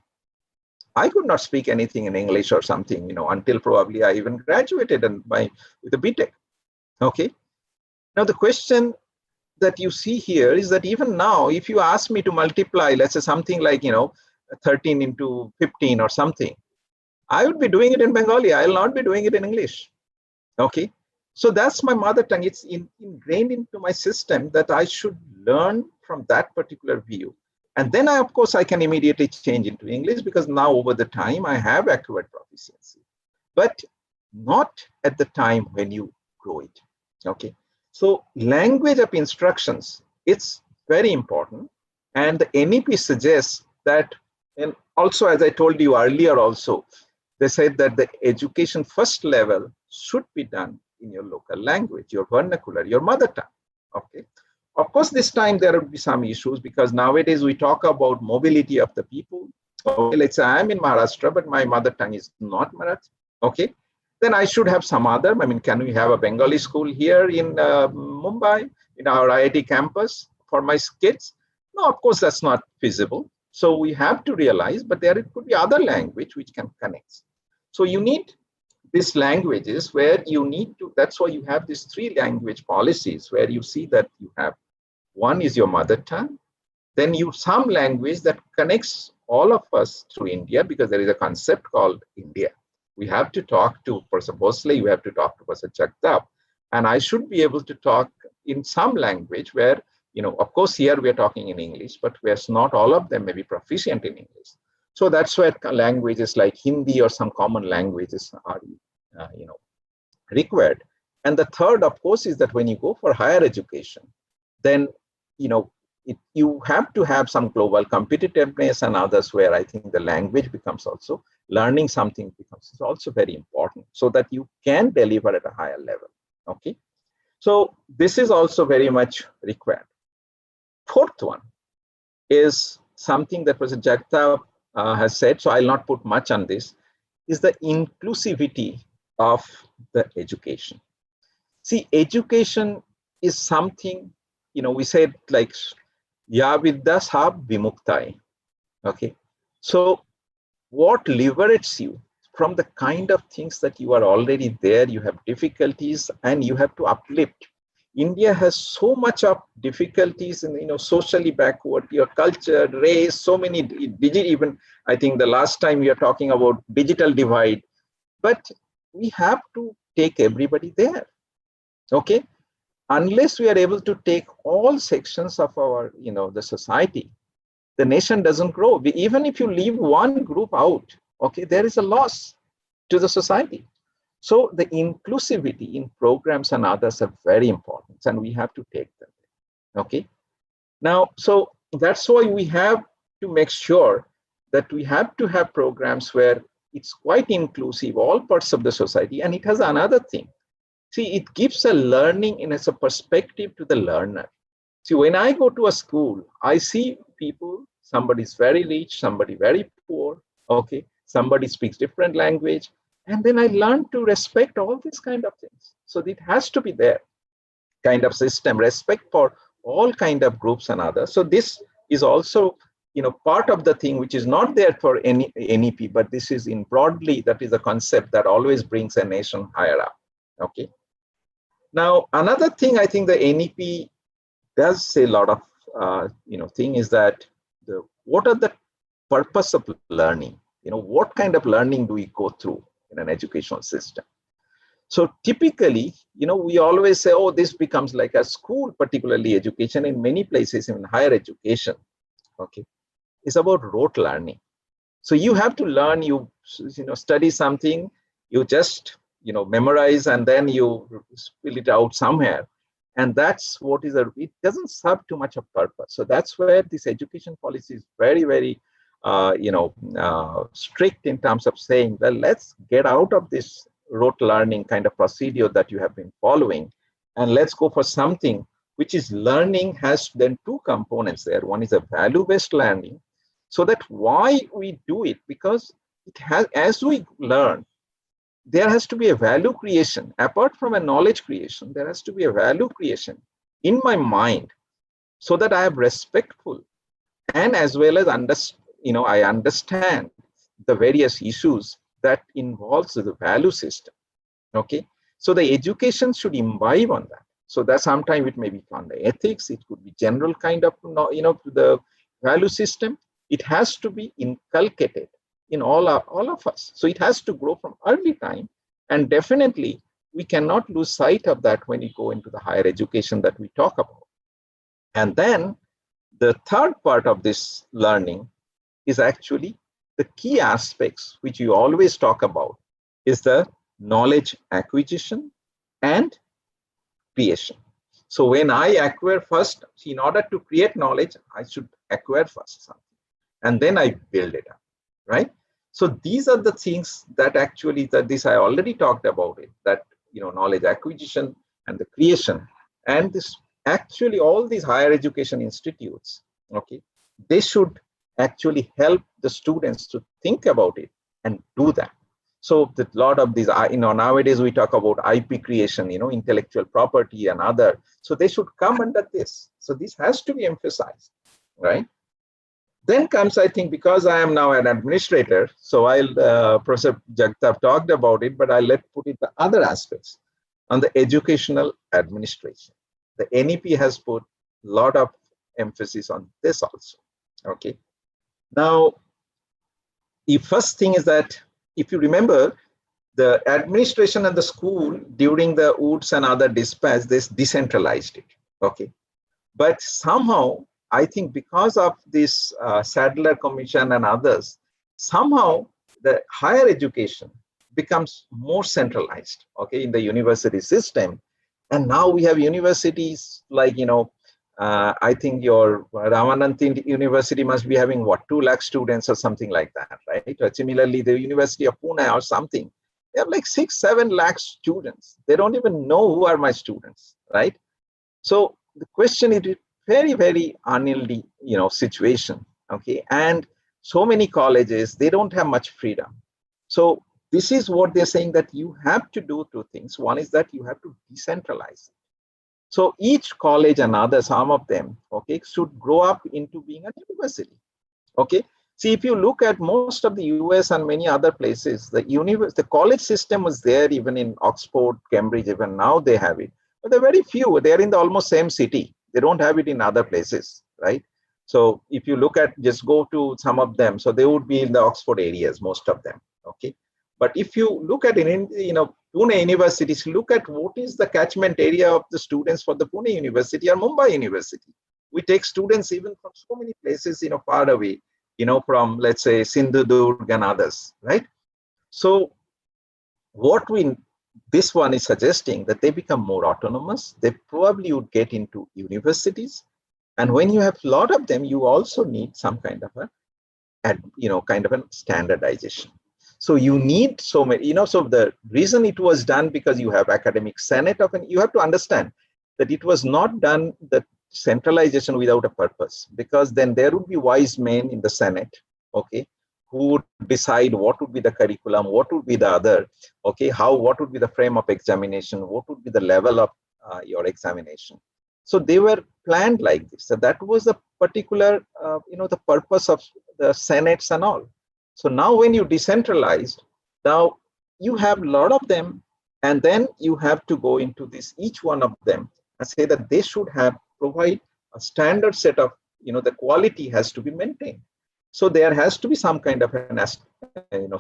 I could not speak anything in English or something, until probably I even graduated with a BTech. Okay. Now the question that you see here is that even now, if you ask me to multiply, let's say something like 13 into 15 or something, I would be doing it in Bengali. I will not be doing it in English. Okay. So that's my mother tongue. It's ingrained into my system that I should learn from that particular view. And then of course, I can immediately change into English, because now over the time I have acquired proficiency, but not at the time when you grow it. Okay. So language of instructions, it's very important. And the NEP suggests that, and also, as I told you earlier also, they said that the education first level should be done in your local language, your vernacular, your mother tongue. Okay. Of course, this time there will be some issues, because nowadays we talk about mobility of the people. Okay, let's say I'm in Maharashtra, but my mother tongue is not Marathi. Okay. Then I should have some other. Can we have a Bengali school here in Mumbai, in our IIT campus for my kids? No, of course, that's not feasible. So we have to realize, but there could be other language which can connect. So you need these languages where you need to, that's why you have these 3 language policies, where you see that you have, one is your mother tongue, then you some language that connects all of us through India, because there is a concept called India. We have to talk to, supposedly you have to talk to Professor Jagtap, and I should be able to talk in some language where, of course, here we are talking in English, but whereas not all of them may be proficient in English. So that's where languages like Hindi or some common languages are, required. And the third, of course, is that when you go for higher education, then, you have to have some global competitiveness and others, where I think the language becomes also, learning something becomes also very important, so that you can deliver at a higher level. Okay, so this is also very much required. Fourth one is something that Professor Jagtap has said, so I'll not put much on this, is the inclusivity of the education. See, education is something, we said like, ya vidya sab vimuktai. Okay, so what liberates you from the kind of things that you are already there, you have difficulties and you have to uplift. India has so much of difficulties and socially backward, your culture, race, so many even I think the last time we are talking about digital divide, but we have to take everybody there. Okay, unless we are able to take all sections of our the society, the nation doesn't grow. Even if you leave one group out, okay, there is a loss to the society. So the inclusivity in programs and others are very important, and we have to take them. Okay. Now, so that's why we have to make sure that we have to have programs where it's quite inclusive, all parts of the society. And it has another thing. See, it gives a learning as a perspective to the learner. See, when I go to a school, I see people, somebody is very rich, somebody very poor, okay, somebody speaks different language, and then I learn to respect all these kind of things. So it has to be there, kind of system, respect for all kind of groups and others. So this is also, part of the thing which is not there for any NEP, but this is in broadly, that is a concept that always brings a nation higher up, okay. Now, another thing I think the NEP does say a lot of thing is that what are the purpose of learning? What kind of learning do we go through in an educational system? So typically, we always say, oh, this becomes like a school, particularly education in many places, even higher education. Okay, it's about rote learning. So you have to learn, you study something, you just memorize, and then you spill it out somewhere. And that's what it doesn't serve too much of purpose. So that's where this education policy is very, very, strict in terms of saying, well, let's get out of this rote learning kind of procedure that you have been following. And let's go for something which is learning has then two components there. One is a value-based learning. So that why we do it, because it has, as we learn, there has to be a value creation. Apart from a knowledge creation, there has to be a value creation in my mind so that I am respectful and as well as I understand the various issues that involves the value system. Okay, so the education should imbibe on that. So that sometimes it may be on the ethics, it could be general kind of the value system. It has to be inculcated in all of us. So it has to grow from early time, and definitely we cannot lose sight of that when we go into the higher education that we talk about. And then the third part of this learning is actually the key aspects which you always talk about is the knowledge acquisition and creation. So when I acquire first, in order to create knowledge, I should acquire first something, and then I build it up, right? So these are the things that actually, that this I already talked about it, that knowledge acquisition and the creation, and this actually all these higher education institutes, okay, they should actually help the students to think about it and do that. So that lot of these, nowadays we talk about IP creation, intellectual property and other. So they should come under this. So this has to be emphasized, right? Then comes, I think, because I am now an administrator, so Professor Jagtap talked about it, but I'll put it the other aspects on the educational administration. The NEP has put a lot of emphasis on this also, okay? Now, the first thing is that, if you remember, the administration and the school during the Woods and other dispatch, they decentralized it, okay? But somehow, I think because of this Sadler Commission and others, somehow the higher education becomes more centralized, okay, in the university system. And now we have universities like, I think your Ramanathan University must be having what, 2 lakh students or something like that, right? Or similarly, the University of Pune or something. They have like 6-7 lakh students. They don't even know who are my students, right? So the question is very, very unhealthy, situation. Okay, and so many colleges, they don't have much freedom. So this is what they're saying, that you have to do two things. One is that you have to decentralize. So each college and other, some of them, okay, should grow up into being a university. Okay. See, if you look at most of the US and many other places, the college system was there even in Oxford, Cambridge, even now they have it. But they're very few. They're in the almost same city. They don't have it in other places, right? So if you look at, just go to some of them, so they would be in the Oxford areas, most of them. Okay. But if you look at Pune universities, look at what is the catchment area of the students for the Pune University or Mumbai University. We take students even from so many places, far away, from, let's say, Sindhudurg and others, right? So this one is suggesting that they become more autonomous. They probably would get into universities. And when you have a lot of them, you also need some kind of a standardization. So you need so many, so the reason it was done, because you have academic senate you have to understand that it was not done, that centralization without a purpose, because then there would be wise men in the senate, okay, who would decide what would be the curriculum, what would be the other, okay, what would be the frame of examination, what would be the level of your examination. So they were planned like this. So that was the particular, the purpose of the senates and all. So now when you decentralized, now you have a lot of them, and then you have to go into this, each one of them, and say that they should provide a standard set of, the quality has to be maintained. So there has to be some kind of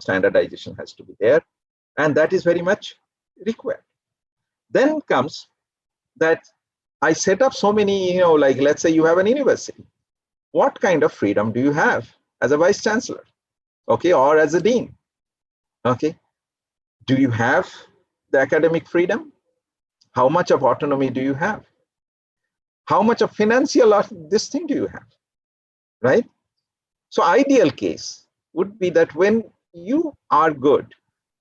standardization has to be there, and that is very much required. Then comes that I set up so many, like let's say you have an university. What kind of freedom do you have as a vice chancellor? Okay, or as a dean? Okay, do you have the academic freedom? How much of autonomy do you have? How much of financial this thing do you have, right? So ideal case would be that when you are good,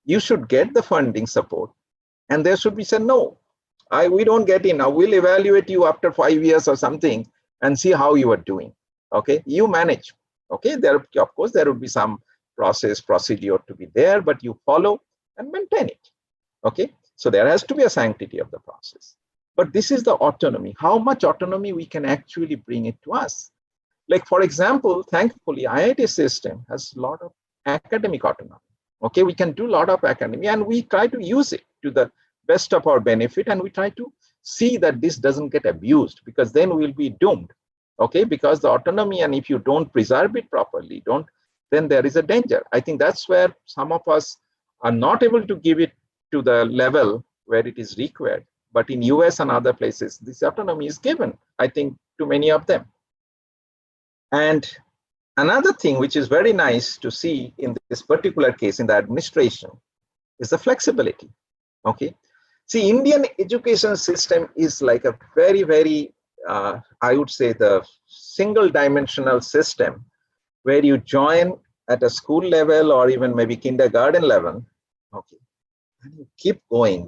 you should get the funding support, and there should be said, no, we don't get in. Now we'll evaluate you after 5 years or something and see how you are doing. Okay, you manage. Okay, of course there would be some procedure to be there, but you follow and maintain it. Okay, so there has to be a sanctity of the process. But this is the autonomy. How much autonomy we can actually bring it to us? Like, for example, thankfully, IIT system has a lot of academic autonomy. Okay, we can do a lot of academy, and we try to use it to the best of our benefit, and we try to see that this doesn't get abused, because then we'll be doomed. Okay, because the autonomy, and if you don't preserve it properly, then there is a danger. I think that's where some of us are not able to give it to the level where it is required. But in US and other places, this autonomy is given, I think, to many of them. And another thing which is very nice to see in this particular case in the administration is the flexibility. Okay, see, Indian education system is like a very, very, I would say, the single dimensional system where you join at a school level or even maybe kindergarten level. Okay, and you keep going.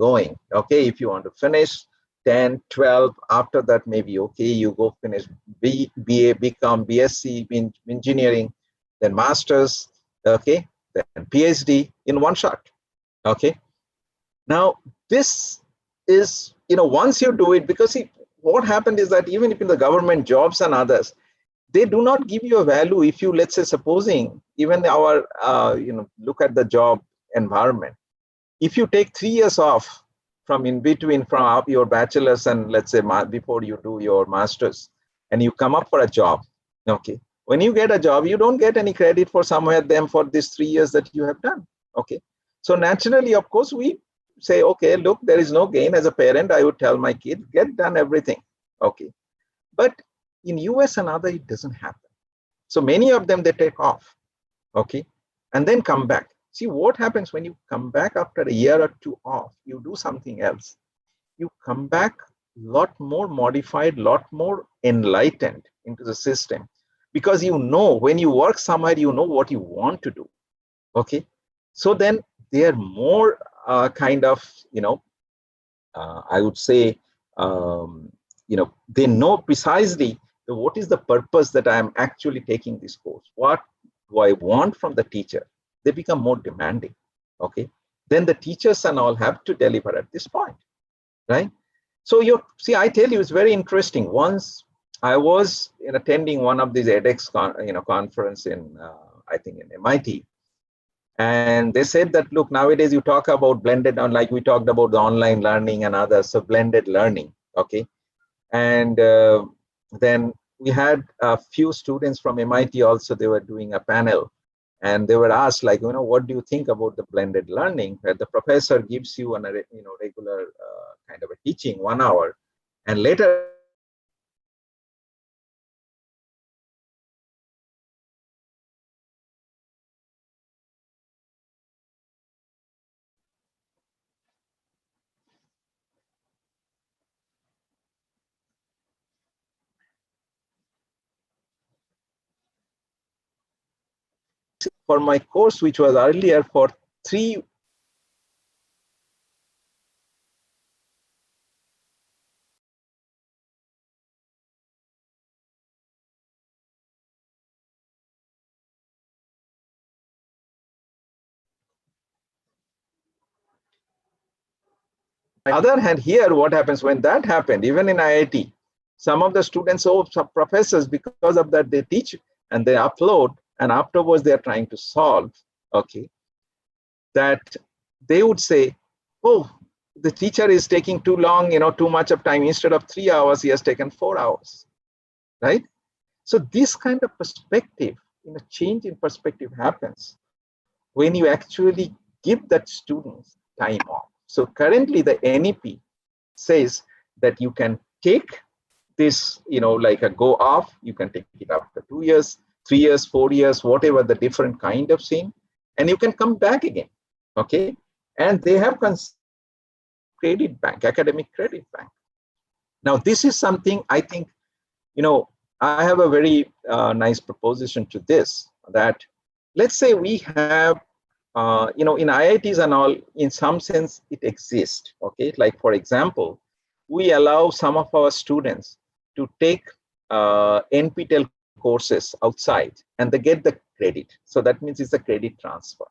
Okay, if you want to finish 10, 12, after that, maybe, okay, you go finish BA, BCom, BSc in engineering, then masters, okay, then PhD in one shot. Okay, now this is, once you do it, because see, what happened is that even if in the government jobs and others, they do not give you a value. If you, let's say, supposing even our, look at the job environment, if you take 3 years off from in between, from your bachelor's and let's say before you do your master's, and you come up for a job, okay, when you get a job, you don't get any credit for somewhere them for these 3 years that you have done. Okay, so naturally, of course, we say, okay, look, there is no gain. As a parent, I would tell my kid, get done everything. Okay, but in US and other, it doesn't happen. So many of them, they take off, okay, and then come back. See what happens when you come back after a year or two off, you do something else. You come back a lot more modified, lot more enlightened into the system, because when you work somewhere, you know what you want to do. Okay, so then they are more kind of, I would say, they know precisely what is the purpose that I am actually taking this course. What do I want from the teacher? They become more demanding. Okay. Then the teachers and all have to deliver at this point, right? So see, I tell you, it's very interesting. Once I was attending one of these edX conference in, I think in MIT, and they said that, look, nowadays you talk about blended, like we talked about the online learning and others, so blended learning, okay? And then we had a few students from MIT also, they were doing a panel, and they were asked, like, what do you think about the blended learning, where the professor gives you a regular kind of a teaching 1 hour, and later for my course, which was earlier for 3 other hand, here, what happens when that happened, even in IIT, some of the students, some professors, because of that, they teach and they upload, and afterwards they are trying to solve, okay, that they would say, oh, the teacher is taking too long, too much of time. Instead of 3 hours, he has taken 4 hours, right? So this kind of perspective, change in perspective happens when you actually give that students time off. So currently the NEP says that you can take this, like a go off, you can take it after 2 years, 3 years, 4 years, whatever the different kind of thing, and you can come back again, okay? And they have credit bank, academic credit bank. Now, this is something I think, I have a very nice proposition to this, that let's say we have, in IITs and all, in some sense, it exists, okay? Like, for example, we allow some of our students to take NPTEL courses outside, and they get the credit. So that means it's a credit transfer.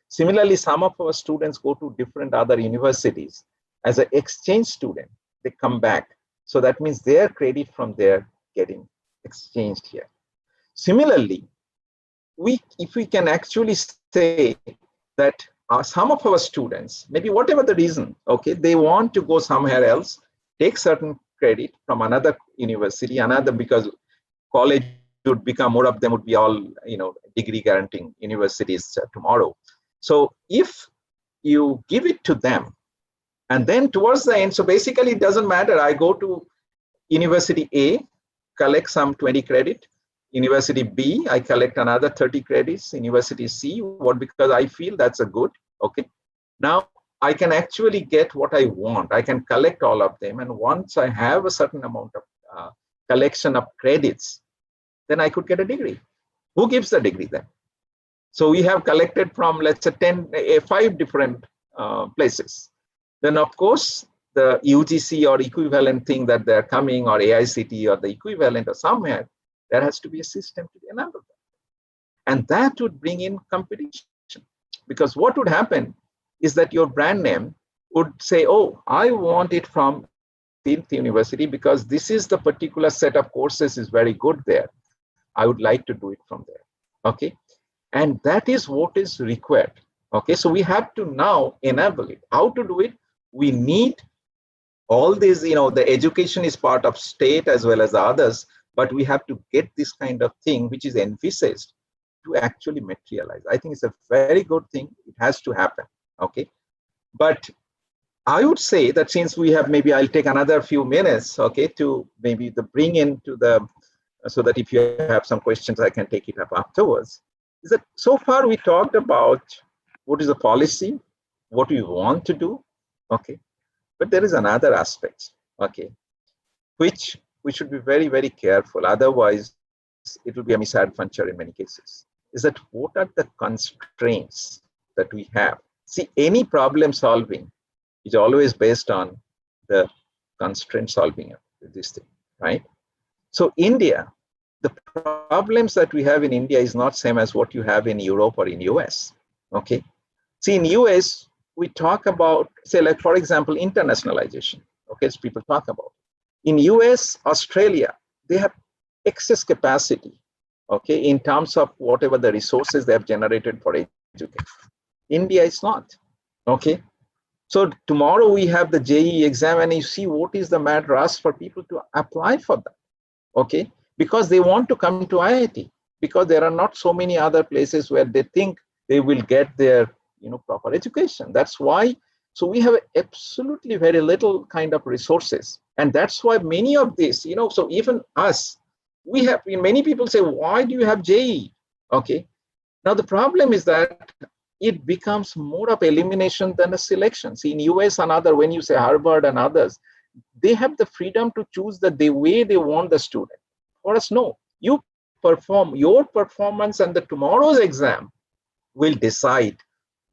Similarly, some of our students go to different other universities as an exchange student. They come back. So that means their credit from there getting exchanged here. Similarly, if we can actually say that some of our students, maybe whatever the reason, okay, they want to go somewhere else, take certain credit from another university, because college would become, more of them would be all, degree guaranteeing universities tomorrow. So if you give it to them, and then towards the end, so basically it doesn't matter, I go to University A, collect some 20 credit, University B, I collect another 30 credits, University C, because I feel that's a good, okay. Now I can actually get what I want. I can collect all of them. And once I have a certain amount of collection of credits, then I could get a degree. Who gives the degree then? So we have collected from, let's say, 5 different places. Then of course, the UGC or equivalent thing that they're coming, or AICT or the equivalent or somewhere, there has to be a system to enable that. And that would bring in competition. Because what would happen is that your brand name would say, oh, I want it from Tilth University because this is the particular set of courses is very good there. I would like to do it from there, okay? And that is what is required, okay? So we have to now enable it. How to do it? We need all these, the education is part of state as well as the others, but we have to get this kind of thing, which is envisaged, to actually materialize. I think it's a very good thing. It has to happen, okay? But I would say that since we have, maybe I'll take another few minutes, okay, to maybe bring into the, so that if you have some questions, I can take it up afterwards. Is that so far we talked about what is the policy, what we want to do, okay? But there is another aspect, okay, which we should be very, very careful. Otherwise, it will be a misadventure in many cases. Is that what are the constraints that we have See, any problem solving is always based on the constraint solving of this thing, right? So India, the problems that we have in India is not same as what you have in Europe or in US, okay? See, in US, we talk about, say, like, for example, internationalization, okay, as people talk about. In US, Australia, they have excess capacity, okay, in terms of whatever the resources they have generated for education. India is not, okay? So tomorrow we have the JEE exam and you see what is the mad rush for people to apply for that, okay? Because they want to come to IIT, because there are not so many other places where they think they will get their, proper education. That's why, so we have absolutely very little kind of resources. And that's why many of this, so even us, we have, many people say, why do you have JEE? Okay. Now the problem is that it becomes more of elimination than a selection. See, in US and other, when you say Harvard and others, they have the freedom to choose the way they want the student. For us, no. You perform, your performance and the tomorrow's exam will decide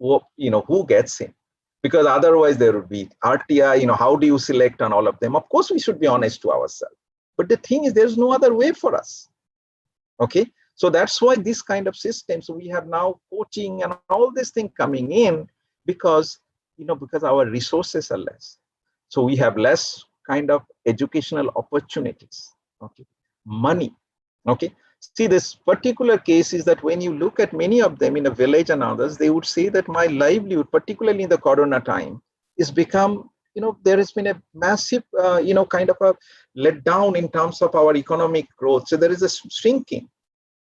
who gets in. Because otherwise there would be RTI, how do you select on all of them? Of course, we should be honest to ourselves. But the thing is, there's no other way for us. Okay. So that's why this kind of system, so we have now coaching and all this thing coming in because, because our resources are less. So we have less kind of educational opportunities, okay, money, okay. See, this particular case is that when you look at many of them in a village and others, they would say that my livelihood, particularly in the Corona time, is become, there has been a massive, kind of a letdown in terms of our economic growth. So there is a shrinking.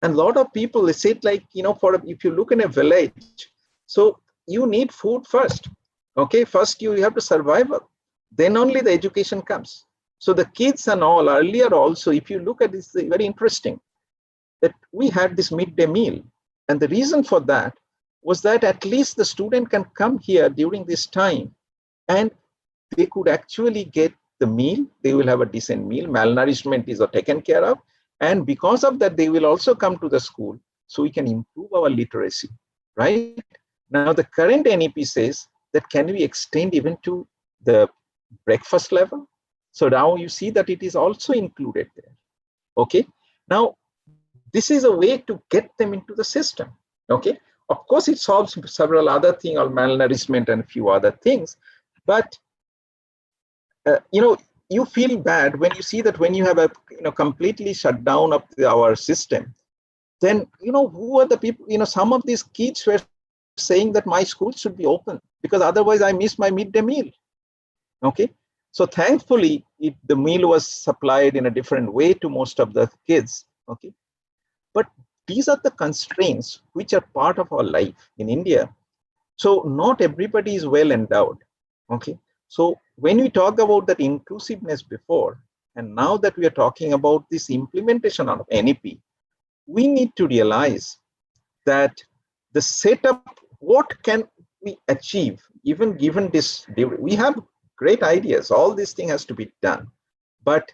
And a lot of people, they say it like, if you look in a village, so you need food first, okay? First, you have to survive, then only the education comes. So the kids and all earlier also, if you look at this, very interesting, that we had this midday meal. And the reason for that was that at least the student can come here during this time and they could actually get the meal. They will have a decent meal. Malnourishment is taken care of. And because of that, they will also come to the school so we can improve our literacy, right? Now, the current NEP says that can we extend even to the breakfast level? So now you see that it is also included there, okay? Now, this is a way to get them into the system, okay? Of course, it solves several other things, or malnourishment and a few other things, but, you feel bad when you see that when you have a completely shut down of our system, then who are the people, some of these kids were saying that my school should be open because otherwise I miss my midday meal, okay? So thankfully the meal was supplied in a different way to most of the kids, okay? But these are the constraints which are part of our life in India. So not everybody is well endowed, okay? So when we talk about that inclusiveness before, and now that we are talking about this implementation of NEP, we need to realize that the setup, what can we achieve, even given this, we have great ideas, all this thing has to be done. But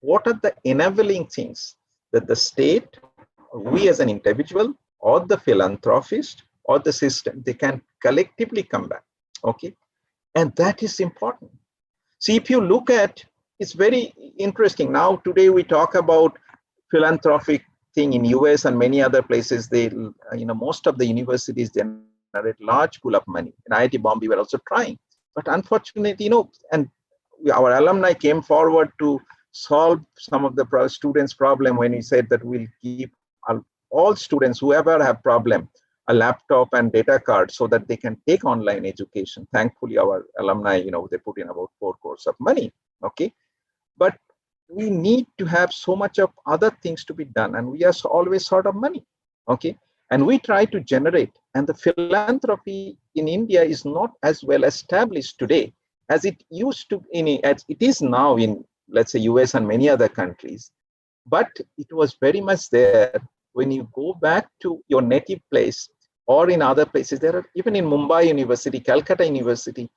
what are the enabling things that the state, we as an individual, or the philanthropist, or the system, they can collectively come back, okay? And that is important. See, if you look at, it's very interesting. Now, today we talk about philanthropic thing in US and many other places. They, most of the universities generate large pool of money. In IIT Bombay, we're also trying. But unfortunately, and our alumni came forward to solve some of the students' problem when we said that we'll give all students, whoever have problem, a laptop and data card so that they can take online education. Thankfully, our alumni, they put in about 4 crores of money, okay? But we need to have so much of other things to be done, and we are always short of money, okay? And we try to generate, and the philanthropy in India is not as well established today as it used to, as it is now in, let's say, US and many other countries. But it was very much there when you go back to your native place, or in other places. There are, even in Mumbai University, Calcutta University,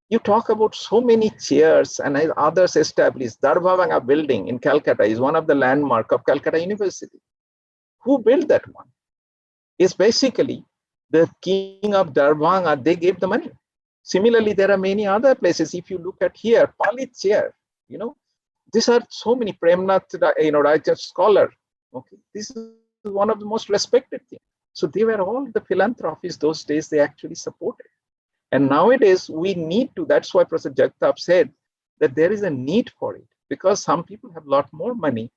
you talk about so many chairs and others established. Darbhavanga building in Calcutta is one of the landmark of Calcutta University. Who built that one? It's basically The king of Darbhanga, they gave the money. Similarly, there are many other places. If you look at here, Palit's here, you know, these are so many Premnath, writer scholar. Okay, this is one of the most respected things. So they were all the philanthropists those days. They actually supported. And nowadays we need to. That's why Professor Jagtap said that there is a need for it, because some people have a lot more money,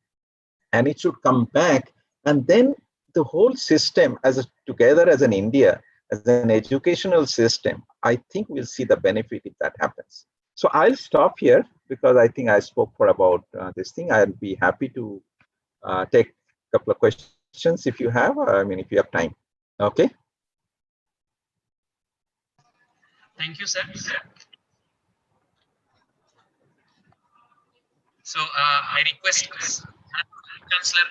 and it should come back. And then the whole system, together as an India, as an educational system, I think we'll see the benefit if that happens. So I'll stop here because I think I spoke for about this thing. I'll be happy to take a couple of questions if you have, if you have time. Okay. Thank you, sir. So I request Chancellor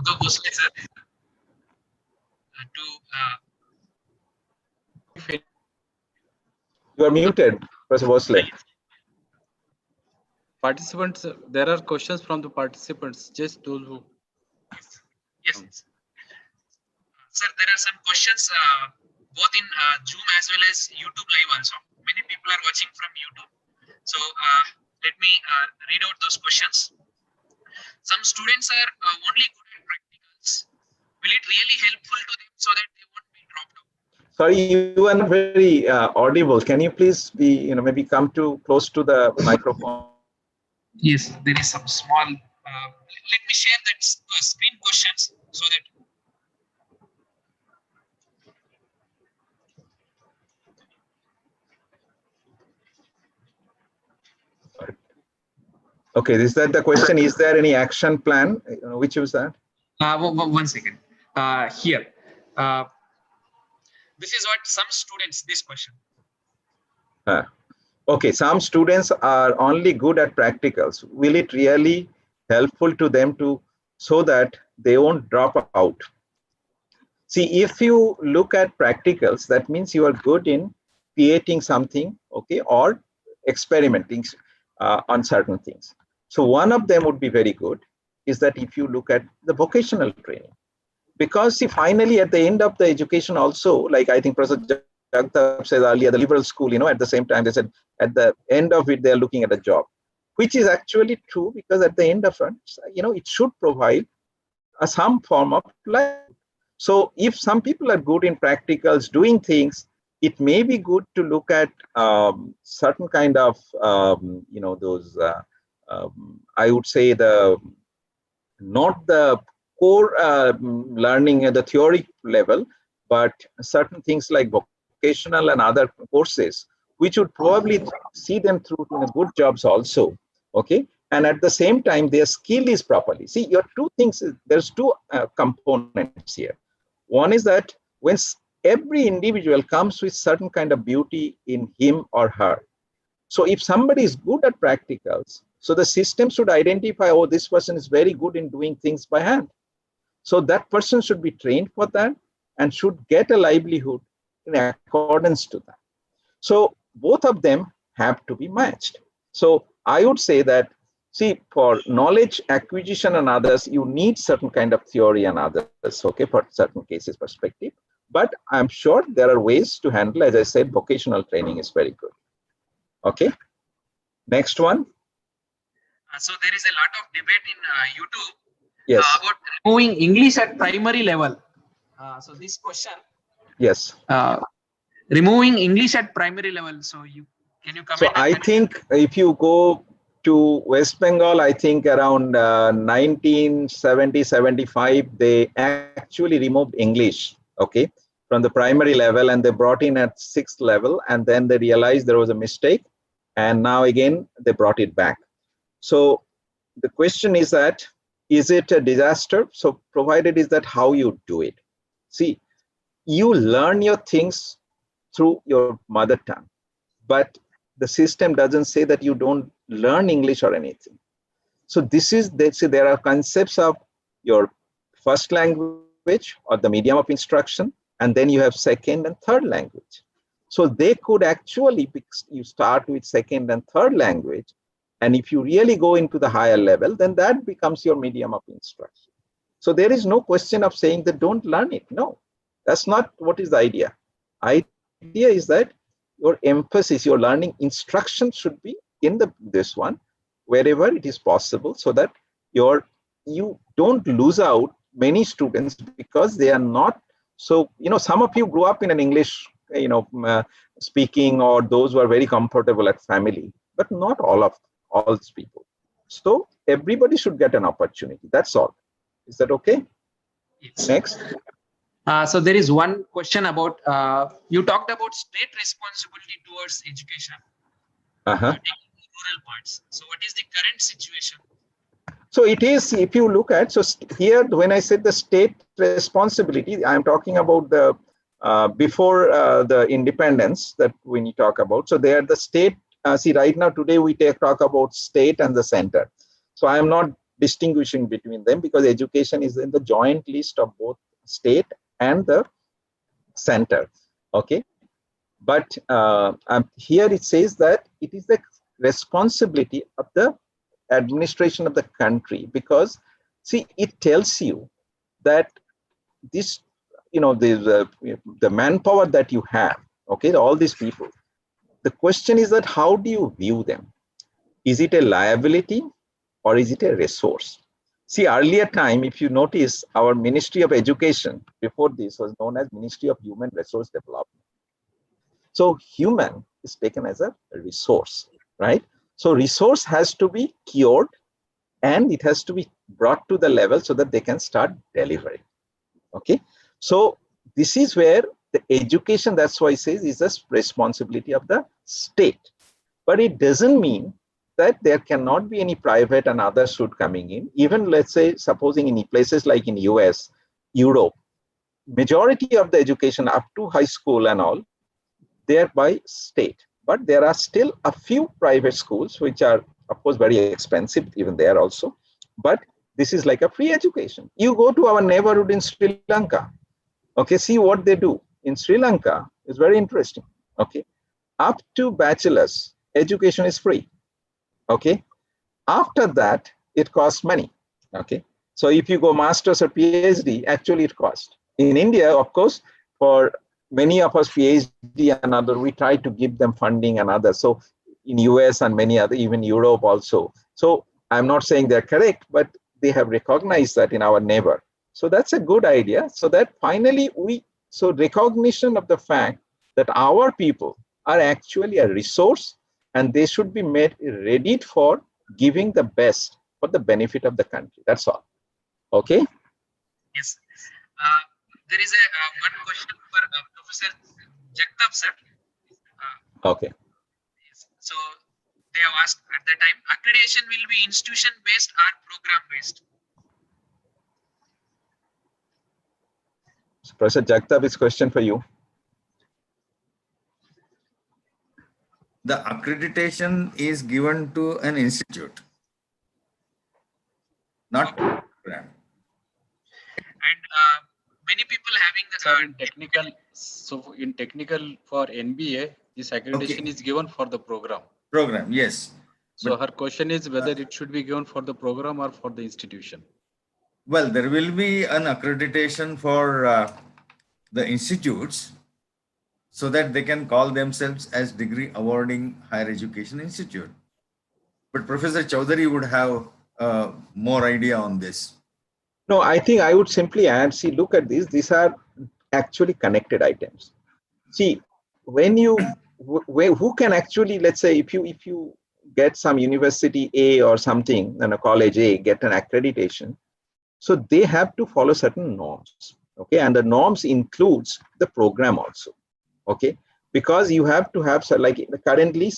Govt sir to. You are muted, Professor Vosley. Participants, there are questions from the participants, just those who. Yes. Sir, there are some questions both in Zoom as well as YouTube live also. Many people are watching from YouTube. So let me read out those questions. Some students are only good at practicals. Will it really helpful to them so that they won't be dropped out? Sorry, you are not very audible. Can you please be, maybe come close to the microphone? Yes, there is some small. Let me share that screen questions so that. Okay, is that the question? Is there any action plan? Which was that? 1 second. Here. This is what some students, this question. Okay, some students are only good at practicals. Will it really helpful to them so that they won't drop out? See, if you look at practicals, that means you are good in creating something, okay, or experimenting on certain things. So one of them would be very good is that if you look at the vocational training, because see, finally at the end of the education also, like I think Professor Jagtap said earlier, the liberal school, at the same time they said at the end of it, they're looking at a job, which is actually true, because at the end of it, it should provide some form of livelihood. So if some people are good in practicals, doing things, it may be good to look at certain kind of, those, I would say not the core learning at the theory level, but certain things like vocational and other courses, which would probably see them through to good jobs also. Okay. And at the same time, their skill is properly. See, your two things, there's two components here. One is that when every individual comes with certain kind of beauty in him or her. So if somebody is good at practicals, so the system should identify, oh, this person is very good in doing things by hand. So that person should be trained for that and should get a livelihood in accordance to that. So both of them have to be matched. So I would say that, see, for knowledge acquisition and others, you need certain kind of theory and others, okay, for certain cases perspective. But I'm sure there are ways to handle, as I said, vocational training is very good. Okay. Next one. So there is a lot of debate in YouTube Yes. about removing English at primary level. So this question. Yes. Removing English at primary level. So can you comment? So I think if you go to West Bengal, I think around 1970, 75, they actually removed English, okay, from the primary level, and they brought in at 6th level, and then they realized there was a mistake, and now again they brought it back. So the question is that, is it a disaster? So provided is that how you do it. See, you learn your things through your mother tongue, but the system doesn't say that you don't learn English or anything. So this is, there are concepts of your first language or the medium of instruction, and then you have second and third language. So they could actually, you start with second and third language, and if you really go into the higher level, then that becomes your medium of instruction. So there is no question of saying that don't learn it. No, that's not what is the idea. Idea is that your emphasis, your learning instruction should be in this one, wherever it is possible, so that you don't lose out many students because they are not. So, some of you grew up in an English, speaking, or those who are very comfortable at family, but not all these people. So everybody should get an opportunity. That's all. Is that okay? Yes. Next. So there is one question about, you talked about state responsibility towards education, taking rural parts. So what is the current situation? So it is, if you look at, so here, when I said the state responsibility, I'm talking about the before the independence that when you talk about. So they are the state. See, right now, today we talk about state and the center. So I am not distinguishing between them because education is in the joint list of both state and the center. Okay. But here it says that it is the responsibility of the administration of the country, because see, it tells you that this, the manpower that you have, okay, all these people, the question is that how do you view them? Is it a liability or is it a resource? See, earlier time, if you notice, our Ministry of Education before this was known as Ministry of Human Resource Development. So human is taken as a resource, right? So resource has to be cured and it has to be brought to the level so that they can start delivering. Okay. So this is where the education, that's why it says, is a responsibility of the state. But it doesn't mean that there cannot be any private and others should coming in. Even let's say, supposing in places like in US, Europe, majority of the education up to high school and all, they are by state. But there are still a few private schools which are, of course, very expensive, even there also. But this is like a free education. You go to our neighborhood in Sri Lanka, okay, see what they do. In Sri Lanka, it's very interesting, okay. Up to bachelor's, education is free, okay. After that, it costs money, okay. So if you go master's or PhD, actually it costs. In India, of course, for many of us PhD and other, we try to give them funding and others. So in US and many other, even Europe also. So I'm not saying they're correct, but they have recognized that in our neighbor. So that's a good idea. So that finally so recognition of the fact that our people are actually a resource and they should be made ready for giving the best for the benefit of the country. That's all. Okay. Yes. There is a one question for Professor Jagtap sir. Okay. Yes. So they have asked at the time, accreditation will be institution based or program based? So Professor Jagtap, this question for you. The accreditation is given to an institute, not program. And many people having in technical for NBA, this accreditation is given for the program. Program, yes. So her question is whether it should be given for the program or for the institution. Well, there will be an accreditation for the institutes so that they can call themselves as degree awarding higher education institute. But Professor Chowdhury would have more idea on this. No, I think I would simply add, see, look at this. These are actually connected items. See, when you, who can actually, let's say, if you get some university A or something, and a college A, get an accreditation, so they have to follow certain norms, okay? And the norms includes the program also, okay? Because you have to have, like currently,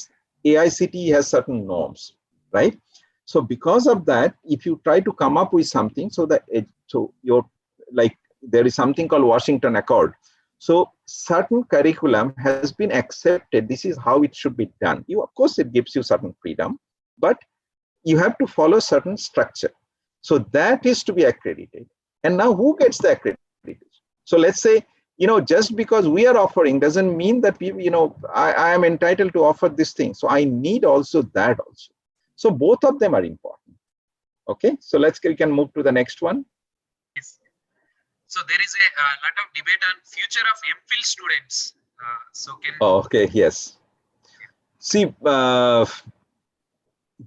AICTE has certain norms, right? So because of that, if you try to come up with something, so that you're like, there is something called Washington Accord. So certain curriculum has been accepted. This is how it should be done. Of course, it gives you certain freedom, but you have to follow certain structure. So that is to be accredited. And now who gets the accreditation? So let's say, just because we are offering doesn't mean that people, I am entitled to offer this thing. So I need also that also. So both of them are important. Okay, so we can move to the next one. Yes. So there is a lot of debate on future of MPhil students. So can Oh, okay, yes. See,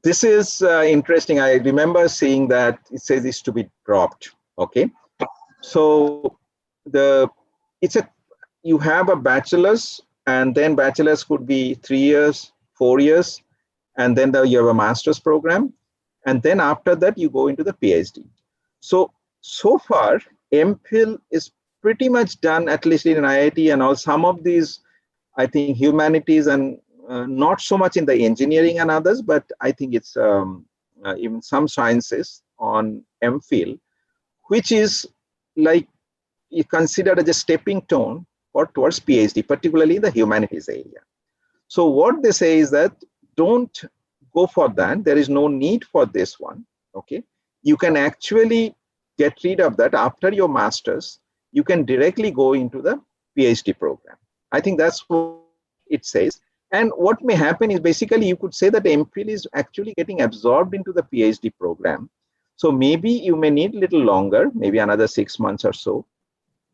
this is interesting. I remember seeing that it says it's to be dropped. Okay, so the it's a you have a bachelor's, and then bachelor's could be 3 years, 4 years, and then you have a master's program, and then after that you go into the PhD. So far, MPhil is pretty much done, at least in IIT and all. Some of these, I think, humanities and not so much in the engineering and others, but I think it's even some sciences on MPhil, which is like considered as a stepping stone or towards PhD, particularly in the humanities area. So what they say is that don't go for that. There is no need for this one. Okay, you can actually get rid of that after your master's. You can directly go into the PhD program. I think that's what it says. And what may happen is basically you could say that MPhil is actually getting absorbed into the PhD program. So maybe you may need a little longer, maybe another 6 months or so.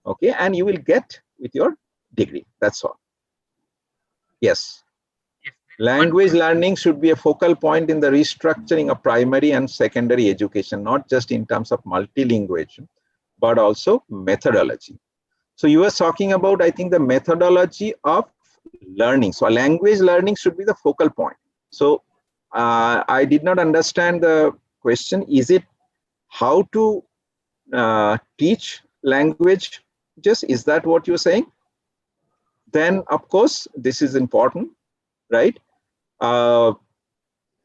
Okay, and you will get with your degree. That's all. Yes. if Language learning should be a focal point in the restructuring of primary and secondary education, not just in terms of multilingualism, but also methodology. So you were talking about, I think, the methodology of learning. So language learning should be the focal point. So I did not understand the question. Is it how to teach language? Just is that what you're saying? Then, of course, this is important, right?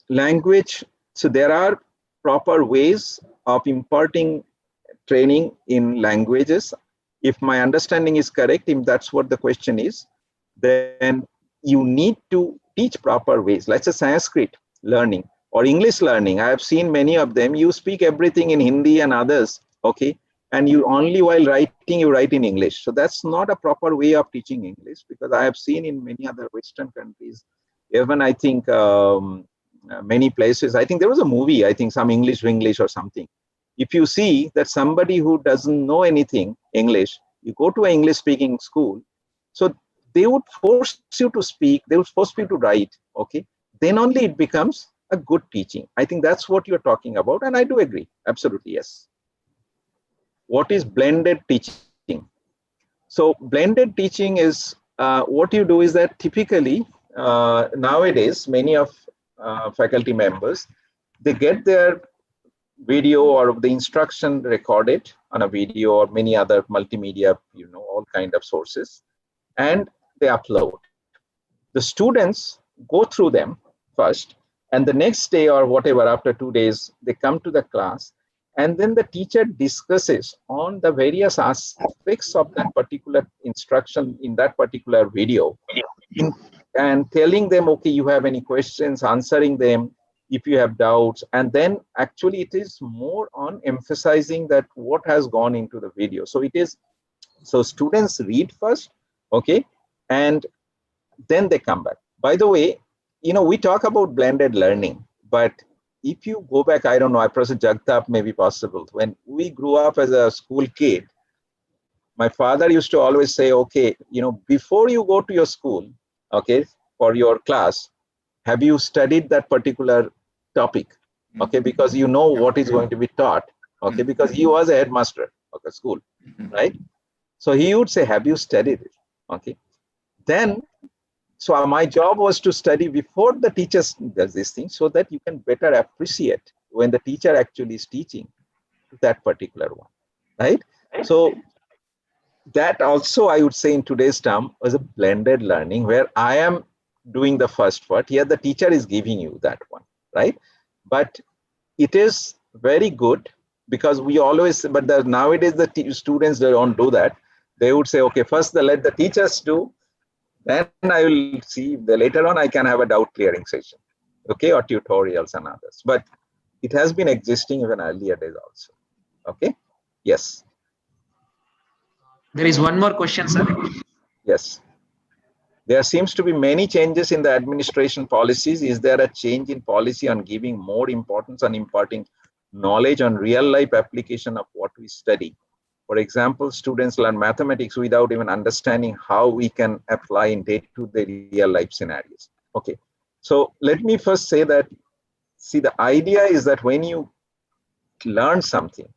Language, so there are proper ways of imparting training in languages. If my understanding is correct, if that's what the question is, then you need to teach proper ways. Let's say Sanskrit learning or English learning. I have seen many of them. You speak everything in Hindi and others, okay? And you only while writing, you write in English. So that's not a proper way of teaching English, because I have seen in many other Western countries, even I think many places, I think there was a movie, I think some English or something. If you see that somebody who doesn't know anything English, you go to an English speaking school, so they would force you to speak, they would force you to write, okay? Then only it becomes a good teaching. I think that's what you're talking about, and I do agree, absolutely, yes. What is blended teaching? So blended teaching is what you do is that typically nowadays, many of faculty members, they get their video or the instruction recorded on a video or many other multimedia, all kind of sources, and they upload. The students go through them first, and the next day or whatever, after 2 days, they come to the class, and then the teacher discusses on the various aspects of that particular instruction in that particular video, and telling them, okay, you have any questions, answering them if you have doubts. And then actually it is more on emphasizing that what has gone into the video. So it is, so students read first, okay, and then they come back. By the way, we talk about blended learning, but if you go back, I don't know, Professor Jagtap may be possible. When we grew up as a school kid, my father used to always say, okay, before you go to your school, okay, for your class, have you studied that particular topic? Okay, because you know what is going to be taught. Okay, because he was a headmaster of a school, right? So he would say, have you studied it? Okay, then, so my job was to study before the teacher does this thing, so that you can better appreciate when the teacher actually is teaching that particular one, right? So that also, I would say in today's term, was a blended learning, where I am doing the first part. Here the teacher is giving you that one, right? But it is very good, because we always, but nowadays the students, they don't do that. They would say, okay, first let the teachers do, then I will see, later on I can have a doubt clearing session, okay, or tutorials and others. But it has been existing even earlier days also, okay? Yes. there is one more question, sir. Yes. There seems to be many changes in the administration policies. Is there a change in policy on giving more importance on imparting knowledge on real life application of what we study, For example, students learn mathematics without even understanding how we can apply in day-to-day real life scenarios. Okay, so let me first say that, see, the idea is that when you learn something,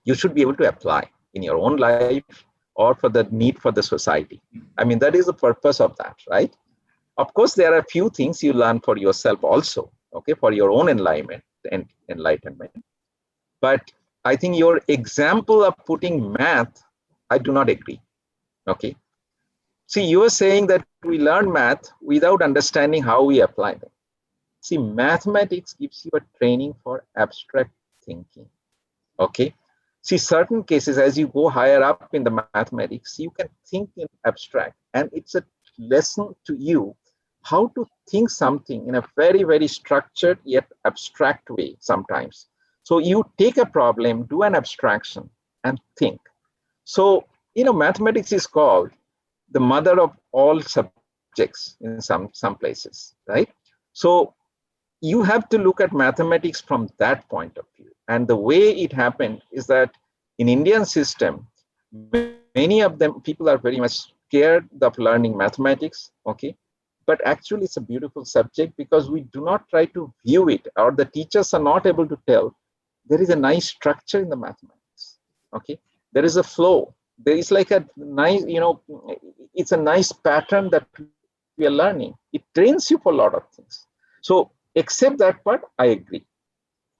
you should be able to apply in your own life or for the need for the society. I mean, that is the purpose of that, right? Of course, there are a few things you learn for yourself also, okay, for your own enlightenment and enlightenment. But I think your example of putting math, I do not agree, okay? See, you are saying that we learn math without understanding how we apply them. See, mathematics gives you a training for abstract thinking, okay? See, certain cases, as you go higher up in the mathematics, you can think in abstract, and it's a lesson to you how to think something in a very, very structured yet abstract way sometimes. So you take a problem, do an abstraction, and think. So, mathematics is called the mother of all subjects in some places, right? So you have to look at mathematics from that point of view. And the way it happened is that in Indian system, many of them, people are very much scared of learning mathematics, okay? But actually it's a beautiful subject because we do not try to view it, or the teachers are not able to tell there is a nice structure in the mathematics, okay? There is a flow. There is like a nice, it's a nice pattern that we are learning. It trains you for a lot of things. So except that part, I agree,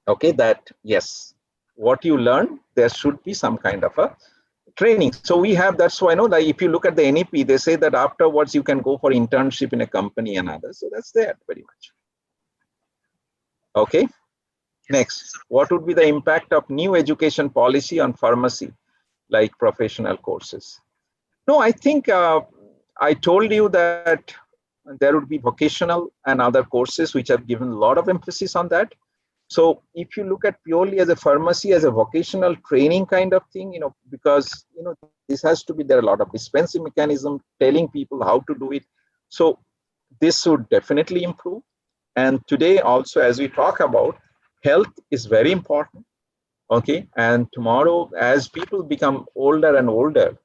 okay, that yes, what you learn, there should be some kind of a training. So we have, that's why I know that if you look at the NEP, they say that afterwards you can go for internship in a company and others. So that's there very much. Okay. Next, what would be the impact of new education policy on pharmacy, like professional courses? No, I think I told you that there would be vocational and other courses which have given a lot of emphasis on that. So if you look at purely as a pharmacy, as a vocational training kind of thing, because, this has to be, there are a lot of dispensing mechanism telling people how to do it. So this would definitely improve. And today also, as we talk about, health is very important, okay? And tomorrow, as people become older and older,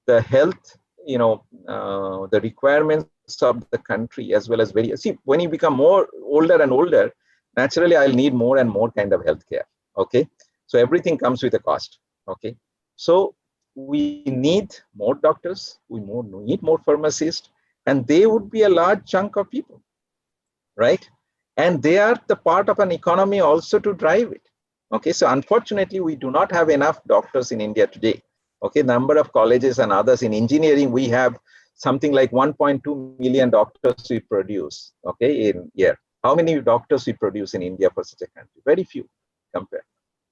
the health, the requirements of the country as well as when you become more older and older, naturally I'll need more and more kind of healthcare, okay? So everything comes with a cost, okay? So we need more doctors, we need more pharmacists, and they would be a large chunk of people, right? And they are the part of an economy also to drive it, okay? So unfortunately, we do not have enough doctors in India today, okay? Number of colleges and others in engineering, we have something like 1.2 million doctors we produce, okay, in year. How many doctors we produce in India for such a country? Very few compared,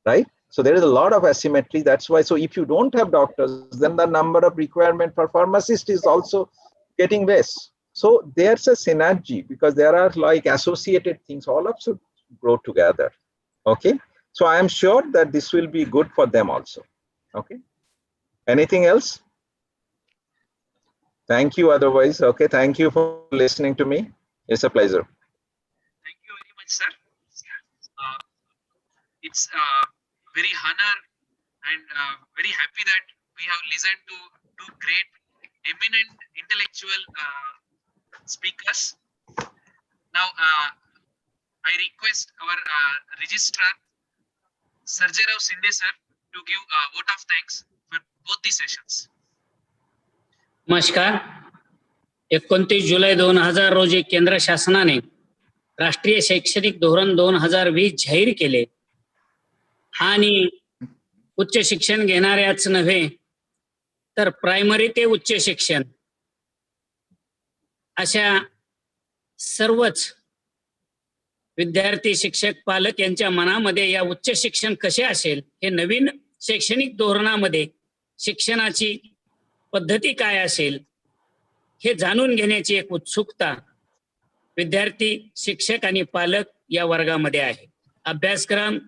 right? So there is a lot of asymmetry. That's why, so if you don't have doctors, then the number of requirement for pharmacists is also getting less. So there's a synergy because there are like associated things, all of should grow together, okay? So I am sure that this will be good for them also, okay? Anything else? Thank you otherwise, okay? Thank you for listening to me. It's a pleasure. Thank you very much, sir. It's very honor and very happy that we have listened to two great, eminent intellectual speakers. Now, I request our registrar, Sarjarav Sinde sir, to give a vote of thanks for both the sessions. नमस्कार. 29 जुलै 2000 रोजी केंद्र शासनाने राष्ट्रीय शैक्षणिक धोरण 2020 जाहीर केले आणि उच्च शिक्षण घेणाऱ्याच नव्हे तर प्रायमरी ते उच्च शिक्षण अशा सर्वच विद्यार्थी, शिक्षक, पालक यांच्या मनामध्ये या उच्च शिक्षण कसे असेल हे नवीन शैक्षणिक धोरणामध्ये शिक्षणाची पद्धती काय असेल हे जाणून घेण्याची एक उत्सुकता विद्यार्थी, शिक्षक आणि पालक या वर्गामध्ये आहे. अभ्यासक्रम,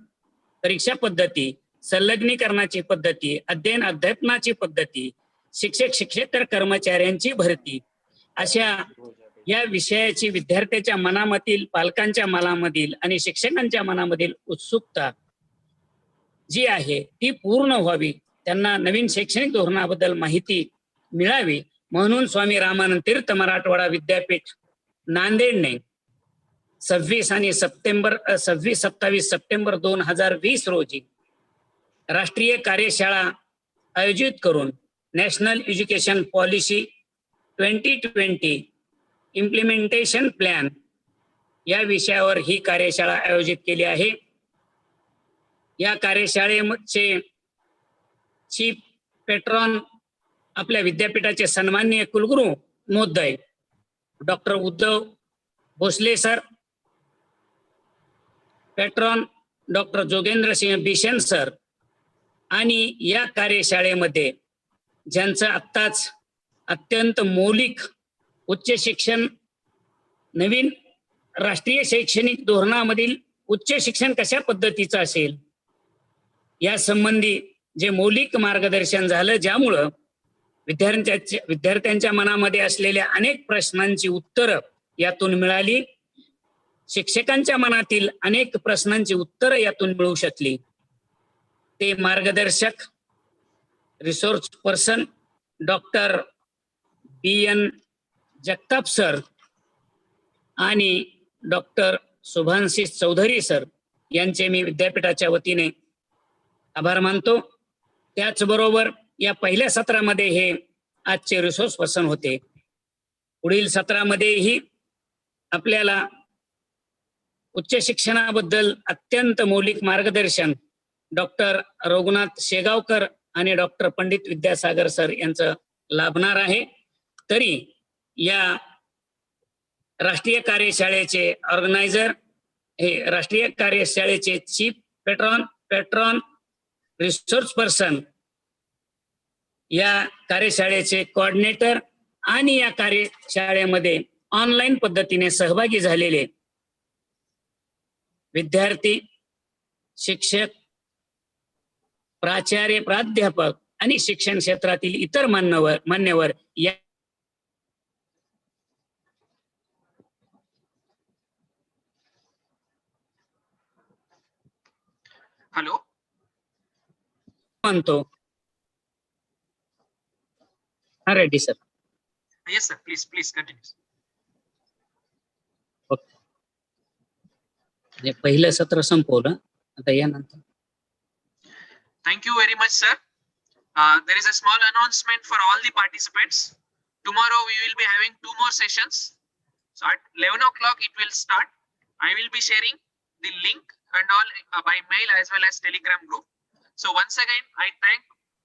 परीक्षा पद्धती, संलग्नीकरणाची पद्धती, अध्ययन अध्यापनाची पद्धती, शिक्षक शिक्षकेतर कर्मचाऱ्यांची भरती अशा या विषयाची विद्यार्थ्याच्या मनामधील, पालकांच्या मनामधील आणि शिक्षकांच्या मनामधील उत्सुकता जी आहे ती पूर्ण व्हावी त्यांना नवीन शैक्षणिक धोरणाबद्दल माहिती मिळावी म्हणून स्वामी रामानंद तीर्थ मराठवाडा विद्यापीठ नांदेडने 26-27 सप्टेंबर 2020 रोजी राष्ट्रीय कार्यशाळा आयोजित करून national education policy 2020 implementation plan या विषयावर ही कार्यशाळा आयोजित केली आहे. या कार्यशाळेचे चीफ पेट्रॉन आपल्या विद्यापीठाचे सन्माननीय कुलगुरू महोदय doctor Uddhav Bhosale sir, patron doctor Jogendra Singh Bishan sir, आणि या कार्यशाळेमध्ये ज्यांचं आत्ताच अत्यंत मौलिक उच्च शिक्षण नवीन राष्ट्रीय शैक्षणिक धोरणामधील उच्च शिक्षण कशा पद्धतीचं असेल या संबंधी जे मौलिक मार्गदर्शन झालं, ज्यामुळं विद्यार्थ्यांच्या मनामध्ये असलेल्या अनेक प्रश्नांची उत्तरं यातून मिळाली, शिक्षकांच्या मनातील अनेक प्रश्नांची उत्तरं यातून मिळू शकली. ते मार्गदर्शक resource person doctor BN Jagtap sir आणि डॉक्टर शुभांशिष चौधरी सर यांचे मी विद्यापीठाच्या वतीने आभार मानतो. त्याचबरोबर या पहिल्या सत्रामध्ये हे आजचे रिसोर्स पर्सन होते. पुढील सत्रामध्येही आपल्याला उच्च शिक्षणाबद्दल अत्यंत मौलिक मार्गदर्शन डॉक्टर रघुनाथ शेगावकर आणि डॉक्टर पंडित विद्यासागर सर यांचं लाभणार आहे. तरी या राष्ट्रीय कार्यशाळेचे ऑर्गनायझर हे राष्ट्रीय कार्यशाळेचे चीफ पेट्रॉन रिसोर्स पर्सन, या कार्यशाळेचे कोऑर्डिनेटर आणि या कार्यशाळेमध्ये ऑनलाईन पद्धतीने सहभागी झालेले विद्यार्थी, शिक्षक, प्राचार्य, प्राध्यापक आणि शिक्षण क्षेत्रातील इतर मान्यवर या हॅलो म्हणतो. हा Reddy sir. Yes sir, please continue. Okay, पहिलं सत्र संपवलं, आता यानंतर. Thank you very much, sir. There is a small announcement for all the participants. Tomorrow we will be having 2 more sessions. So at 11 o'clock it will start. I will be sharing the link and all by mail as well as Telegram group. So once again, I thank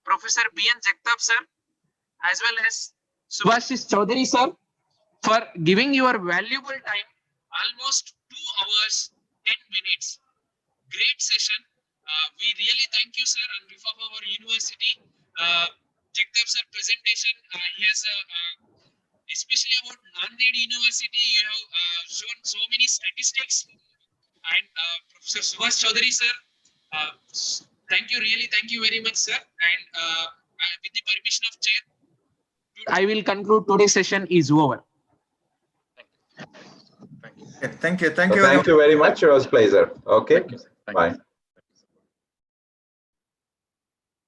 Professor BN Jagtap sir as well as Subhashish Chaudhary sir for giving your valuable time, almost 2 hours 10 minutes. Great session. We really thank you, sir, on behalf of our university. Jagtap sir presentation, he has especially about Nanded University, you have shown so many statistics. And Professor Subhash Chaudhary sir, thank you very much, sir. And with the permission of chair, I will conclude today's session is over. Thank you. Thank you very much. It was a pleasure. Okay, bye.